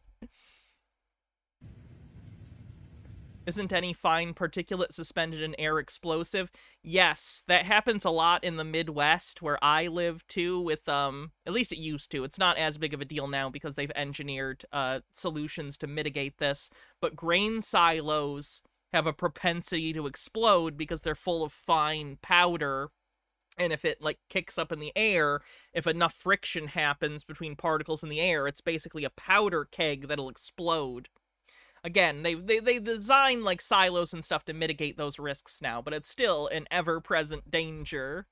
Isn't any fine particulate suspended in air explosive? Yes, that happens a lot in the Midwest where I live too with, at least it used to. It's not as big of a deal now because they've engineered solutions to mitigate this. But grain silos have a propensity to explode because they're full of fine powder. And if it, like, kicks up in the air, if enough friction happens between particles in the air, it's basically a powder keg that'll explode. Again, they design, like, silos and stuff to mitigate those risks now, but it's still an ever-present danger.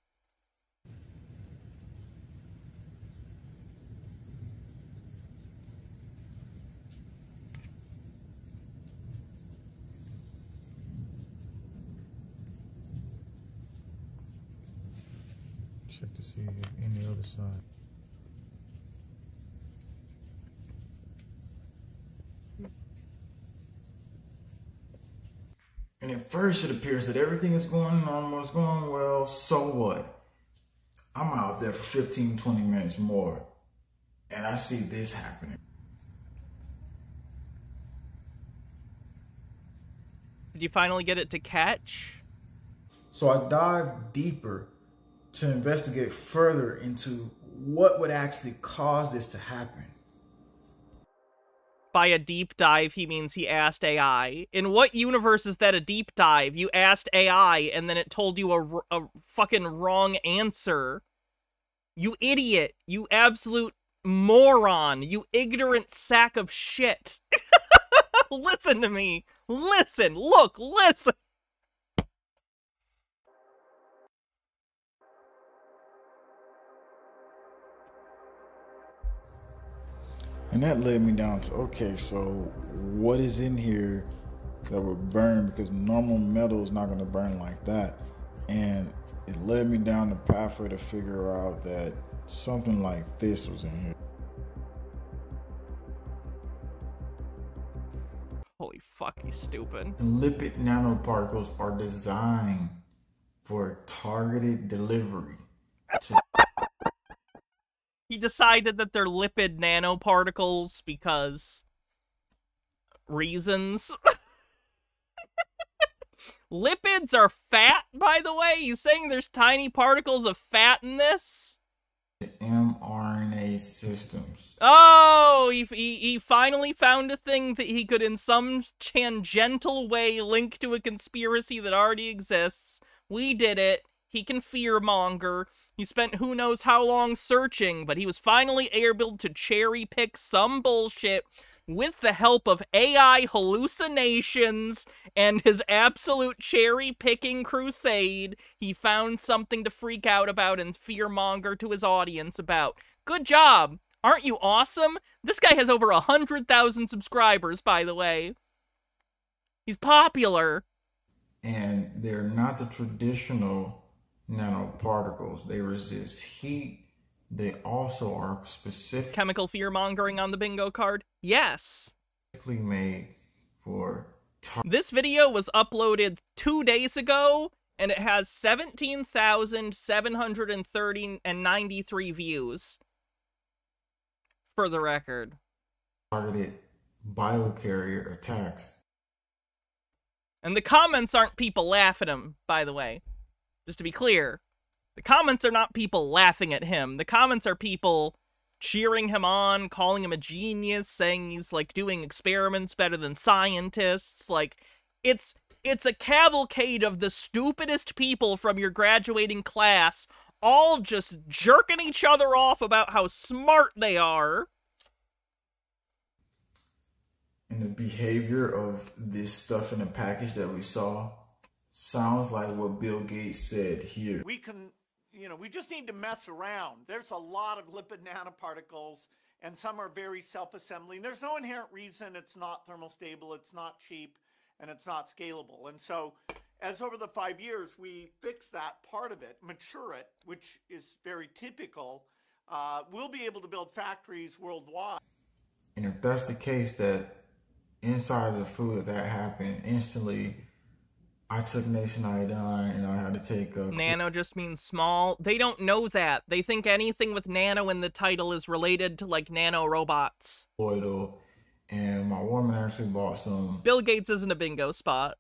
Check to see if any other side. And at first it appears that everything is going normal, it's going well, so what? I'm out there for 15, 20 minutes more, and I see this happening. Did you finally get it to catch? So I dive deeper to investigate further into what would actually cause this to happen. By a deep dive, he means he asked AI. In what universe is that a deep dive? You asked AI, and then it told you a fucking wrong answer. You idiot. You absolute moron. You ignorant sack of shit. Listen to me. Listen. Look. Listen. And that led me down to, okay, so what is in here that would burn? Because normal metal is not going to burn like that. And it led me down the pathway to figure out that something like this was in here. Holy fuck, he's stupid. And lipid nanoparticles are designed for targeted delivery. He decided that they're lipid nanoparticles because reasons. Lipids are fat, by the way. He's saying there's tiny particles of fat in this. mRNA systems. Oh, he finally found a thing that he could in some tangential way link to a conspiracy that already exists. We did it. He can fearmonger. He spent who knows how long searching, but he was finally able to cherry-pick some bullshit with the help of AI hallucinations and his absolute cherry-picking crusade. He found something to freak out about and fearmonger to his audience about. Good job! Aren't you awesome? This guy has over 100,000 subscribers, by the way. He's popular. And they're not the traditional nanoparticles. They resist heat. They also are specific. Chemical fear-mongering on the bingo card? Yes. Made for. This video was uploaded 2 days ago, and it has 17,793 views. For the record. Targeted biocarrier attacks. And the comments aren't people laughing at him, by the way. Just to be clear. The comments are not people laughing at him. The comments are people cheering him on, calling him a genius, saying he's, like, doing experiments better than scientists. Like, it's It's a cavalcade of the stupidest people from your graduating class, all just jerking each other off about how smart they are. And the behavior of this stuff in the package that we saw sounds like what Bill Gates said here. We can, we just need to mess around. There's a lot of lipid nanoparticles, and some are very self-assembling. There's no inherent reason it's not thermostable, it's not cheap, and it's not scalable. And so, as over the 5 years, we fix that part of it, mature it, which is very typical, we'll be able to build factories worldwide. And if that's the case, that inside of the food that happened instantly, I took Nation Iodine and I had to take a... Nano just means small. They don't know that. They think anything with nano in the title is related to, like, nano robots. Oil, and my woman actually bought some... Bill Gates isn't a bingo spot.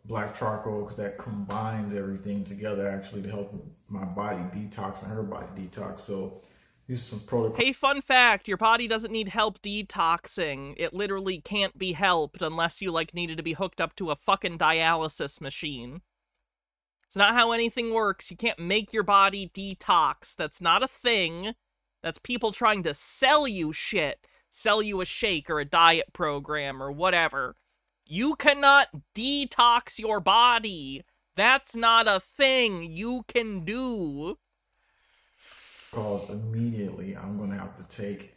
Black charcoal, because that combines everything together actually to help my body detox and her body detox. So these are some protocol. Hey, fun fact, your body doesn't need help detoxing. It literally can't be helped unless you, like, needed to be hooked up to a fucking dialysis machine. It's not how anything works. You can't make your body detox. That's not a thing. That's people trying to sell you shit. Sell you a shake or a diet program or whatever. You cannot detox your body. That's not a thing you can do. Because immediately I'm going to have to take.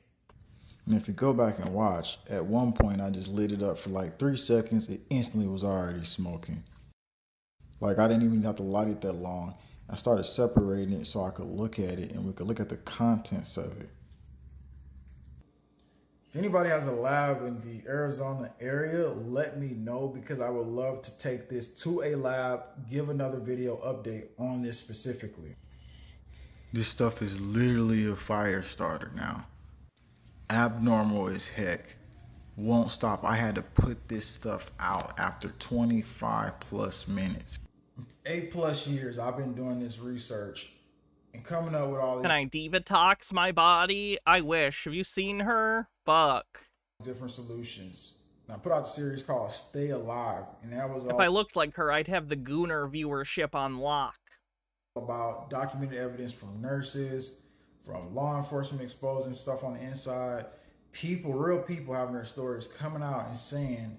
And if you go back and watch, at one point I just lit it up for like 3 seconds. It instantly was already smoking. Like I didn't even have to light it that long. I started separating it so I could look at it and we could look at the contents of it. If anybody has a lab in the Arizona area, let me know because I would love to take this to a lab, give another video update on this specifically. This stuff is literally a fire starter now. Abnormal as heck. Won't stop. I had to put this stuff out after 25 plus minutes. 8+ years I've been doing this research and coming up with all these... Can I detox my body? I wish. Have you seen her? Fuck. Different solutions. And I put out the series called Stay Alive, and that was all... If I looked like her, I'd have the Gooner viewership on lock. About documented evidence from nurses, from law enforcement exposing stuff on the inside, people, real people having their stories coming out and saying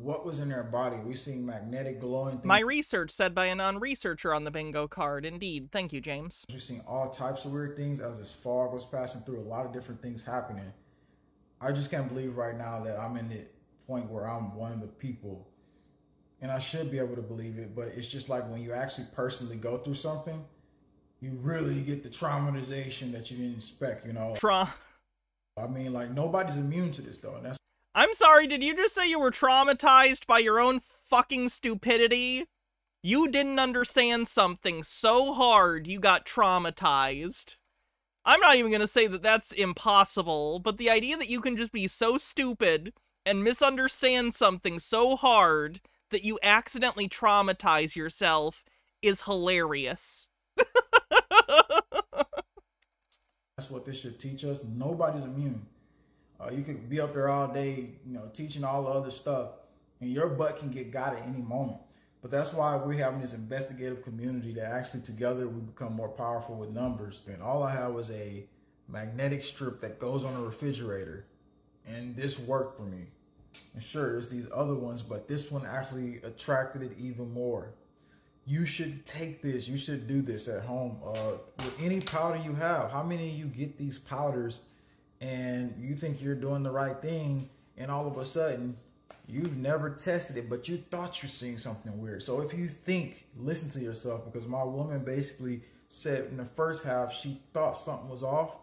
what was in their body. We seen magnetic glowing things. My research said by a non-researcher on the bingo card. Indeed. Thank you, James. We've seen all types of weird things as this fog was passing through, a lot of different things happening. I just can't believe right now that I'm in the point where I'm one of the people. And I should be able to believe it, but it's just like when you actually personally go through something, you really get the traumatization that you didn't expect, you know? I mean, like, nobody's immune to this, though. And that's... I'm sorry, did you just say you were traumatized by your own fucking stupidity? You didn't understand something so hard you got traumatized. I'm not even gonna say that that's impossible, but the idea that you can just be so stupid and misunderstand something so hard that you accidentally traumatize yourself is hilarious. That's what this should teach us. Nobody's immune. You could be up there all day, you know, teaching all the other stuff, and your butt can get got at any moment. But that's why we're having this investigative community that actually together we become more powerful with numbers. And all I had was a magnetic strip that goes on a refrigerator, and this worked for me. And sure, there's these other ones, but this one actually attracted it even more. You should take this. You should do this at home with any powder you have. How many of you get these powders and you think you're doing the right thing, and all of a sudden you've never tested it, but you thought you're seeing something weird? So if you think, listen to yourself, because my woman basically said in the first half she thought something was off,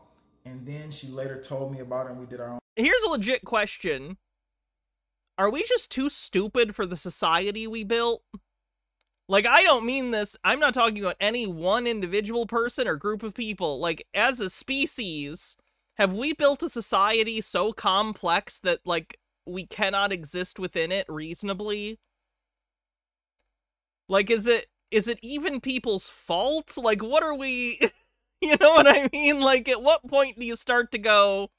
and then she later told me about it and we did our own. Here's a legit question. Are we just too stupid for the society we built? Like, I don't mean this, I'm not talking about any one individual person or group of people. Like, as a species, have we built a society so complex that, like, we cannot exist within it reasonably? Like, is it even people's fault? Like, what are we... You know what I mean? Like, at what point do you start to go,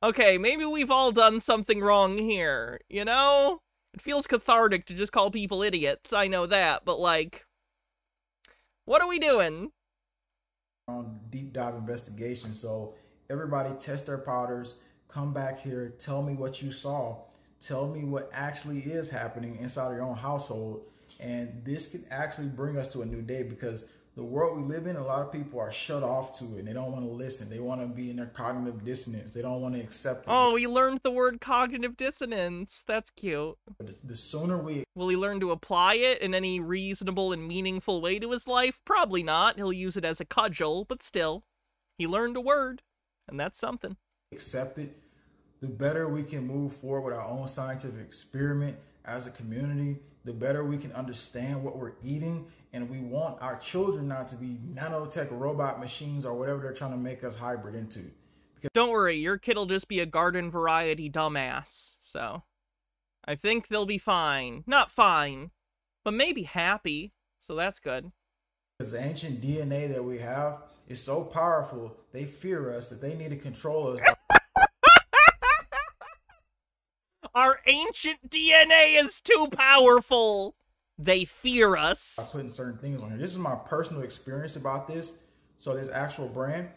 okay, maybe we've all done something wrong here, you know? It feels cathartic to just call people idiots, I know that, but like, what are we doing? On deep dive investigation, so everybody test their powders, come back here, tell me what you saw, tell me what actually is happening inside of your own household, and this could actually bring us to a new day, because the world we live in, a lot of people are shut off to it and they don't want to listen. They want to be in their cognitive dissonance. They don't want to accept it. Oh, he learned the word cognitive dissonance. That's cute. The sooner we... Will he learn to apply it in any reasonable and meaningful way to his life? Probably not. He'll use it as a cudgel, but still. He learned a word, and that's something. Accept it, the better we can move forward with our own scientific experiment as a community, the better we can understand what we're eating. And we want our children not to be nanotech robot machines or whatever they're trying to make us hybrid into. Because don't worry, your kid'll just be a garden variety dumbass. So I think they'll be fine. Not fine, but maybe happy. So that's good. Because the ancient DNA that we have is so powerful, they fear us that they need to control us. Our ancient DNA is too powerful. They fear us. I'm putting certain things on here. This is my personal experience about this. So this actual brand,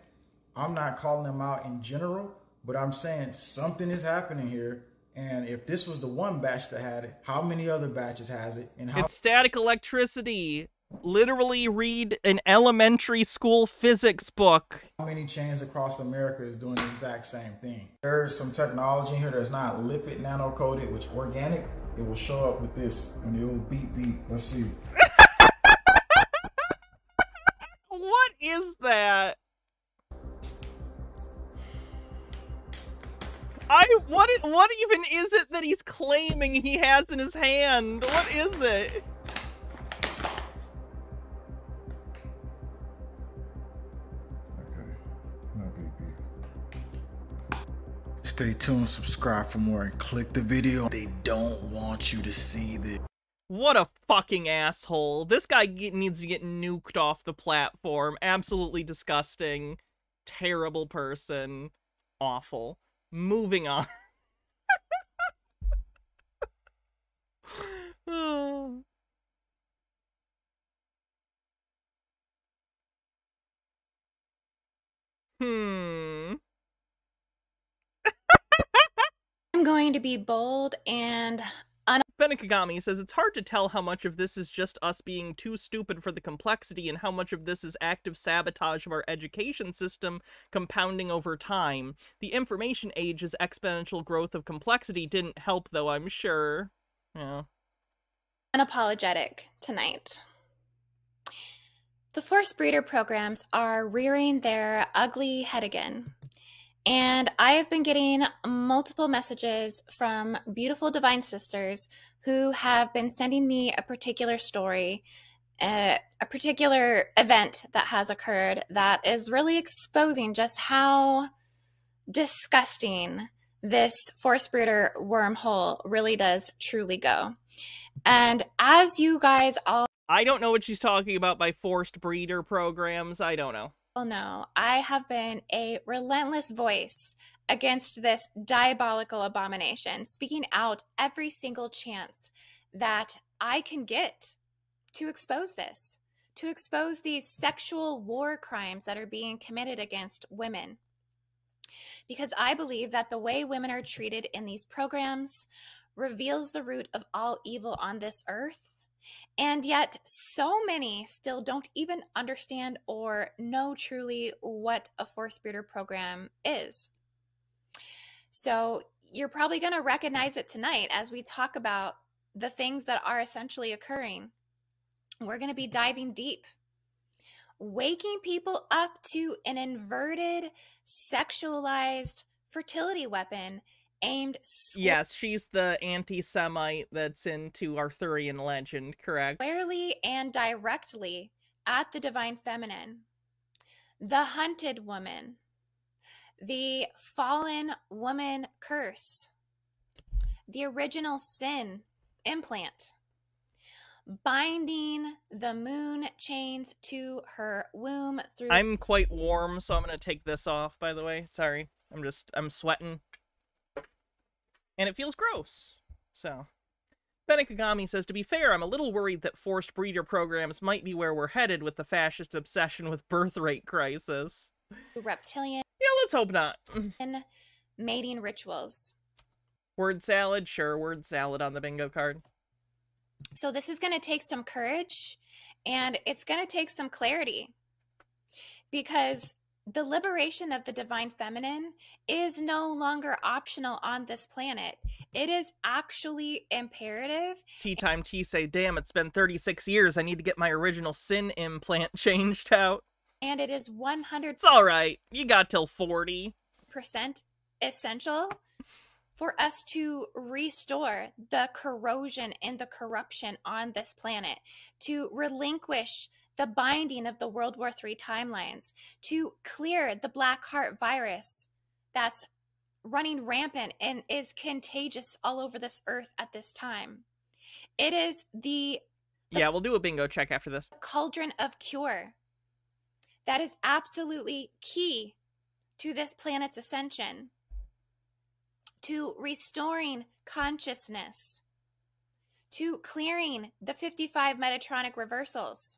I'm not calling them out in general, but I'm saying something is happening here. And if this was the one batch that had it, how many other batches has it? And how... It's static electricity. Literally read an elementary school physics book. How many chains across America is doing the exact same thing? There's some technology in here that's not lipid nano-coated, which organic, it will show up with this and it will beep beep. Let's see. What is that? What even is it that he's claiming he has in his hand? What is it? Stay tuned, subscribe for more, and click the video. They don't want you to see this. What a fucking asshole. This guy needs to get nuked off the platform. Absolutely disgusting. Terrible person. Awful. Moving on. I'm going to be bold and Fenakagami says it's hard to tell how much of this is just us being too stupid for the complexity and how much of this is active sabotage of our education system compounding over time. The information age's exponential growth of complexity didn't help, though, I'm sure. Yeah. unapologetic tonight. The forced breeder programs are rearing their ugly head again. And I have been getting multiple messages from beautiful divine sisters who have been sending me a particular story, a particular event that has occurred that is really exposing just how disgusting this forced breeder wormhole really does truly go. And as you guys all I don't know what she's talking about by forced breeder programs. I don't know. know, I have been a relentless voice against this diabolical abomination, speaking out every single chance that I can get to expose this, to expose these sexual war crimes that are being committed against women. Because I believe that the way women are treated in these programs reveals the root of all evil on this earth. And yet so many still don't even understand or know truly what a forced breeder program is. So you're probably going to recognize it tonight as we talk about the things that are essentially occurring. We're going to be diving deep, waking people up to an inverted, sexualized fertility weapon aimed yes, she's the anti-Semite that's into Arthurian legend, correct? squarely and directly at the divine feminine, the hunted woman, the fallen woman curse, the original sin implant, binding the moon chains to her womb through... I'm quite warm, so I'm going to take this off, by the way. Sorry. I'm sweating. And it feels gross. So, Fennikagami says, to be fair, I'm a little worried that forced breeder programs might be where we're headed with the fascist obsession with birth rate crisis. Reptilian. Yeah, let's hope not. Mating rituals. Word salad? Sure, word salad on the bingo card. So this is going to take some courage, and it's going to take some clarity, because the liberation of the divine feminine is no longer optional on this planet. It is actually imperative. Tea time tea say, damn, it's been 36 years. I need to get my original sin implant changed out. And it is 100%. It's all right. You got till 40. Essential for us to restore the corrosion and the corruption on this planet, to relinquish the binding of the World War III timelines, to clear the black heart virus that's running rampant and is contagious all over this earth at this time. It is the yeah, we'll do a bingo check after this. Cauldron of cure that is absolutely key to this planet's ascension, to restoring consciousness, to clearing the 55 Metatronic reversals.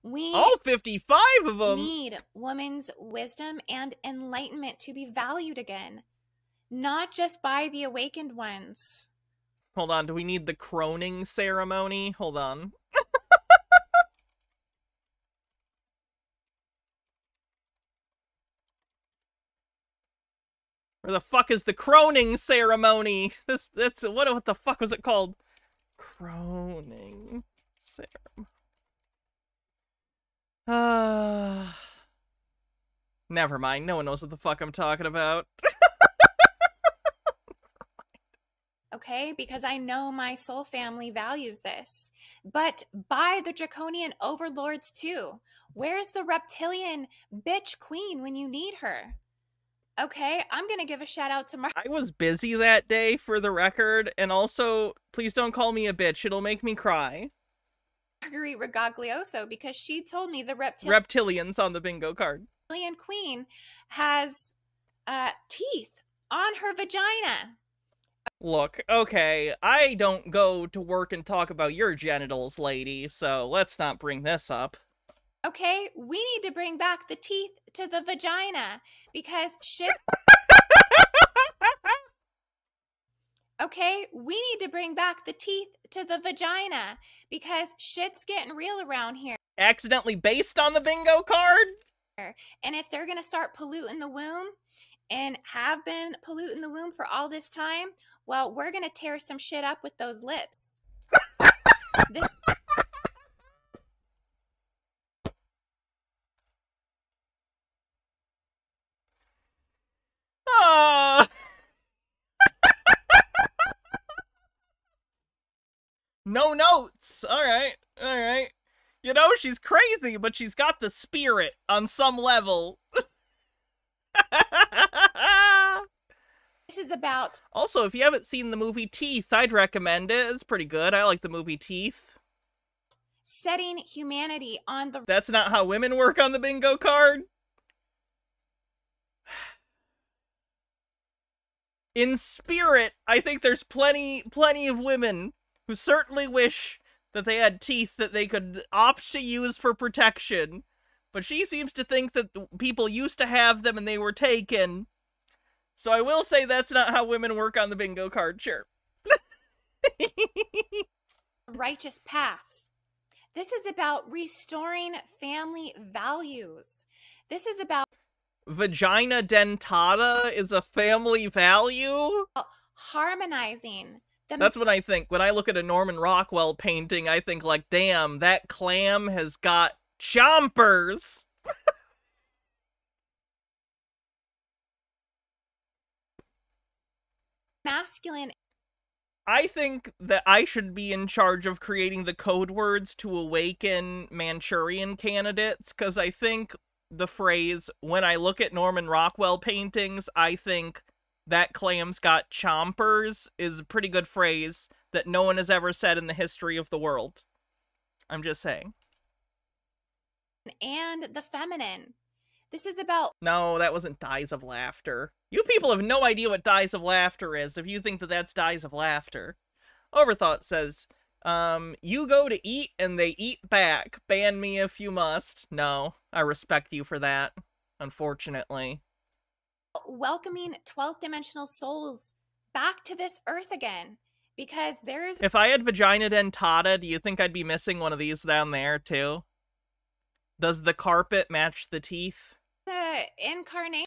We all 55 of them need woman's wisdom and enlightenment to be valued again, not just by the awakened ones. Hold on, do we need the croning ceremony? Hold on. Where the fuck is the croning ceremony? That's what the fuck was it called? Croning ceremony. Never mind. No one knows what the fuck I'm talking about. Okay, because I know my soul family values this. But by the draconian overlords too. Where's the reptilian bitch queen when you need her? Okay, I'm gonna give a shout out to I was busy that day, for the record, and also, please don't call me a bitch. It'll make me cry. Marguerite Regaglioso, because she told me the reptilians on the bingo card. Reptilian queen has teeth on her vagina. Look, okay, I don't go to work and talk about your genitals, lady, so let's not bring this up. Okay, we need to bring back the teeth to the vagina, because shit... Okay, we need to bring back the teeth to the vagina, because shit's getting real around here. Accidentally based on the bingo card? And if they're gonna start polluting the womb, and have been polluting the womb for all this time, well, we're gonna tear some shit up with those lips. This... No notes. All right. You know, she's crazy, but she's got the spirit on some level. This is about... Also, if you haven't seen the movie Teeth, I'd recommend it. It's pretty good. I like the movie Teeth. Setting humanity on the... That's not how women work on the bingo card. In spirit, I think there's plenty of women who certainly wish that they had teeth that they could opt to use for protection. But she seems to think that people used to have them and they were taken. So I will say that's not how women work on the bingo card, sure. Righteous path. This is about restoring family values. This is about... Vagina dentata is a family value? Harmonizing. That's what I think. When I look at a Norman Rockwell painting, I think like, damn, that clam has got chompers. Masculine. I think that I should be in charge of creating the code words to awaken Manchurian candidates, because I think the phrase, when I look at Norman Rockwell paintings, I think that clam's got chompers, is a pretty good phrase that no one has ever said in the history of the world. I'm just saying. And the feminine. This is about... No, that wasn't Dies of Laughter. You people have no idea what Dies of Laughter is if you think that that's Dies of Laughter. Overthought says, you go to eat and they eat back. Ban me if you must. No, I respect you for that, unfortunately. Welcoming 12th dimensional souls back to this earth again, because there's... If I had vagina dentata, do you think I'd be missing one of these down there, too? Does the carpet match the teeth? The incarnation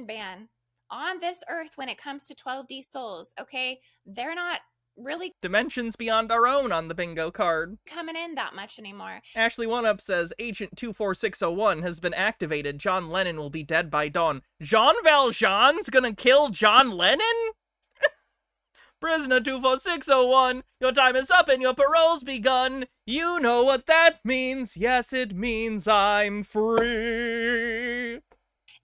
ban on this earth when it comes to 12D souls, okay? They're not really Dimensions beyond our own on the bingo card. coming in that much anymore. Ashley One Up says, Agent 24601 has been activated. John Lennon will be dead by dawn. Jean Valjean's gonna kill John Lennon? Prisoner 24601, your time is up and your parole's begun. You know what that means. Yes, it means I'm free.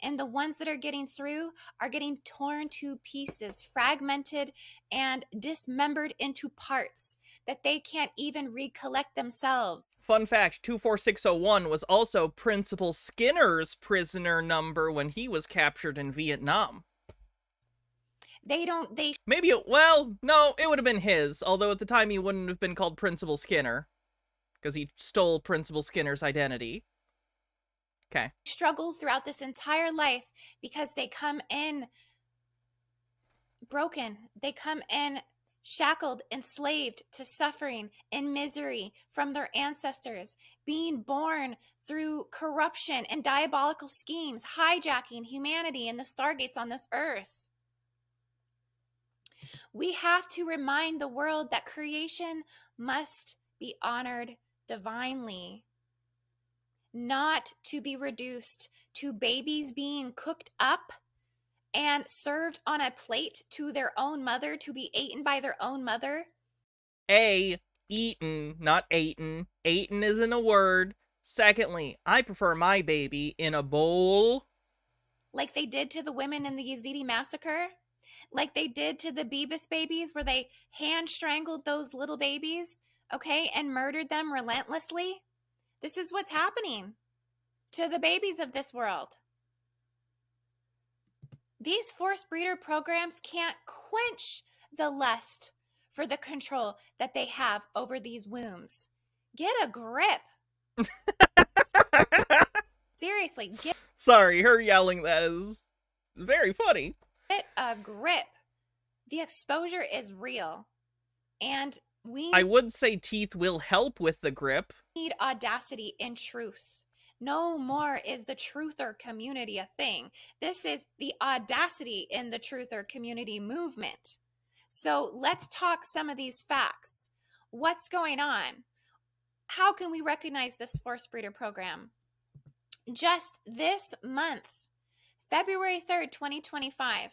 And the ones that are getting through are getting torn to pieces, fragmented and dismembered into parts that they can't even recollect themselves. Fun fact, 24601 was also Principal Skinner's prisoner number when he was captured in Vietnam. Maybe well, no, it would have been his, although at the time he wouldn't have been called Principal Skinner, because he stole Principal Skinner's identity. Okay. Struggle throughout this entire life because they come in broken. They come in shackled, enslaved to suffering and misery from their ancestors, being born through corruption and diabolical schemes, hijacking humanity and the stargates on this earth. We have to remind the world that creation must be honored divinely, not to be reduced to babies being cooked up and served on a plate to their own mother to be eaten by their own mother. Eaten, not aten. Aten isn't a word. Secondly, I prefer my baby in a bowl. Like they did to the women in the Yazidi massacre. Like they did to the Beebus babies where they hand strangled those little babies, okay, and murdered them relentlessly. This is what's happening to the babies of this world. These forced breeder programs can't quench the lust for the control that they have over these wombs. Get a grip. Seriously, get... Sorry, her yelling that is very funny. Get a grip. The exposure is real. And I would say teeth will help with the grip. Need audacity in truth. No more is the truther community a thing. This is the audacity in the truther community movement. So let's talk some of these facts. What's going on? How can we recognize this forced breeder program? Just this month, February 3rd, 2025,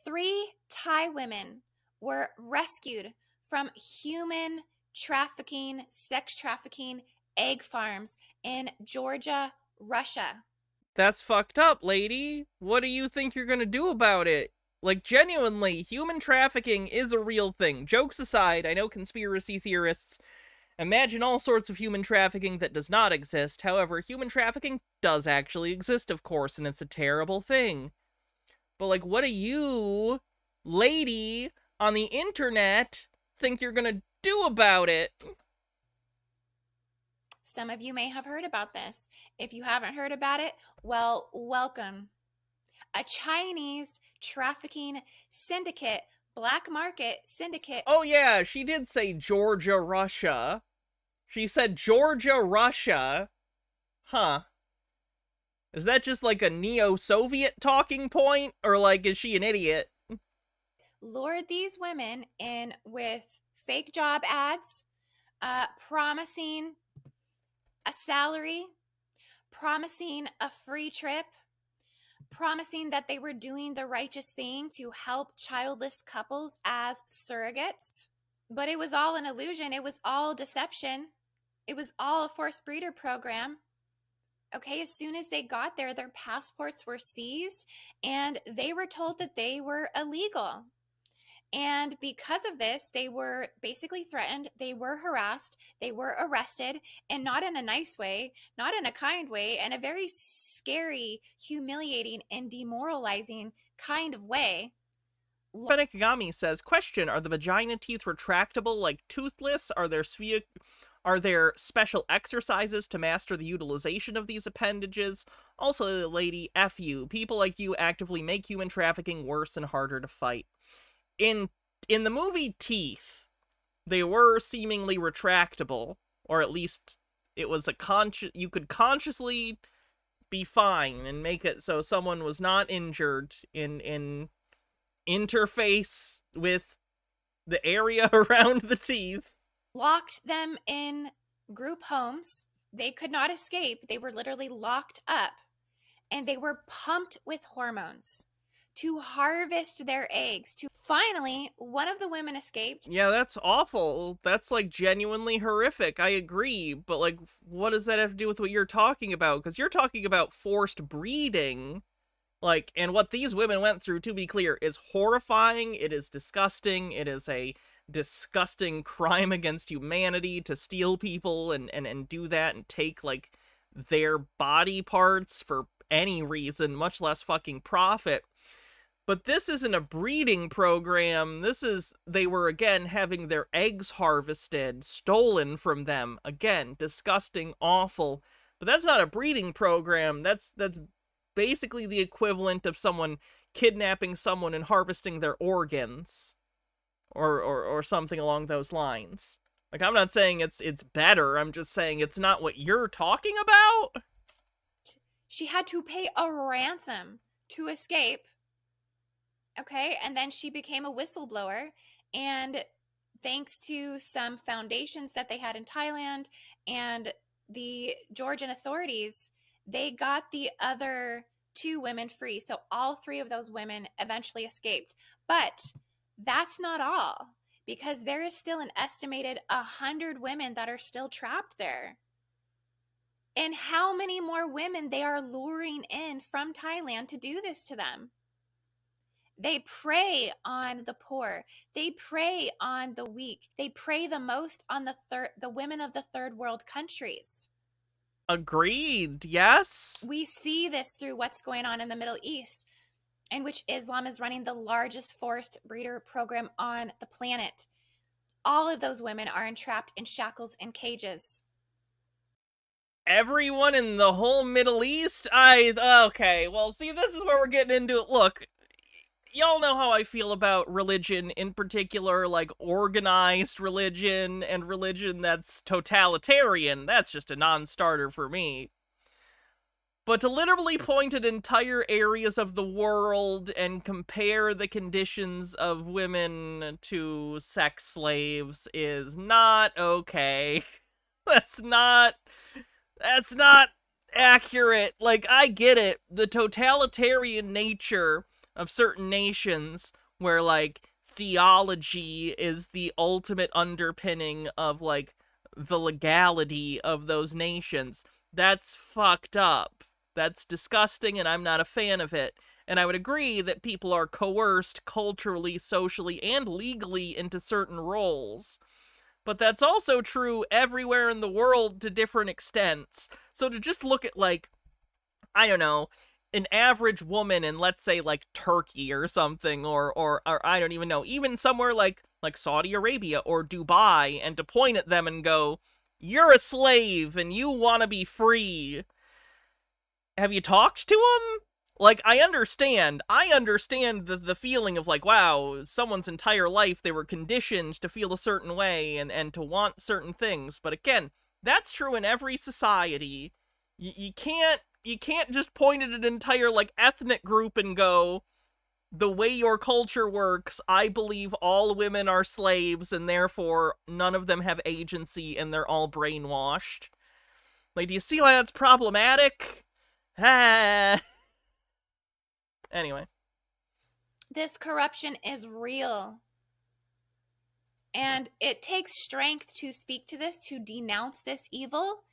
3 Thai women were rescued from human trafficking, sex trafficking, egg farms in Georgia, Russia. That's fucked up, lady. What do you think you're gonna do about it? Like, genuinely, human trafficking is a real thing. Jokes aside, I know conspiracy theorists imagine all sorts of human trafficking that does not exist. However, human trafficking does actually exist, of course, and it's a terrible thing. But, like, what do you, lady, on the internet, think you're gonna do about it? Some of you may have heard about this. If you haven't heard about it, well, welcome. A Chinese trafficking syndicate, black market syndicate. Oh yeah, she did say Georgia, Russia. She said Georgia, Russia. Huh. Is that just like a neo-Soviet talking point? Or like, is she an idiot? Lured these women in with fake job ads, promising a salary, promising a free trip, promising that they were doing the righteous thing to help childless couples as surrogates. But it was all an illusion. It was all deception. It was all a forced breeder program. Okay, as soon as they got there, their passports were seized and they were told that they were illegal. And because of this, they were basically threatened, they were harassed, they were arrested, and not in a nice way, not in a kind way, in a very scary, humiliating, and demoralizing kind of way. Benekagami says, question, are the vagina teeth retractable like toothless? Are there special exercises to master the utilization of these appendages? Also, lady, F you. People like you actively make human trafficking worse and harder to fight. In the movie Teeth, they were seemingly retractable, or at least it was you could consciously be fine and make it so someone was not injured in interface with the area around the teeth. Locked them in group homes. They could not escape. They were literally locked up, and they were pumped with hormones to harvest their eggs. Finally, one of the women escaped. Yeah, that's awful. That's, like, genuinely horrific. I agree. But, like, what does that have to do with what you're talking about? Because you're talking about forced breeding. Like, and what these women went through, to be clear, is horrifying. It is disgusting. It is a disgusting crime against humanity to steal people and do that and take, like, their body parts for any reason, much less fucking profit. But this isn't a breeding program. They were, again, having their eggs harvested, stolen from them. Again, disgusting, awful. But that's not a breeding program. That's basically the equivalent of someone kidnapping someone and harvesting their organs. Or something along those lines. Like, I'm not saying it's better. I'm just saying it's not what you're talking about. She had to pay a ransom to escape. Okay, and then she became a whistleblower, and thanks to some foundations that they had in Thailand and the Georgian authorities, they got the other 2 women free. So all 3 of those women eventually escaped. But that's not all, because there is still an estimated 100 women that are still trapped there. And how many more women they are luring in from Thailand to do this to them? They prey on the poor. They prey on the weak. They prey the most on the women of the third world countries. Agreed, yes. We see this through what's going on in the Middle East, in which Islam is running the largest forced breeder program on the planet. All of those women are entrapped in shackles and cages. Everyone in the whole Middle East? Okay, well, see, this is where we're getting into it. Look, y'all know how I feel about religion, in particular, like, organized religion and religion that's totalitarian. That's just a non-starter for me. But to literally point at entire areas of the world and compare the conditions of women to sex slaves is not okay. That's not accurate. Like, I get it. The totalitarian nature of certain nations where, like, theology is the ultimate underpinning of, like, the legality of those nations. That's fucked up. That's disgusting, and I'm not a fan of it. And I would agree that people are coerced culturally, socially, and legally into certain roles. But that's also true everywhere in the world to different extents. So to just look at, like, I don't know, an average woman in, let's say, like, Turkey or something, or I don't even know, even somewhere like Saudi Arabia or Dubai, and to point at them and go, you're a slave and you want to be free. Have you talked to them? Like, I understand the feeling of, like, wow, someone's entire life they were conditioned to feel a certain way and to want certain things. But again, that's true in every society. You can't just point at an entire, like, ethnic group and go, the way your culture works, I believe all women are slaves and therefore none of them have agency and they're all brainwashed. Like, do you see why that's problematic? Anyway. This corruption is real. And it takes strength to speak to this, to denounce this evil,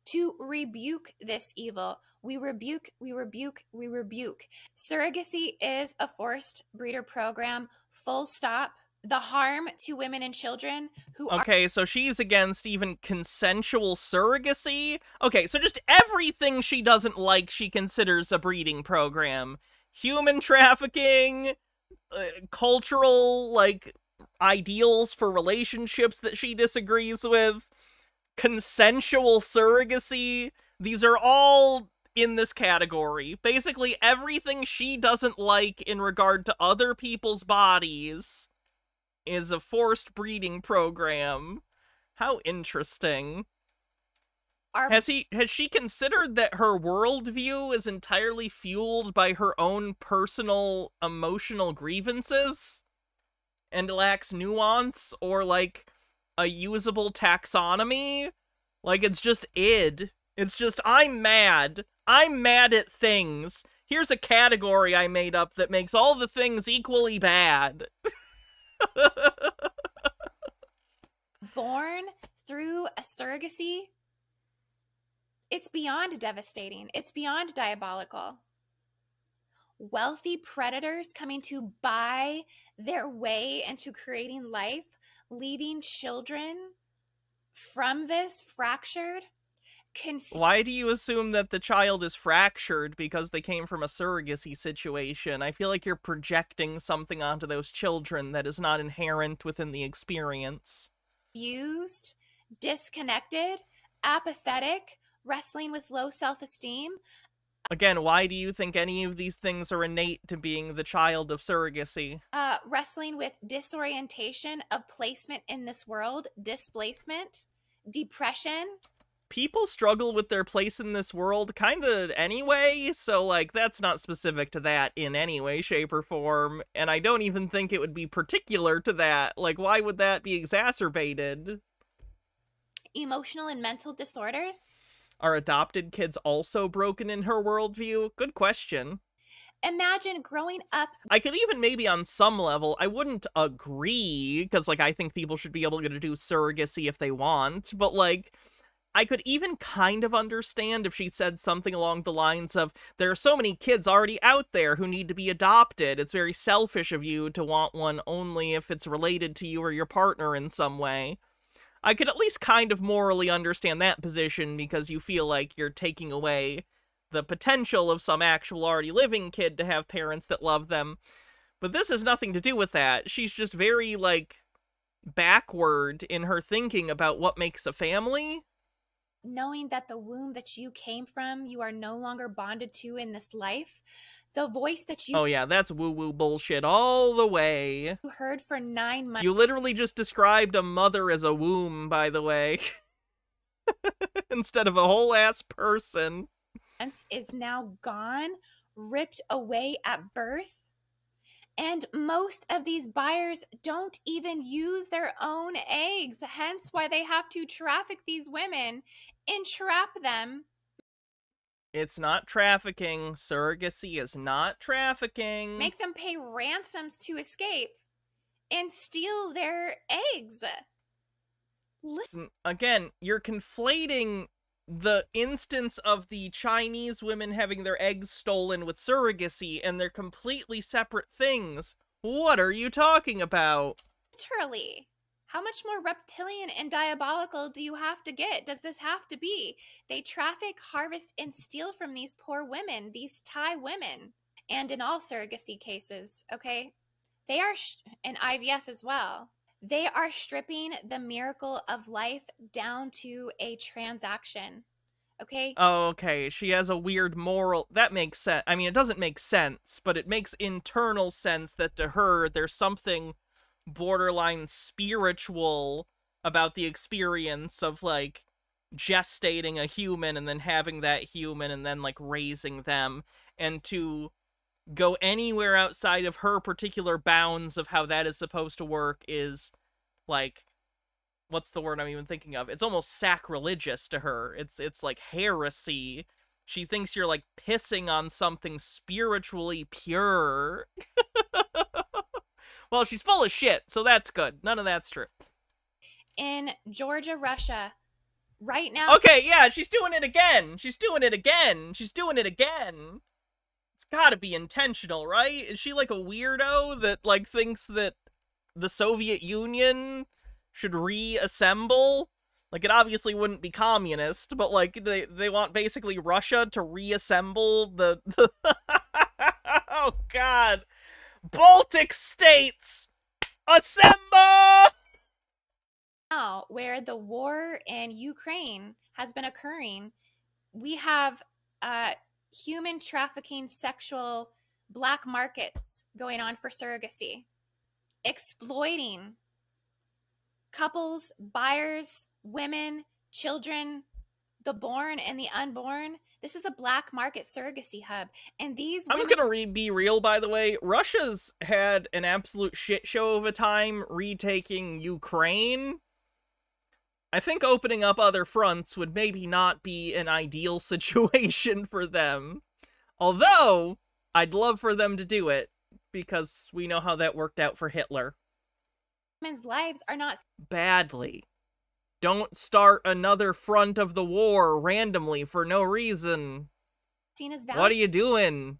to rebuke this evil. We rebuke, we rebuke, we rebuke. Surrogacy is a forced breeder program, full stop. The harm to women and children who are... Okay, so she's against even consensual surrogacy? Okay, so just everything she doesn't like she considers a breeding program. Human trafficking, cultural, like, ideals for relationships that she disagrees with, consensual surrogacy. These are all in this category. Basically, everything she doesn't like in regard to other people's bodies is a forced breeding program. How interesting. Has she considered that her worldview is entirely fueled by her own personal emotional grievances and lacks nuance or, like, a usable taxonomy? Like, it's just id. It's just, I'm mad at things. Here's a category I made up that makes all the things equally bad. Born through a surrogacy, it's beyond devastating. It's beyond diabolical. Wealthy predators coming to buy their way into creating life, leaving children from this fractured. Why do you assume that the child is fractured because they came from a surrogacy situation? I feel like you're projecting something onto those children that is not inherent within the experience. Used, disconnected, apathetic, wrestling with low self-esteem. Again, why do you think any of these things are innate to being the child of surrogacy? Wrestling with disorientation of placement in this world, displacement, depression. People struggle with their place in this world kind of anyway, so, like, that's not specific to that in any way, shape, or form, and I don't even think it would be particular to that. Like, why would that be exacerbated? Emotional and mental disorders. Are adopted kids also broken in her worldview? Good question. Imagine growing up. I could even maybe on some level, I wouldn't agree, because, like, I think people should be able to do surrogacy if they want, but, like, I could even kind of understand if she said something along the lines of, there are so many kids already out there who need to be adopted. It's very selfish of you to want one only if it's related to you or your partner in some way. I could at least kind of morally understand that position because you feel like you're taking away the potential of some actual already living kid to have parents that love them. But this has nothing to do with that. She's just very, like, backward in her thinking about what makes a family. Knowing that the womb that you came from, you are no longer bonded to in this life. The voice that you... Oh yeah, that's woo-woo bullshit all the way. You heard for 9 months. You literally just described a mother as a womb, by the way. Instead of a whole-ass person. Is now gone, ripped away at birth. And most of these buyers don't even use their own eggs, hence why they have to traffic these women, entrap them. It's not trafficking. Surrogacy is not trafficking. Make them pay ransoms to escape and steal their eggs. Listen, again, you're conflating the instance of the Chinese women having their eggs stolen with surrogacy, and they're completely separate things. What are you talking about? Literally. How much more reptilian and diabolical do you have to get? Does this have to be? They traffic, harvest, and steal from these poor women, these Thai women. And in all surrogacy cases, okay? They are, and IVF as well, they are stripping the miracle of life down to a transaction. Okay? Oh, okay. She has a weird moral... That makes sense. I mean, it doesn't make sense, but it makes internal sense that to her, there's something borderline spiritual about the experience of, like, gestating a human and then having that human and then, like, raising them. And to go anywhere outside of her particular bounds of how that is supposed to work is, like... What's the word I'm even thinking of? It's almost sacrilegious to her. It's like heresy. She thinks you're, like, pissing on something spiritually pure. Well, she's full of shit, so that's good. None of that's true. In Georgia, Russia, right now... Okay, yeah, she's doing it again! She's doing it again! She's doing it again! It's gotta be intentional, right? Is she, like, a weirdo that, like, thinks that the Soviet Union should reassemble? Like, it obviously wouldn't be communist, but, like, they want basically Russia to reassemble the... Oh, God! Baltic states, assemble! Now, where the war in Ukraine has been occurring, we have human trafficking, sexual black markets going on for surrogacy, exploiting couples, buyers, women, children, the born and the unborn. This is a black market surrogacy hub. And these I'm just gonna be real, by the way. Russia's had an absolute shit show of a time retaking Ukraine. I think opening up other fronts would maybe not be an ideal situation for them. Although, I'd love for them to do it, because we know how that worked out for Hitler. Women's lives are not badly. Don't start another front of the war randomly for no reason. seen as What are you doing?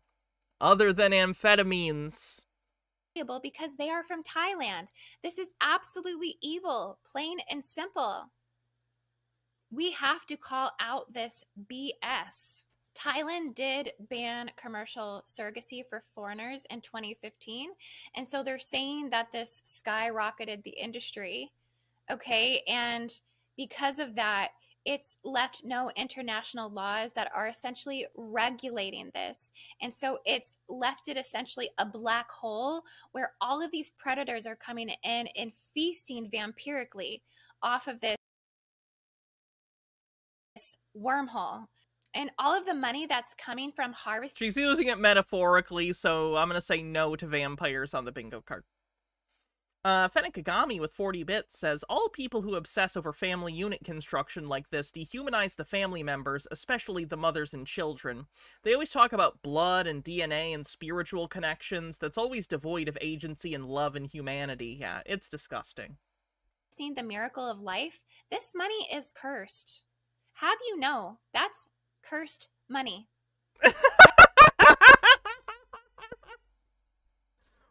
Other than amphetamines. Because they are from Thailand. This is absolutely evil, plain and simple. We have to call out this BS. Thailand did ban commercial surrogacy for foreigners in 2015. And so they're saying that this skyrocketed the industry. Okay. And because of that, it's left no international laws that are essentially regulating this. And so it's left it essentially a black hole where all of these predators are coming in and feasting vampirically off of this wormhole. And all of the money that's coming from harvest. She's using it metaphorically, so I'm going to say no to vampires on the bingo card. Fenekagami with 40 bits says, all people who obsess over family unit construction like this dehumanize the family members, especially the mothers and children. They always talk about blood and DNA and spiritual connections that's always devoid of agency and love and humanity. Yeah, it's disgusting. Seen the miracle of life? This money is cursed. Have you know that's cursed money?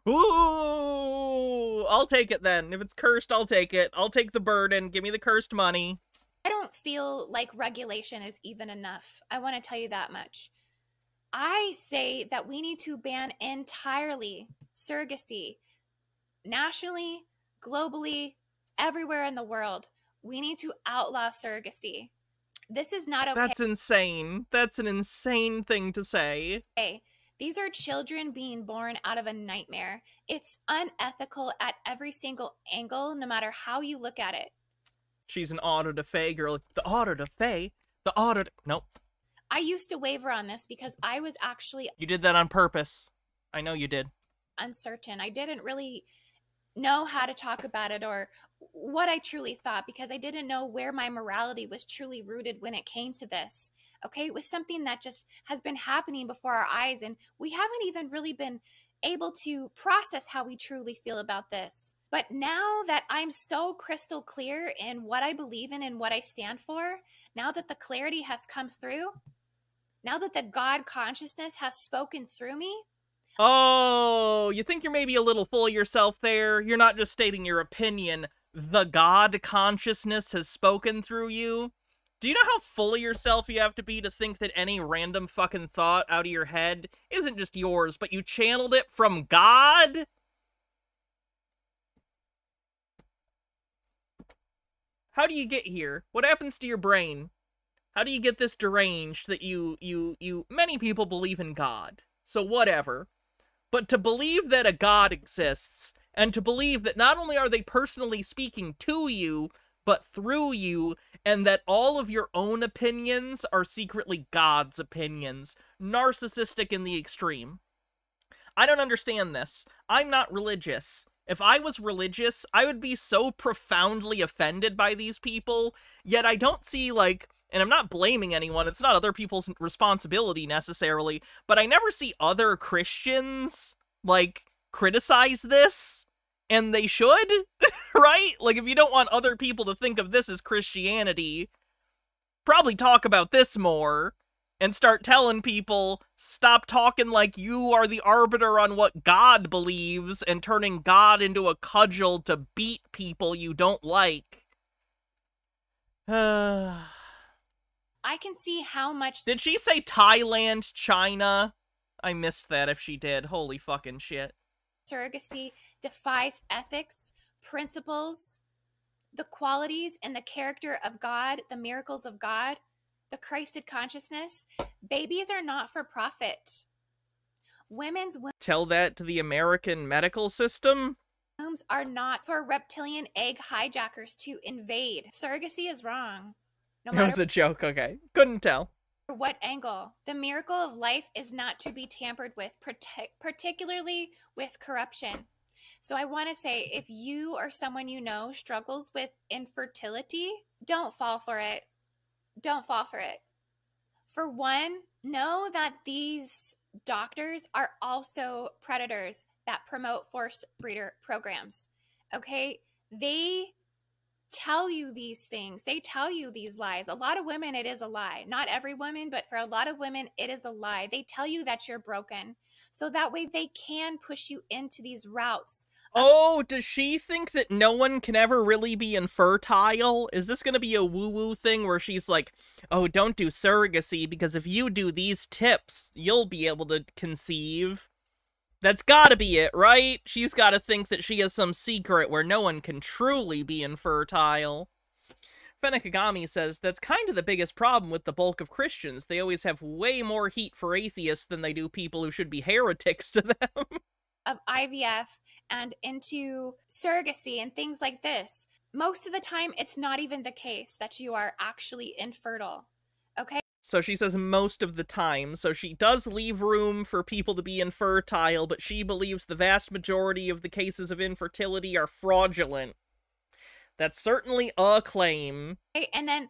Ooh, I'll take it then. If it's cursed, I'll take it. I'll take the burden. Give me the cursed money. I don't feel like regulation is even enough. I want to tell you that much. I say that we need to ban entirely surrogacy. Nationally, globally, everywhere in the world. We need to outlaw surrogacy. This is not okay. That's insane. That's an insane thing to say. Okay. These are children being born out of a nightmare. It's unethical at every single angle, no matter how you look at it. She's an auto de fe girl. The auto de fe? The auto de... Nope. I used to waver on this because I was actually... You did that on purpose. I know you did. Uncertain. I didn't really know how to talk about it or what I truly thought because I didn't know where my morality was truly rooted when it came to this. Okay, it was something that just has been happening before our eyes, and we haven't even really been able to process how we truly feel about this. But now that I'm so crystal clear in what I believe in and what I stand for, now that the clarity has come through, now that the God consciousness has spoken through me. Oh, you think you're maybe a little full of yourself there? You're not just stating your opinion. The God consciousness has spoken through you? Do you know how full of yourself you have to be to think that any random fucking thought out of your head isn't just yours, but you channeled it from God? How do you get here? What happens to your brain? How do you get this deranged that many people believe in God, so whatever. But to believe that a God exists, and to believe that not only are they personally speaking to you, but through you, and that all of your own opinions are secretly God's opinions. Narcissistic in the extreme. I don't understand this. I'm not religious. If I was religious, I would be so profoundly offended by these people, yet I don't see, like, and I'm not blaming anyone, it's not other people's responsibility necessarily, but I never see other Christians, like, criticize this. And they should, right? Like, if you don't want other people to think of this as Christianity, probably talk about this more and start telling people, stop talking like you are the arbiter on what God believes and turning God into a cudgel to beat people you don't like. I can see how much... Did she say Thailand, China? I missed that if she did. Holy fucking shit. surrogacy defies ethics, principles, the qualities and the character of God, the miracles of God, the Christed consciousness. Babies are not for profit. Women's Tell that to the American medical system? wombs are not for reptilian egg hijackers to invade. Surrogacy is wrong. No That was matter a joke, okay. Couldn't tell. what angle. The miracle of life is not to be tampered with, particularly with corruption. So I want to say, if you or someone you know struggles with infertility, don't fall for it. Don't fall for it. For one, know that these doctors are also predators that promote forced breeder programs. Okay? They tell you these things. They tell you these lies. A lot of women, it is a lie. Not every woman, but for a lot of women, it is a lie. They tell you that you're broken. So that way they can push you into these routes. Oh, does she think that no one can ever really be infertile? Is this going to be a woo-woo thing where she's like, oh, don't do surrogacy because if you do these tips, you'll be able to conceive? That's gotta be it, right? She's gotta think that she has some secret where no one can truly be infertile. Fenekagami says, that's kind of the biggest problem with the bulk of Christians. They always have way more heat for atheists than they do people who should be heretics to them. Of IVF and into surrogacy and things like this. Most of the time, it's not even the case that you are actually infertile. Okay? So she says most of the time, so she does leave room for people to be infertile, but she believes the vast majority of the cases of infertility are fraudulent. That's certainly a claim. And then,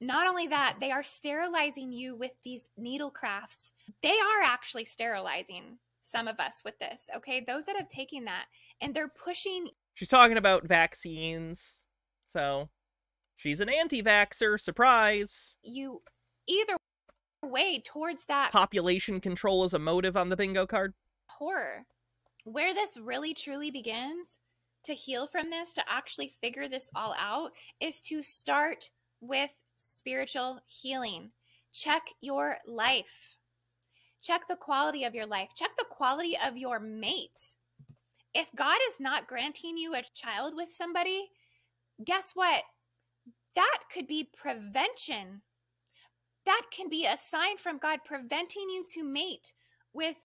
not only that, they are sterilizing you with these needle crafts. They are actually sterilizing some of us with this, okay? Those that have taken that, and they're pushing... She's talking about vaccines, so she's an anti-vaxxer, surprise. You either way towards that population control as a motive on the bingo card. Horror. Where this really truly begins to heal from this, to actually figure this all out, is to start with spiritual healing. Check your life. Check the quality of your life. Check the quality of your mate. If God is not granting you a child with somebody, guess what? That could be prevention. That can be a sign from God preventing you to mate with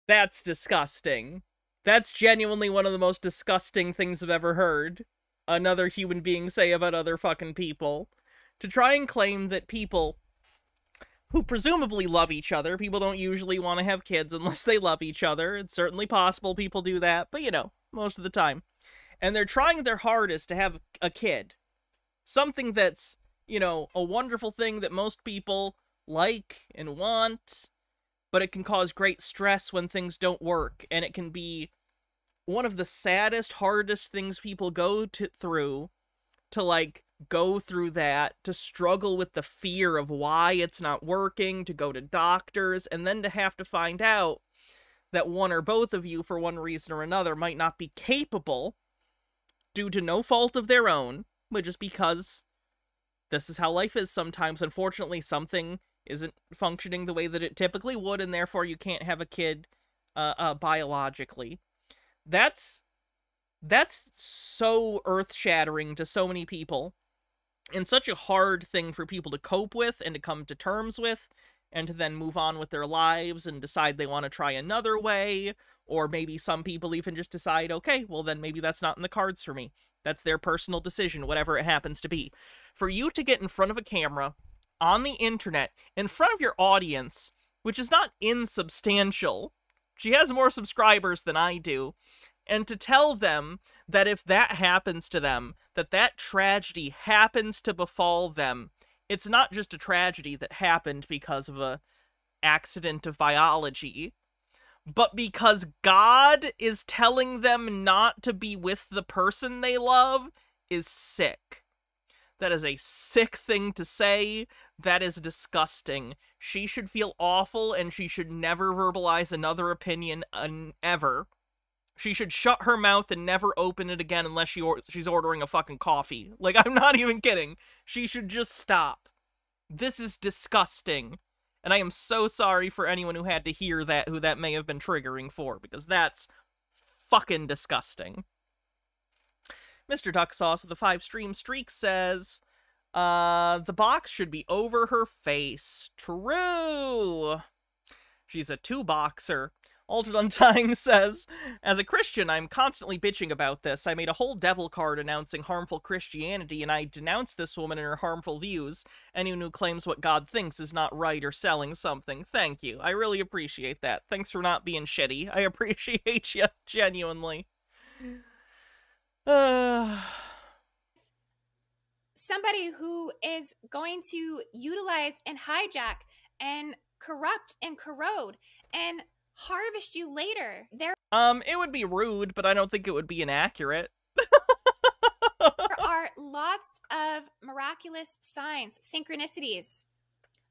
That's disgusting. That's genuinely one of the most disgusting things I've ever heard another human being say about other fucking people. To try and claim that people who presumably love each other, people don't usually want to have kids unless they love each other. It's certainly possible people do that, but you know, most of the time. And they're trying their hardest to have a kid. Something that's, you know, a wonderful thing that most people like and want, but it can cause great stress when things don't work, and it can be one of the saddest, hardest things people go through, to, like, go through that, to struggle with the fear of why it's not working, to go to doctors, and then to have to find out that one or both of you, for one reason or another, might not be capable, due to no fault of their own, but just because this is how life is sometimes. Unfortunately, something isn't functioning the way that it typically would, and therefore you can't have a kid biologically. That's so earth-shattering to so many people, and such a hard thing for people to cope with and to come to terms with, and to then move on with their lives and decide they want to try another way, or maybe some people even just decide, okay, well then maybe that's not in the cards for me. That's their personal decision, whatever it happens to be. For you to get in front of a camera, on the internet, in front of your audience, which is not insubstantial, she has more subscribers than I do, and to tell them that if that happens to them, that tragedy happens to befall them, it's not just a tragedy that happened because of a accident of biology, but because God is telling them not to be with the person they love, is sick. That is a sick thing to say. That is disgusting. She should feel awful, and she should never verbalize another opinion ever. She should shut her mouth and never open it again unless she's ordering a fucking coffee. Like, I'm not even kidding. She should just stop. This is disgusting. And I am so sorry for anyone who had to hear that, who that may have been triggering for, because that's fucking disgusting. Mr. Duck Sauce with a 5-stream streak says, the box should be over her face. True. She's a 2-boxer. Altered Undying says, as a Christian, I'm constantly bitching about this. I made a whole devil card announcing harmful Christianity, and I denounced this woman and her harmful views. Anyone who claims what God thinks is not right or selling something. Thank you. I really appreciate that. Thanks for not being shitty. I appreciate you, genuinely. Somebody who is going to utilize and hijack and corrupt and corrode and harvest you later. It would be rude, but I don't think it would be inaccurate. There are lots of miraculous signs, synchronicities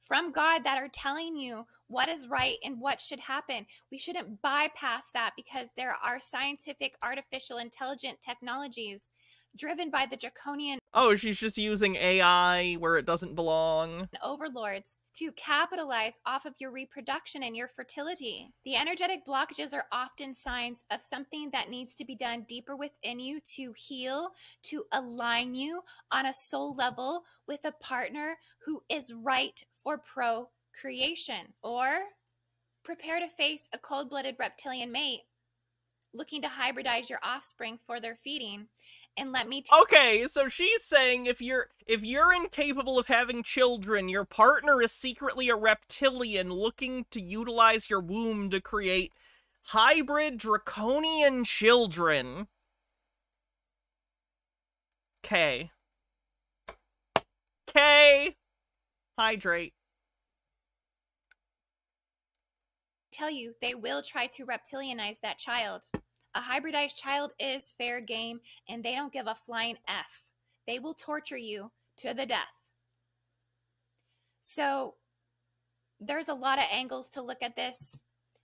from God that are telling you what is right and what should happen. We shouldn't bypass that because there are scientific, artificial, intelligent technologies driven by the draconian she's just using AI where it doesn't belong. Overlords to capitalize off of your reproduction and your fertility. The energetic blockages are often signs of something that needs to be done deeper within you to heal, to align you on a soul level with a partner who is right for procreation. Or prepare to face a cold-blooded reptilian mate looking to hybridize your offspring for their feeding. And let me okay, so she's saying if you're incapable of having children, your partner is secretly a reptilian looking to utilize your womb to create hybrid draconian children. K. Hydrate. Tell you, they will try to reptilianize that child. A hybridized child is fair game, and they don't give a flying F. They will torture you to the death. So there's a lot of angles to look at this.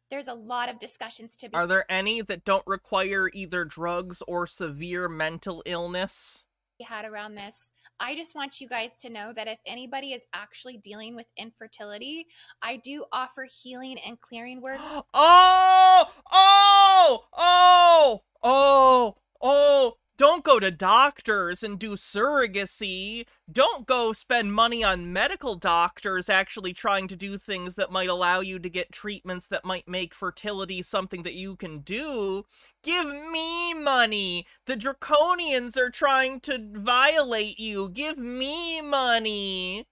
There's a lot of discussions to be. Are there any that don't require either drugs or severe mental illness? Had around this. I just want you guys to know that if anybody is actually dealing with infertility, I do offer healing and clearing work. Don't go to doctors and do surrogacy. Don't go spend money on medical doctors actually trying to do things that might allow you to get treatments that might make fertility something that you can do. Give me money. The Draconians are trying to violate you. Give me money.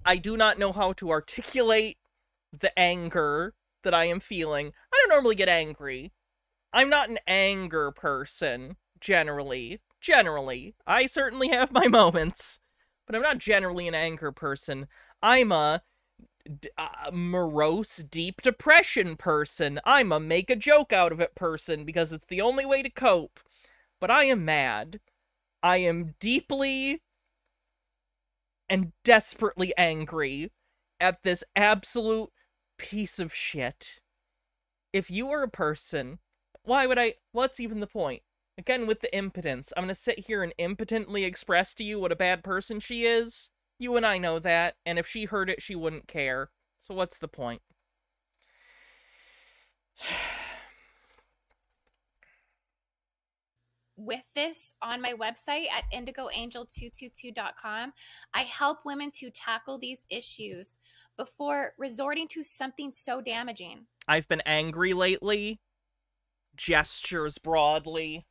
I do not know how to articulate the anger that I am feeling. I don't normally get angry. I'm not an anger person, generally. I certainly have my moments, but I'm not generally an anger person. I'm a morose, deep depression person. I'm a make a joke out of it person because it's the only way to cope. But I am mad. I am deeply and desperately angry at this absolute piece of shit. If you are a person, what's even the point? Again, with the impotence, I'm gonna sit here and impotently express to you what a bad person she is. You and I know that, and if she heard it, she wouldn't care. So what's the point? With this on my website at indigoangel222.com, I help women to tackle these issues before resorting to something so damaging. I've been angry lately. Gestures broadly.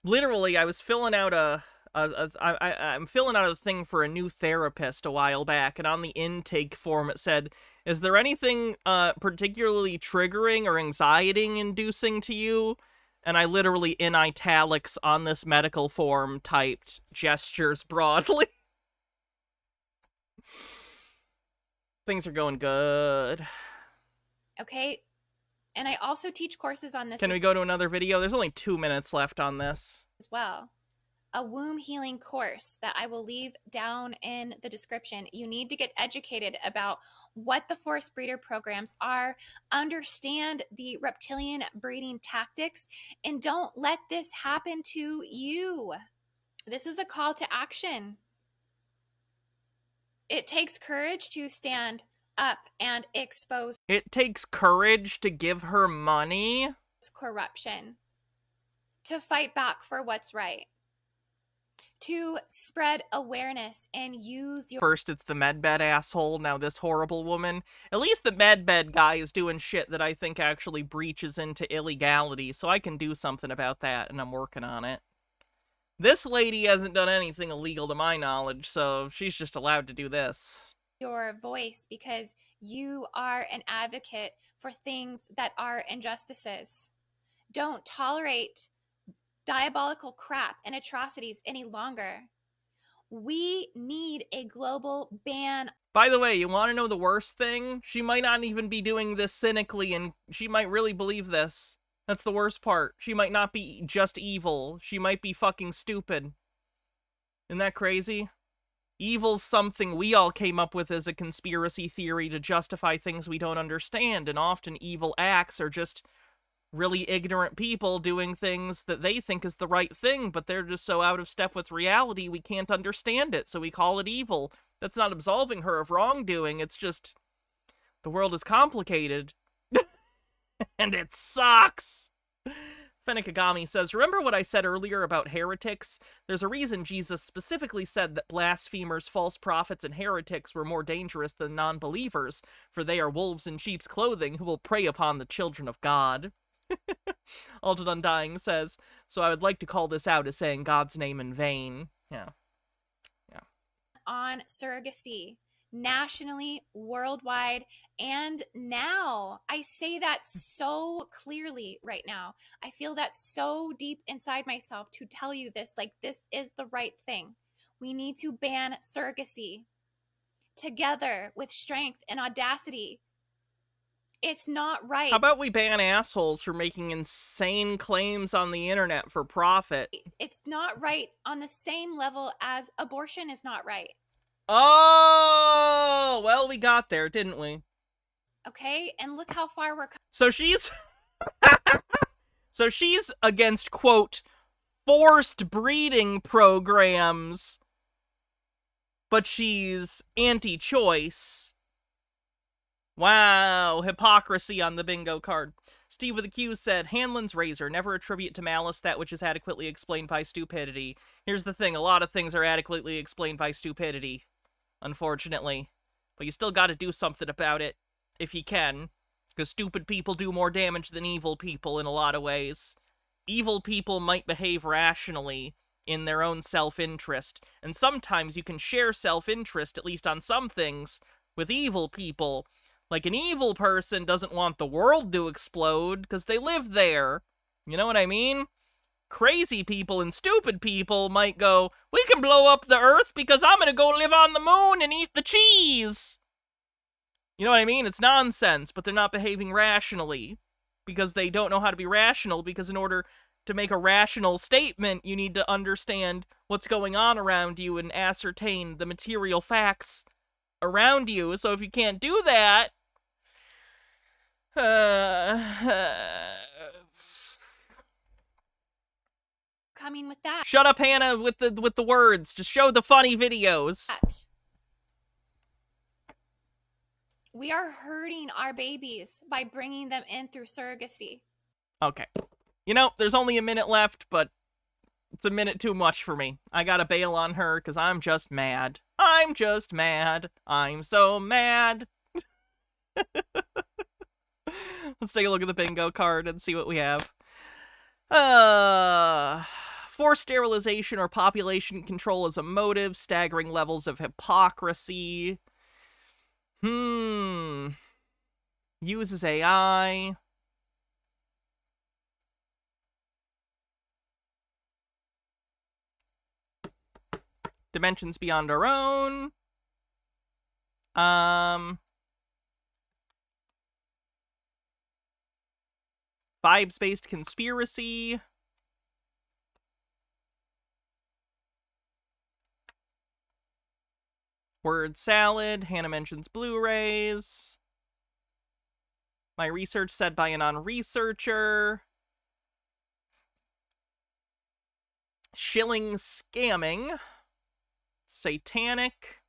Literally, I was filling out I'm filling out a thing for a new therapist a while back, and on the intake form it said, is there anything particularly triggering or anxiety-inducing to you? And I literally, in italics on this medical form, typed gestures broadly. Things are going good. Okay. And I also teach courses on this. Can we go to another video? There's only 2 minutes left on this. As well. A womb healing course that I will leave down in the description. You need to get educated about what the forced breeder programs are, understand the reptilian breeding tactics, and don't let this happen to you. This is a call to action. It takes courage to stand up and expose. It takes courage to give her money. Corruption. To fight back for what's right. To spread awareness and use your... First it's the medbed asshole, now this horrible woman. At least the medbed guy is doing shit that I think actually breaches into illegality, so I can do something about that, and I'm working on it. This lady hasn't done anything illegal to my knowledge, so she's just allowed to do this. Your voice, because you are an advocate for things that are injustices. Don't tolerate diabolical crap and atrocities any longer. We need a global ban. By the way, you want to know the worst thing? She might not even be doing this cynically, and she might really believe this. That's the worst part. She might not be just evil. She might be fucking stupid. Isn't that crazy? Evil's something we all came up with as a conspiracy theory to justify things we don't understand, and often evil acts are just really ignorant people doing things that they think is the right thing, but they're just so out of step with reality we can't understand it, so we call it evil. That's not absolving her of wrongdoing, it's just the world is complicated. And it sucks! Fennikagami says, remember what I said earlier about heretics? There's a reason Jesus specifically said that blasphemers, false prophets, and heretics were more dangerous than non-believers, for they are wolves in sheep's clothing who will prey upon the children of God. Alton Undying says, so I would like to call this out as saying God's name in vain. Yeah. On surrogacy, nationally, worldwide, and now. I say that so clearly right now. I feel that so deep inside myself to tell you this, like this is the right thing. We need to ban surrogacy together with strength and audacity. It's not right. How about we ban assholes for making insane claims on the internet for profit? It's not right on the same level as abortion is not right. Oh, well, we got there, didn't we? Okay, and look how far we're coming. So she's... so she's against, quote, forced breeding programs, but she's anti-choice. Wow, hypocrisy on the bingo card. Steve with a Q said, Hanlon's razor, never attribute to malice that which is adequately explained by stupidity. Here's the thing, a lot of things are adequately explained by stupidity, unfortunately. But you still gotta do something about it, if you can. Because stupid people do more damage than evil people in a lot of ways. Evil people might behave rationally in their own self-interest, and sometimes you can share self-interest, at least on some things, with evil people. Like, an evil person doesn't want the world to explode, because they live there. You know what I mean? Crazy people and stupid people might go, we can blow up the Earth because I'm gonna go live on the moon and eat the cheese! You know what I mean? It's nonsense, but they're not behaving rationally. Because they don't know how to be rational, because in order to make a rational statement, you need to understand what's going on around you and ascertain the material facts around you. So if you can't do that, coming with that. Shut up, Hannah, with the words. Just show the funny videos. We are hurting our babies by bringing them in through surrogacy. Okay. You know, there's only a minute left, but it's a minute too much for me. I gotta bail on her, because I'm just mad. I'm just mad. I'm so mad. Let's take a look at the bingo card and see what we have. Forced sterilization or population control as a motive, staggering levels of hypocrisy. Uses AI. Dimensions beyond our own. vibes-based conspiracy. Word salad. Hannah mentions Blu-rays. My research said by a non-researcher. Shilling scamming. Satanic.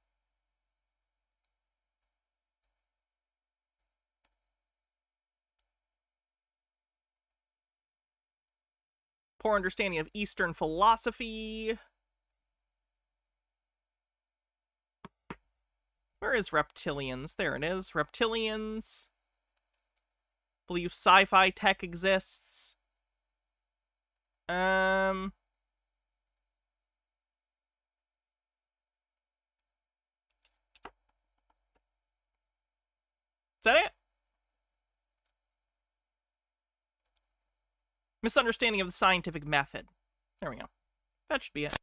Poor understanding of Eastern philosophy. Where is reptilians? There it is. Reptilians. Believe sci-fi tech exists. Is that it? Misunderstanding of the scientific method. There we go. That should be it.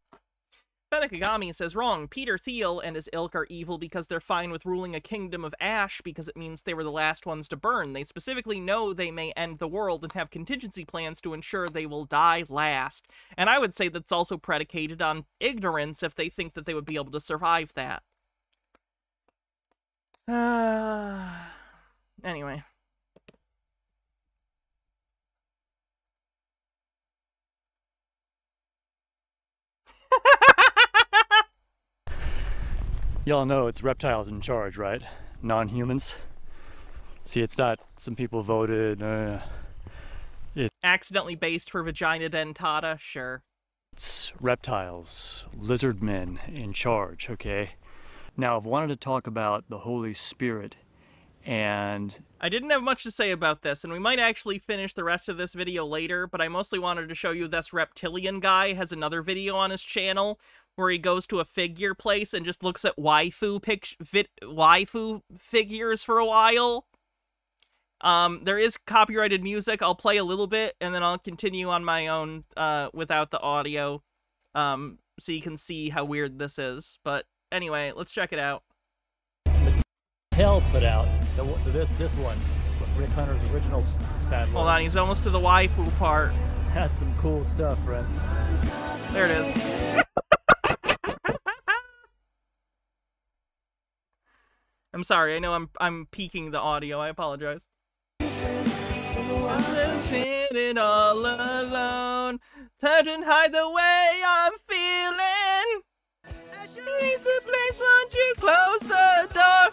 Fenekagami says, wrong. Peter Thiel and his ilk are evil because they're fine with ruling a kingdom of ash because it means they were the last ones to burn. They specifically know they may end the world and have contingency plans to ensure they will die last. And I would say that's also predicated on ignorance if they think that they would be able to survive that. Anyway. Y'all know it's reptiles in charge, right? Non-humans. See, it's not some people voted. It's accidentally based for vagina dentata, sure. It's reptiles, lizard men in charge, okay? Now, I've wanted to talk about the Holy Spirit, and I didn't have much to say about this, and we might actually finish the rest of this video later, but I mostly wanted to show you this reptilian guy has another video on his channel where he goes to a figure place and just looks at waifu figures for a while. There is copyrighted music. I'll play a little bit, and then I'll continue on my own without the audio, so you can see how weird this is. But anyway, let's check it out. Mattel put out this one, Rick Hunter's original bad boy. Hold on, he's almost to the waifu part. That's some cool stuff, friends. There it is. I'm sorry, I know I'm peaking the audio, I apologize. I'm sitting all alone, touch and hide the way I'm feeling. Leave the place, won't you close the door?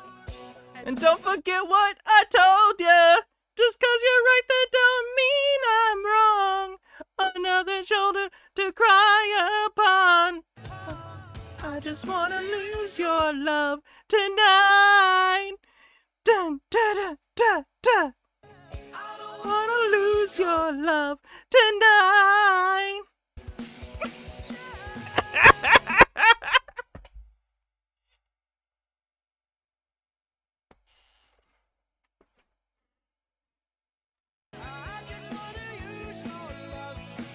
And don't forget what I told you. Just 'cause you're right, that don't mean I'm wrong. Another shoulder to cry upon. I just wanna lose your love tonight. Dun, da, da, da, da. Wanna lose your love tonight.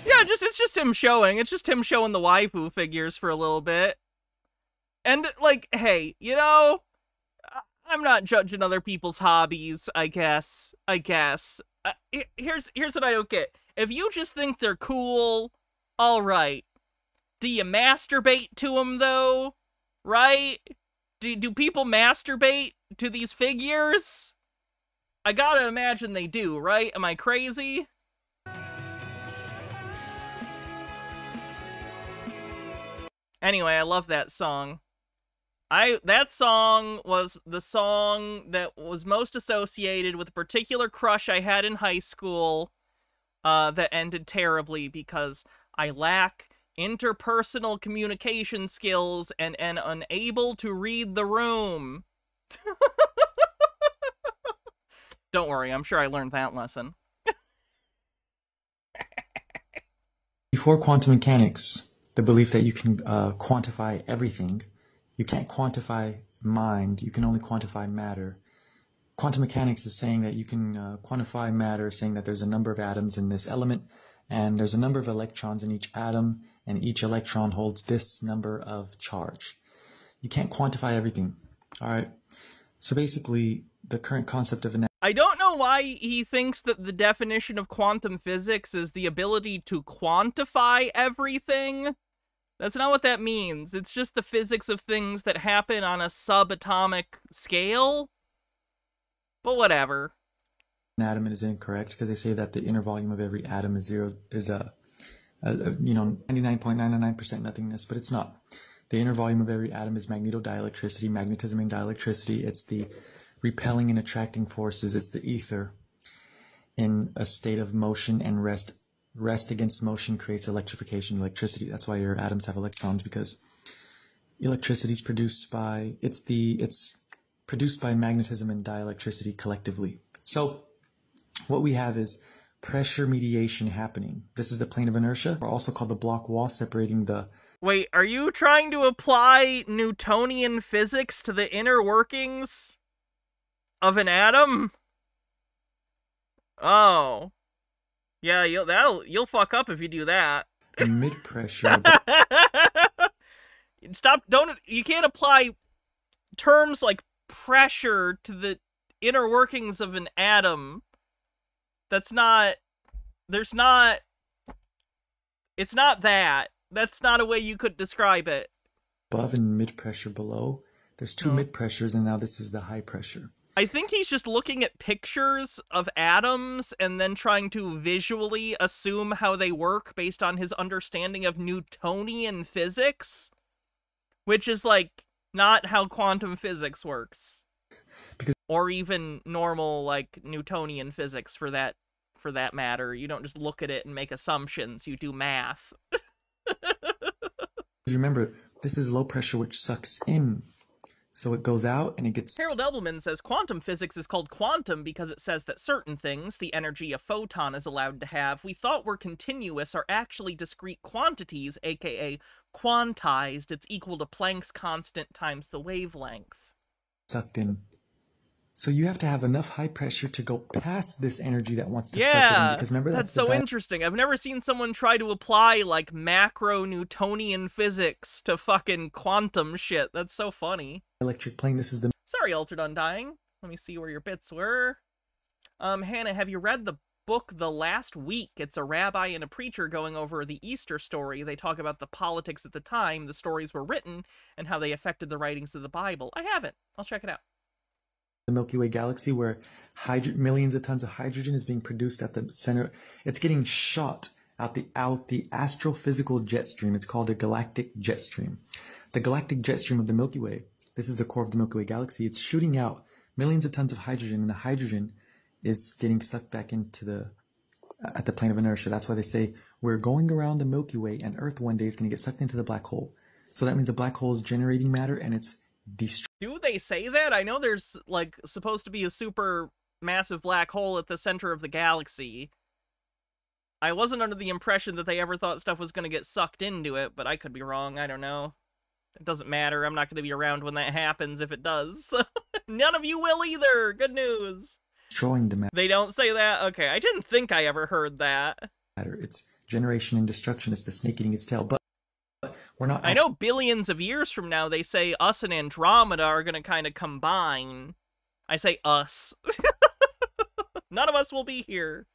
Yeah, it's just him showing. It's just him showing the waifu figures for a little bit. And, like, hey, you know, I'm not judging other people's hobbies, I guess. Here's what I don't get. If you just think they're cool, alright. Do you masturbate to them, though? Right? Do people masturbate to these figures? I gotta imagine they do, right? Am I crazy? Anyway, I love that song. That song was the song that was most associated with a particular crush I had in high school that ended terribly because I lack interpersonal communication skills and am unable to read the room. Don't worry, I'm sure I learned that lesson. Before quantum mechanics, the belief that you can quantify everything. You can't quantify mind, you can only quantify matter. Quantum mechanics is saying that you can quantify matter, saying that there's a number of atoms in this element, and there's a number of electrons in each atom, and each electron holds this number of charge. You can't quantify everything, all right? So basically, the current concept of an I don't know why he thinks that the definition of quantum physics is the ability to quantify everything. That's not what that means. It's just the physics of things that happen on a subatomic scale. But whatever. atom is incorrect because they say that the inner volume of every atom is 99.999% nothingness, but it's not. The inner volume of every atom is magnetodielectricity, magnetism and dielectricity. It's the repelling and attracting forces. It's the ether in a state of motion and rest. Rest against motion creates electrification, electricity. That's why your atoms have electrons, because electricity is produced by, it's produced by magnetism and dielectricity collectively. So what we have is pressure mediation happening. This is the plane of inertia, or also called the block wall, separating the... Wait, are you trying to apply Newtonian physics to the inner workings of an atom? Oh. Yeah, you'll fuck up if you do that. The mid-pressure... You can't apply terms like pressure to the inner workings of an atom. It's not that. That's not a way you could describe it. Above and mid-pressure below. There's two mid-pressures, and now this is the high pressure. I think he's just looking at pictures of atoms and then trying to visually assume how they work based on his understanding of Newtonian physics, which is, like, not how quantum physics works. Or even normal, like, Newtonian physics for that matter. You don't just look at it and make assumptions. You do math. Remember, this is low pressure, which sucks in. So it goes out and it gets... Harold Elbelman says quantum physics is called quantum because it says that certain things, the energy a photon is allowed to have, we thought were continuous, are actually discrete quantities, aka quantized. It's equal to Planck's constant times the wavelength. Sucked in. So you have to have enough high pressure to go past this energy that wants to suck Yeah, in. Because remember, that's so interesting. I've never seen someone try to apply, like, macro Newtonian physics to fucking quantum shit. That's so funny. Electric plane, this is the... Sorry, Altered Undying. Let me see where your bits were. Hannah, have you read the book The Last Week? It's a rabbi and a preacher going over the Easter story. They talk about the politics at the time the stories were written and how they affected the writings of the Bible. I haven't. I'll check it out. The Milky Way galaxy, where millions of tons of hydrogen is being produced at the center. It's getting shot out the astrophysical jet stream. It's called a galactic jet stream. The galactic jet stream of the Milky Way, this is the core of the Milky Way galaxy. It's shooting out millions of tons of hydrogen, and the hydrogen is getting sucked back into at the plane of inertia. That's why they say we're going around the Milky Way, and Earth one day is going to get sucked into the black hole. So that means the black hole is generating matter, and it's Do they say that? I know there's, like, supposed to be a super massive black hole at the center of the galaxy. I wasn't under the impression that they ever thought stuff was going to get sucked into it, but I could be wrong. I don't know. It doesn't matter. I'm not going to be around when that happens if it does. None of you will either. Good news. Destroying the matter. They don't say that? Okay, I didn't think I ever heard that. It's generation and destruction. It's the snake eating its tail. But we're not... I know billions of years from now, they say us and Andromeda are going to kind of combine. I say us. None of us will be here.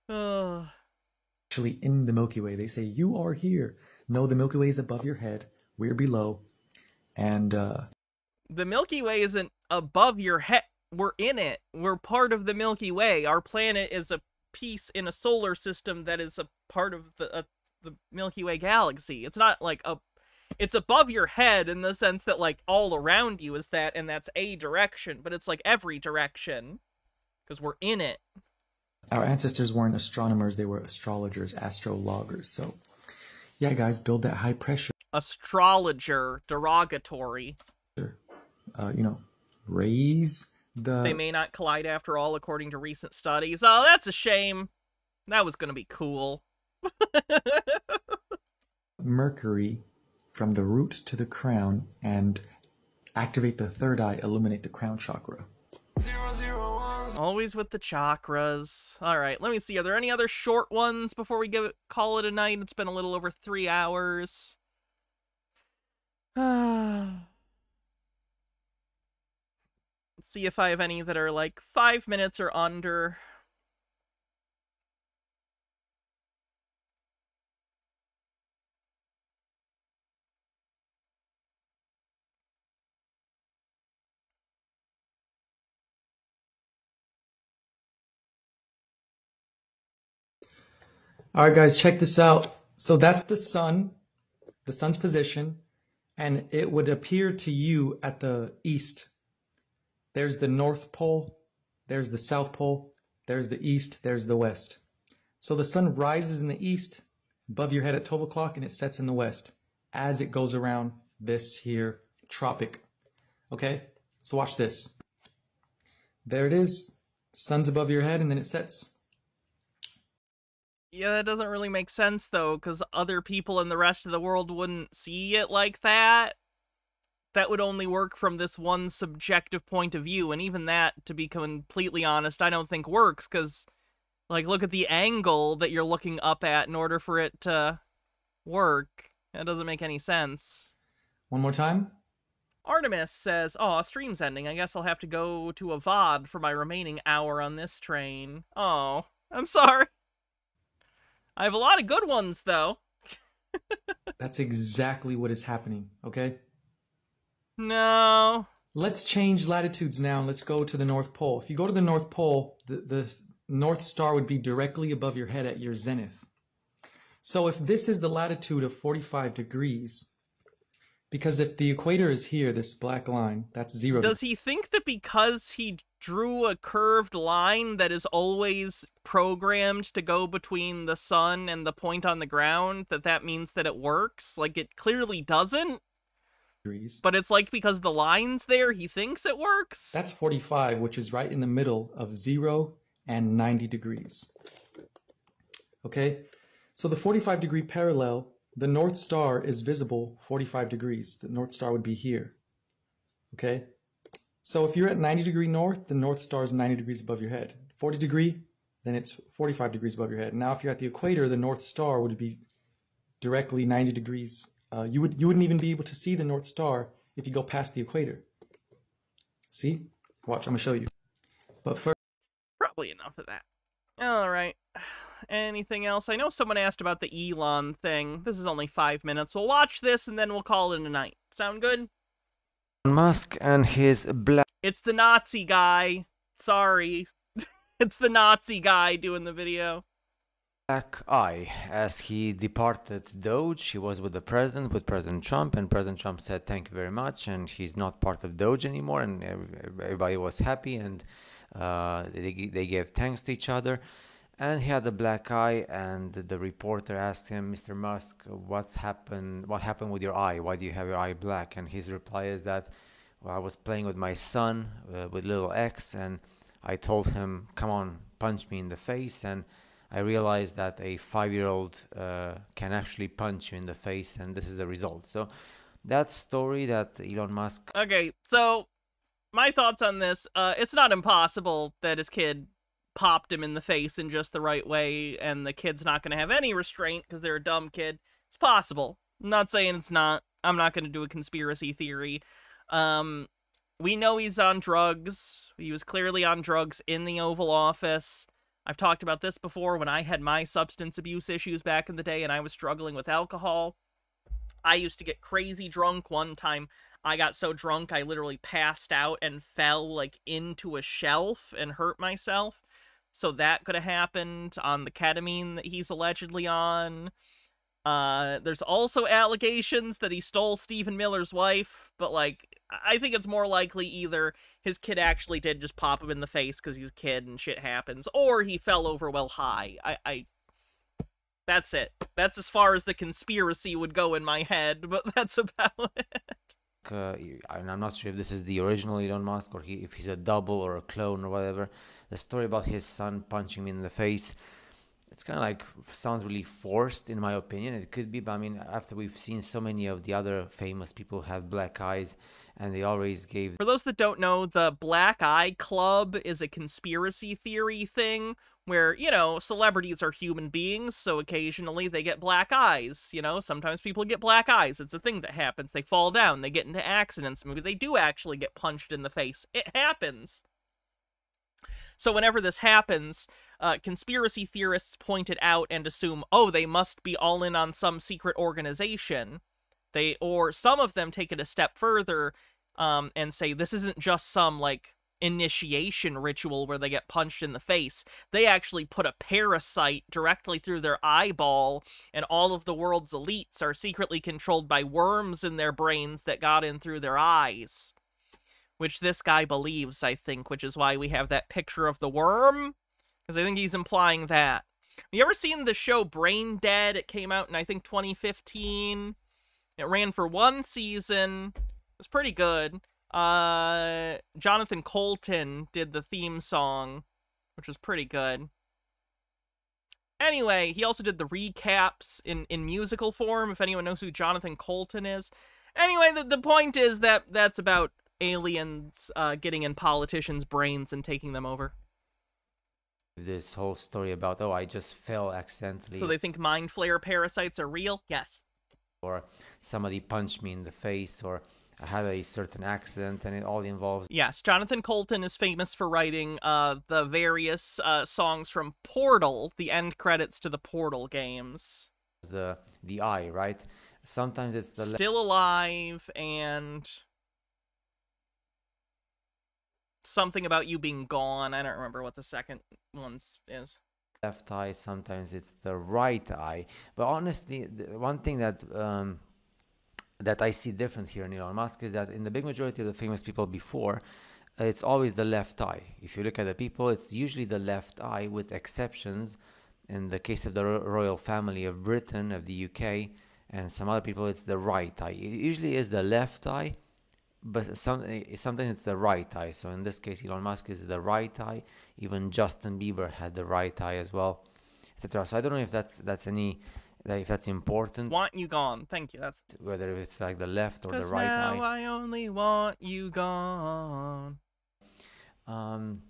Actually, in the Milky Way, they say, you are here. No, the Milky Way is above your head. We're below. And, the Milky Way isn't above your head. We're in it. We're part of the Milky Way. Our planet is a piece in a solar system that is a part of the Milky Way galaxy. It's not like it's above your head in the sense that, like, all around you is that, and that's a direction, but it's like every direction because we're in it. Our ancestors weren't astronomers, they were astrologers, astrologers. So yeah, guys, build that high pressure. Astrologer, derogatory. Raise the... They may not collide after all, according to recent studies. Oh, that's a shame. That was gonna be cool. Mercury from the root to the crown and activate the third eye, illuminate the crown chakra. Always with the chakras. Alright, let me see. Are there any other short ones before we call it a night? It's been a little over 3 hours. see if I have any that are like 5 minutes or under. All right, guys, check this out. So that's the sun's position, and it would appear to you at the east. There's the North Pole, there's the South Pole, there's the east, there's the west. So the sun rises in the east above your head at 12 o'clock, and it sets in the west as it goes around this here tropic. Okay, so watch this. There it is. Sun's above your head, and then it sets. Yeah, that doesn't really make sense, though, because other people in the rest of the world wouldn't see it like that. That would only work from this one subjective point of view, and even that, to be completely honest, I don't think works, because, like, look at the angle that you're looking up at in order for it to work. That doesn't make any sense. One more time. Artemis says, "Oh, stream's ending. I guess I'll have to go to a VOD for my remaining hour on this train. Oh, I'm sorry. I have a lot of good ones, though." That's exactly what is happening, okay? No. Let's change latitudes now, and let's go to the North Pole. If you go to the North Pole, the North Star would be directly above your head at your zenith. So if this is the latitude of 45 degrees, because if the equator is here, this black line, that's 0 Does he think that because he drew a curved line that is always programmed to go between the sun and the point on the ground, that means that it works? Like, it clearly doesn't. Degrees. But it's like because the line's there, he thinks it works? That's 45, which is right in the middle of 0 and 90 degrees. Okay? So the 45-degree parallel, the North Star is visible 45 degrees. The North Star would be here. Okay? So if you're at 90 degree north, the North Star is 90 degrees above your head. 40 degree, then it's 45 degrees above your head. Now if you're at the equator, the North Star would be directly 90 degrees. You wouldn't even be able to see the North Star if you go past the equator. See? Watch, I'm gonna show you. But first, Probably enough of that. Alright. Anything else? I know someone asked about the Elon thing. This is only 5 minutes. We'll watch this and then we'll call it a night. Sound good? Musk and his black... It's the Nazi guy. Sorry. It's the Nazi guy doing the video. Black eye. As he departed Doge, he was with the president, with President Trump, and President Trump said thank you very much, and he's not part of Doge anymore, and everybody was happy, and they gave thanks to each other. And he had a black eye, and the reporter asked him, Mr. Musk, what happened with your eye? Why do you have your eye black? And his reply is that, well, I was playing with my son, with little X, and I told him, come on, punch me in the face, and I realized that a 5-year-old can actually punch you in the face, and this is the result. So that story that Elon Musk... Okay, so my thoughts on this, it's not impossible that his kid popped him in the face in just the right way, and the kid's not going to have any restraint because they're a dumb kid. It's possible. I'm not saying it's not. I'm not going to do a conspiracy theory. We know he's on drugs. He was clearly on drugs in the Oval Office. I've talked about this before when I had my substance abuse issues back in the day and I was struggling with alcohol. I used to get crazy drunk. One time I got so drunk I literally passed out and fell like into a shelf and hurt myself. So that could have happened on the ketamine that he's allegedly on. There's also allegations that he stole Stephen Miller's wife, but, like, I think it's more likely either his kid actually did just pop him in the face because he's a kid and shit happens, or he fell over well high. That's it. That's as far as the conspiracy would go in my head, but that's about it. And I'm not sure if this is the original Elon Musk or if he's a double or a clone or whatever. The story about his son punching me in the face. it's kind of like sounds really forced in my opinion. It could be, but I mean, after we've seen so many of the other famous people who have black eyes, and they always gave. For those that don't know, the Black Eye Club is a conspiracy theory thing where, you know, celebrities are human beings, so occasionally they get black eyes. You know, sometimes people get black eyes. It's a thing that happens. They fall down, they get into accidents. Maybe they do actually get punched in the face. It happens. So whenever this happens, conspiracy theorists point it out and assume, oh, they must be all in on some secret organization. Or some of them take it a step further and say this isn't just some, like, initiation ritual where they get punched in the face. They actually put a parasite directly through their eyeball, and all of the world's elites are secretly controlled by worms in their brains that got in through their eyes. Which this guy believes, I think, which is why we have that picture of the worm. Because I think he's implying that. Have you ever seen the show Brain Dead? It came out in, I think, 2015. It ran for 1 season. It was pretty good. Jonathan Colton did the theme song, which was pretty good. Anyway, he also did the recaps in musical form, if anyone knows who Jonathan Colton is. Anyway, the point is that that's about aliens getting in politicians' brains and taking them over. This whole story about, oh, I just fell accidentally. So they think mind flayer parasites are real? Yes. Or somebody punched me in the face, or I had a certain accident, and it all involves... Yes, Jonathan Colton is famous for writing the various songs from Portal, the end credits to the Portal games. The eye, right? Sometimes it's the... Still Alive, and... something about you being gone. I don't remember what the second one is. Left eye, sometimes it's the right eye. But honestly, the one thing that that I see different here in Elon Musk is that in the big majority of the famous people before, it's always the left eye. If you look at the people, it's usually the left eye, with exceptions. In the case of the royal family of Britain, of the UK, and some other people, it's the right eye. It usually is the left eye, but sometimes it's the right eye. So in this case, Elon Musk is the right eye. Even Justin Bieber had the right eye as well, etc. So I don't know if that's important. Want you gone. Thank you. That's whether it's like the left or the right eye. Now I only want you gone. I'm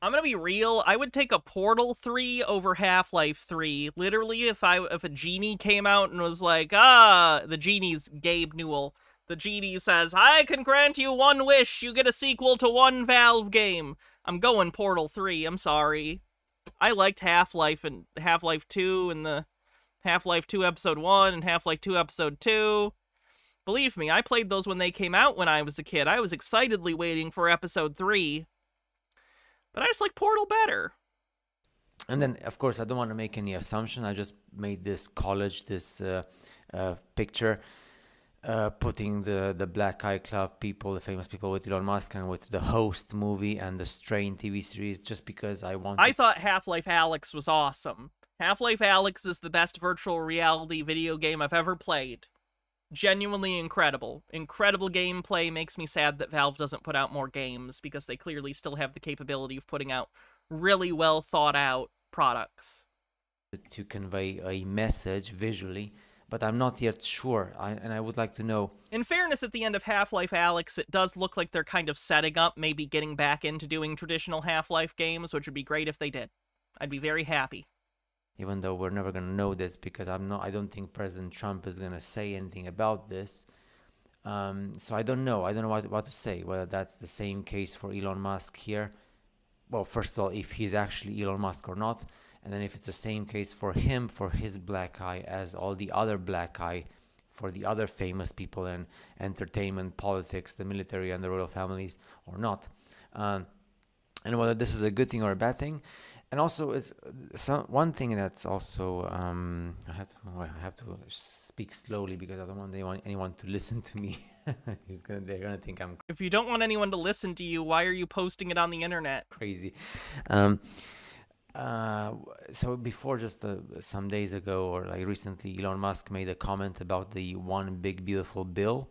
gonna be real. I would take a Portal 3 over Half-Life 3. Literally, if a genie came out and was like, the genie's Gabe Newell. The genie says, I can grant you 1 wish. You get a sequel to 1 Valve game. I'm going Portal 3. I'm sorry. I liked Half-Life and Half-Life 2 and the Half-Life 2 Episode 1 and Half-Life 2 Episode 2. Believe me, I played those when they came out when I was a kid. I was excitedly waiting for Episode 3. But I just like Portal better. And then, of course, I don't want to make any assumption. I just made this picture. Putting the Black Eye Club people, the famous people, with Elon Musk and with the Host movie and the Strain TV series, just because I thought Half-Life Alyx was awesome. Half-Life Alyx is the best virtual reality video game I've ever played. Genuinely incredible. Incredible gameplay. Makes me sad that Valve doesn't put out more games, because they clearly still have the capability of putting out really well thought out products. To convey a message visually. But I'm not yet sure, and I would like to know. In fairness, at the end of Half-Life Alyx, it does look like they're kind of setting up, maybe getting back into doing traditional Half-Life games, which would be great if they did. I'd be very happy. Even though we're never going to know this, because I don't think President Trump is going to say anything about this. So I don't know. I don't know what to say, whether that's the same case for Elon Musk here. Well, first of all, if he's actually Elon Musk or not. And then if it's the same case for him, for his black eye, as all the other black eye for the other famous people in entertainment, politics, the military, and the royal families, or not. And whether this is a good thing or a bad thing. And also, is one thing that's also I have to speak slowly, because I don't want anyone to listen to me. They're gonna think I'm. If you don't want anyone to listen to you, why are you posting it on the internet? Crazy. So before, just some days ago, or like recently, Elon Musk made a comment about the one big beautiful bill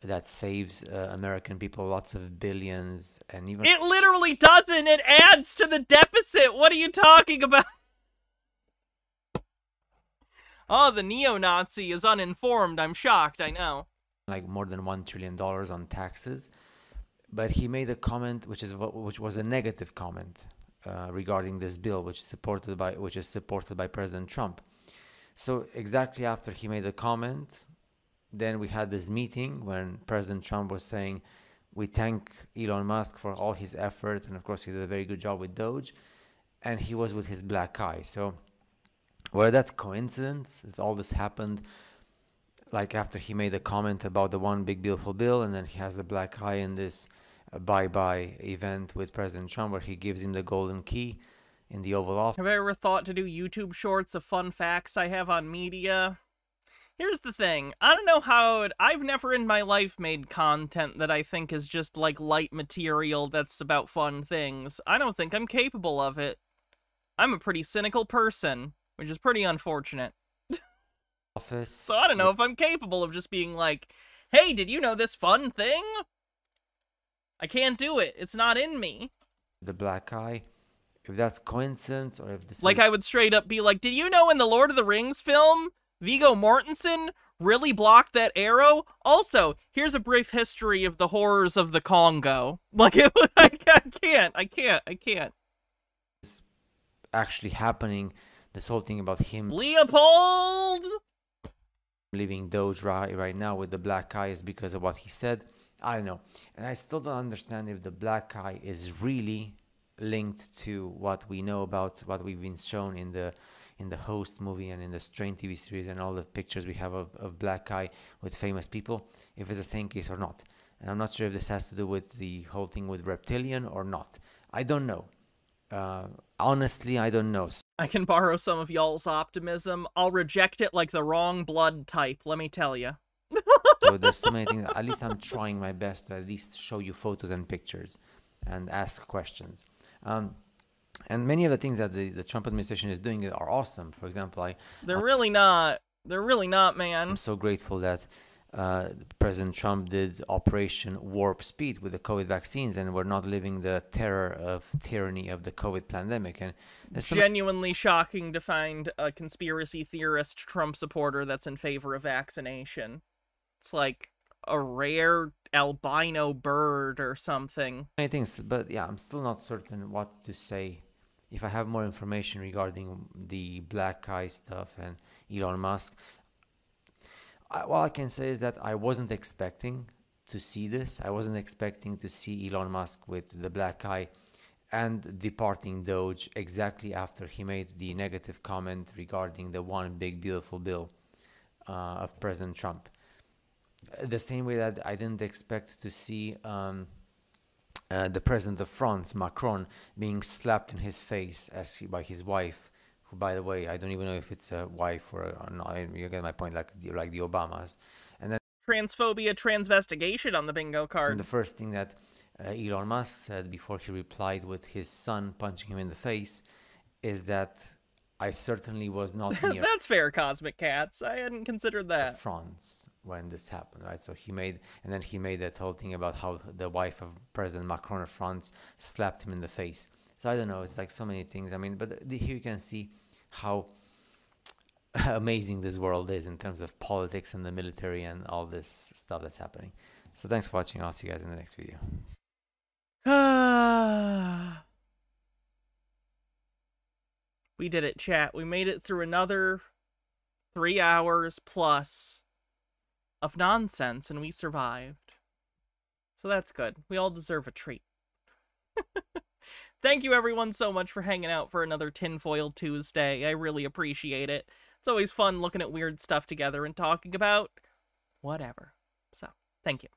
that saves American people lots of billions, and even it literally doesn't. It adds to the deficit. What are you talking about? Oh, the neo-Nazi is uninformed. I'm shocked, I know. Like more than $1 trillion on taxes. But he made a comment which was a negative comment regarding this bill, which is supported by President Trump. So exactly after he made the comment, then we had this meeting when President Trump was saying, we thank Elon Musk for all his effort, and of course he did a very good job with Doge, and he was with his black eye. So whether that's coincidence that all this happened like after he made a comment about the one big beautiful bill, and then he has the black eye in this bye-bye event with President Trump where he gives him the golden key in the Oval Office. Have I ever thought to do YouTube shorts of fun facts I have on media? Here's the thing. I don't know how I've never in my life made content that I think is just like light material that's about fun things. I don't think I'm capable of it. I'm a pretty cynical person, which is pretty unfortunate. So I don't know if I'm capable of just being like, hey, did you know this fun thing? I can't do it. It's not in me. The black eye, if that's coincidence or if this like is... I would straight up be like, did you know in the Lord of the Rings film, Viggo Mortensen really blocked that arrow? Also, here's a brief history of the horrors of the Congo. Like, I can't. It's actually happening, this whole thing about him... Leopold! Leaving Doge right now with the black eye is because of what he said. I don't know. And I still don't understand if the black eye is really linked to what we know about what we've been shown in the Host movie and in the Strain TV series and all the pictures we have of black eye with famous people, if it's the same case or not. And I'm not sure if this has to do with the whole thing with reptilian or not. I don't know. Honestly, I don't know. I can borrow some of y'all's optimism. I'll reject it like the wrong blood type, let me tell you. So there's so many things. At least I'm trying my best to at least show you photos and pictures and ask questions. And many of the things that the Trump administration is doing are awesome. For example, They're really not. They're really not, man. I'm so grateful that President Trump did Operation Warp Speed with the COVID vaccines, and we're not living the terror of tyranny of the COVID pandemic. And there's genuinely shocking to find a conspiracy theorist Trump supporter that's in favor of vaccination. It's like a rare albino bird or something. Many things, but yeah, I'm still not certain what to say. If I have more information regarding the black eye stuff and Elon Musk, all I can say is that I wasn't expecting to see this. I wasn't expecting to see Elon Musk with the black eye and departing Doge exactly after he made the negative comment regarding the one big beautiful bill of President Trump. The same way that I didn't expect to see the president of France, Macron, being slapped in his face by his wife, who, by the way, I don't even know if it's a wife or not. You get my point, like the Obamas. And then transphobia, transvestigation on the bingo card. And the first thing that Elon Musk said before he replied with his son punching him in the face is that I certainly was not near. That's fair, Cosmic Cats. I hadn't considered that. France when this happened, right? So he made that whole thing about how the wife of President Macron of France slapped him in the face. So I don't know. It's like so many things. I mean, but here you can see how amazing this world is in terms of politics and the military and all this stuff that's happening. So thanks for watching. I'll see you guys in the next video. We did it, chat. We made it through another 3 hours plus of nonsense, and we survived. So that's good. We all deserve a treat. Thank you, everyone, so much for hanging out for another Tinfoil Tuesday. I really appreciate it. It's always fun looking at weird stuff together and talking about whatever. So, thank you.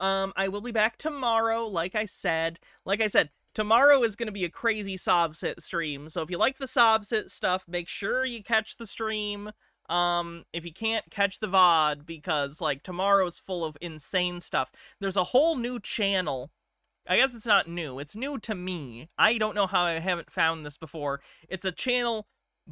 I will be back tomorrow, like I said. Tomorrow is going to be a crazy Sobsit stream, so if you like the Sobsit stuff, make sure you catch the stream. If you can't, catch the VOD, because, like, tomorrow's full of insane stuff. There's a whole new channel. I guess it's not new. It's new to me. I don't know how I haven't found this before. It's a channel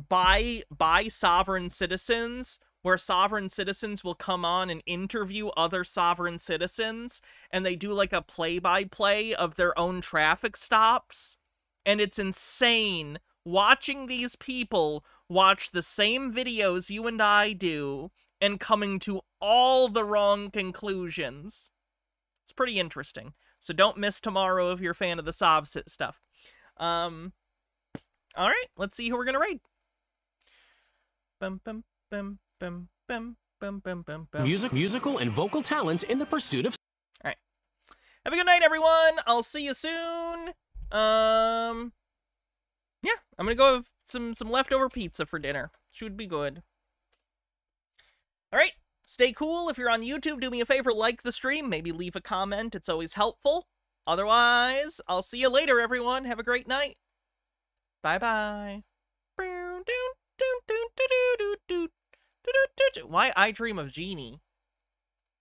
by sovereign citizens, where sovereign citizens will come on and interview other sovereign citizens, and they do like a play-by-play of their own traffic stops. And it's insane watching these people watch the same videos you and I do and coming to all the wrong conclusions. It's pretty interesting. So don't miss tomorrow if you're a fan of the Sobsit stuff. Alright, let's see who we're gonna raid. Bum, bum, bum, bum, bum, bum, bum, bum, bum. Musical and vocal talents in the pursuit of... Alright. Have a good night, everyone. I'll see you soon. Yeah, I'm gonna go have some leftover pizza for dinner. Should be good. Alright, stay cool. If you're on YouTube, do me a favor, like the stream, maybe leave a comment. It's always helpful. Otherwise, I'll see you later, everyone. Have a great night. Bye-bye. Why I Dream of Jeannie?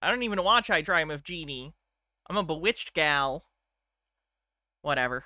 I don't even watch I Dream of Jeannie. I'm a bewitched gal. Whatever.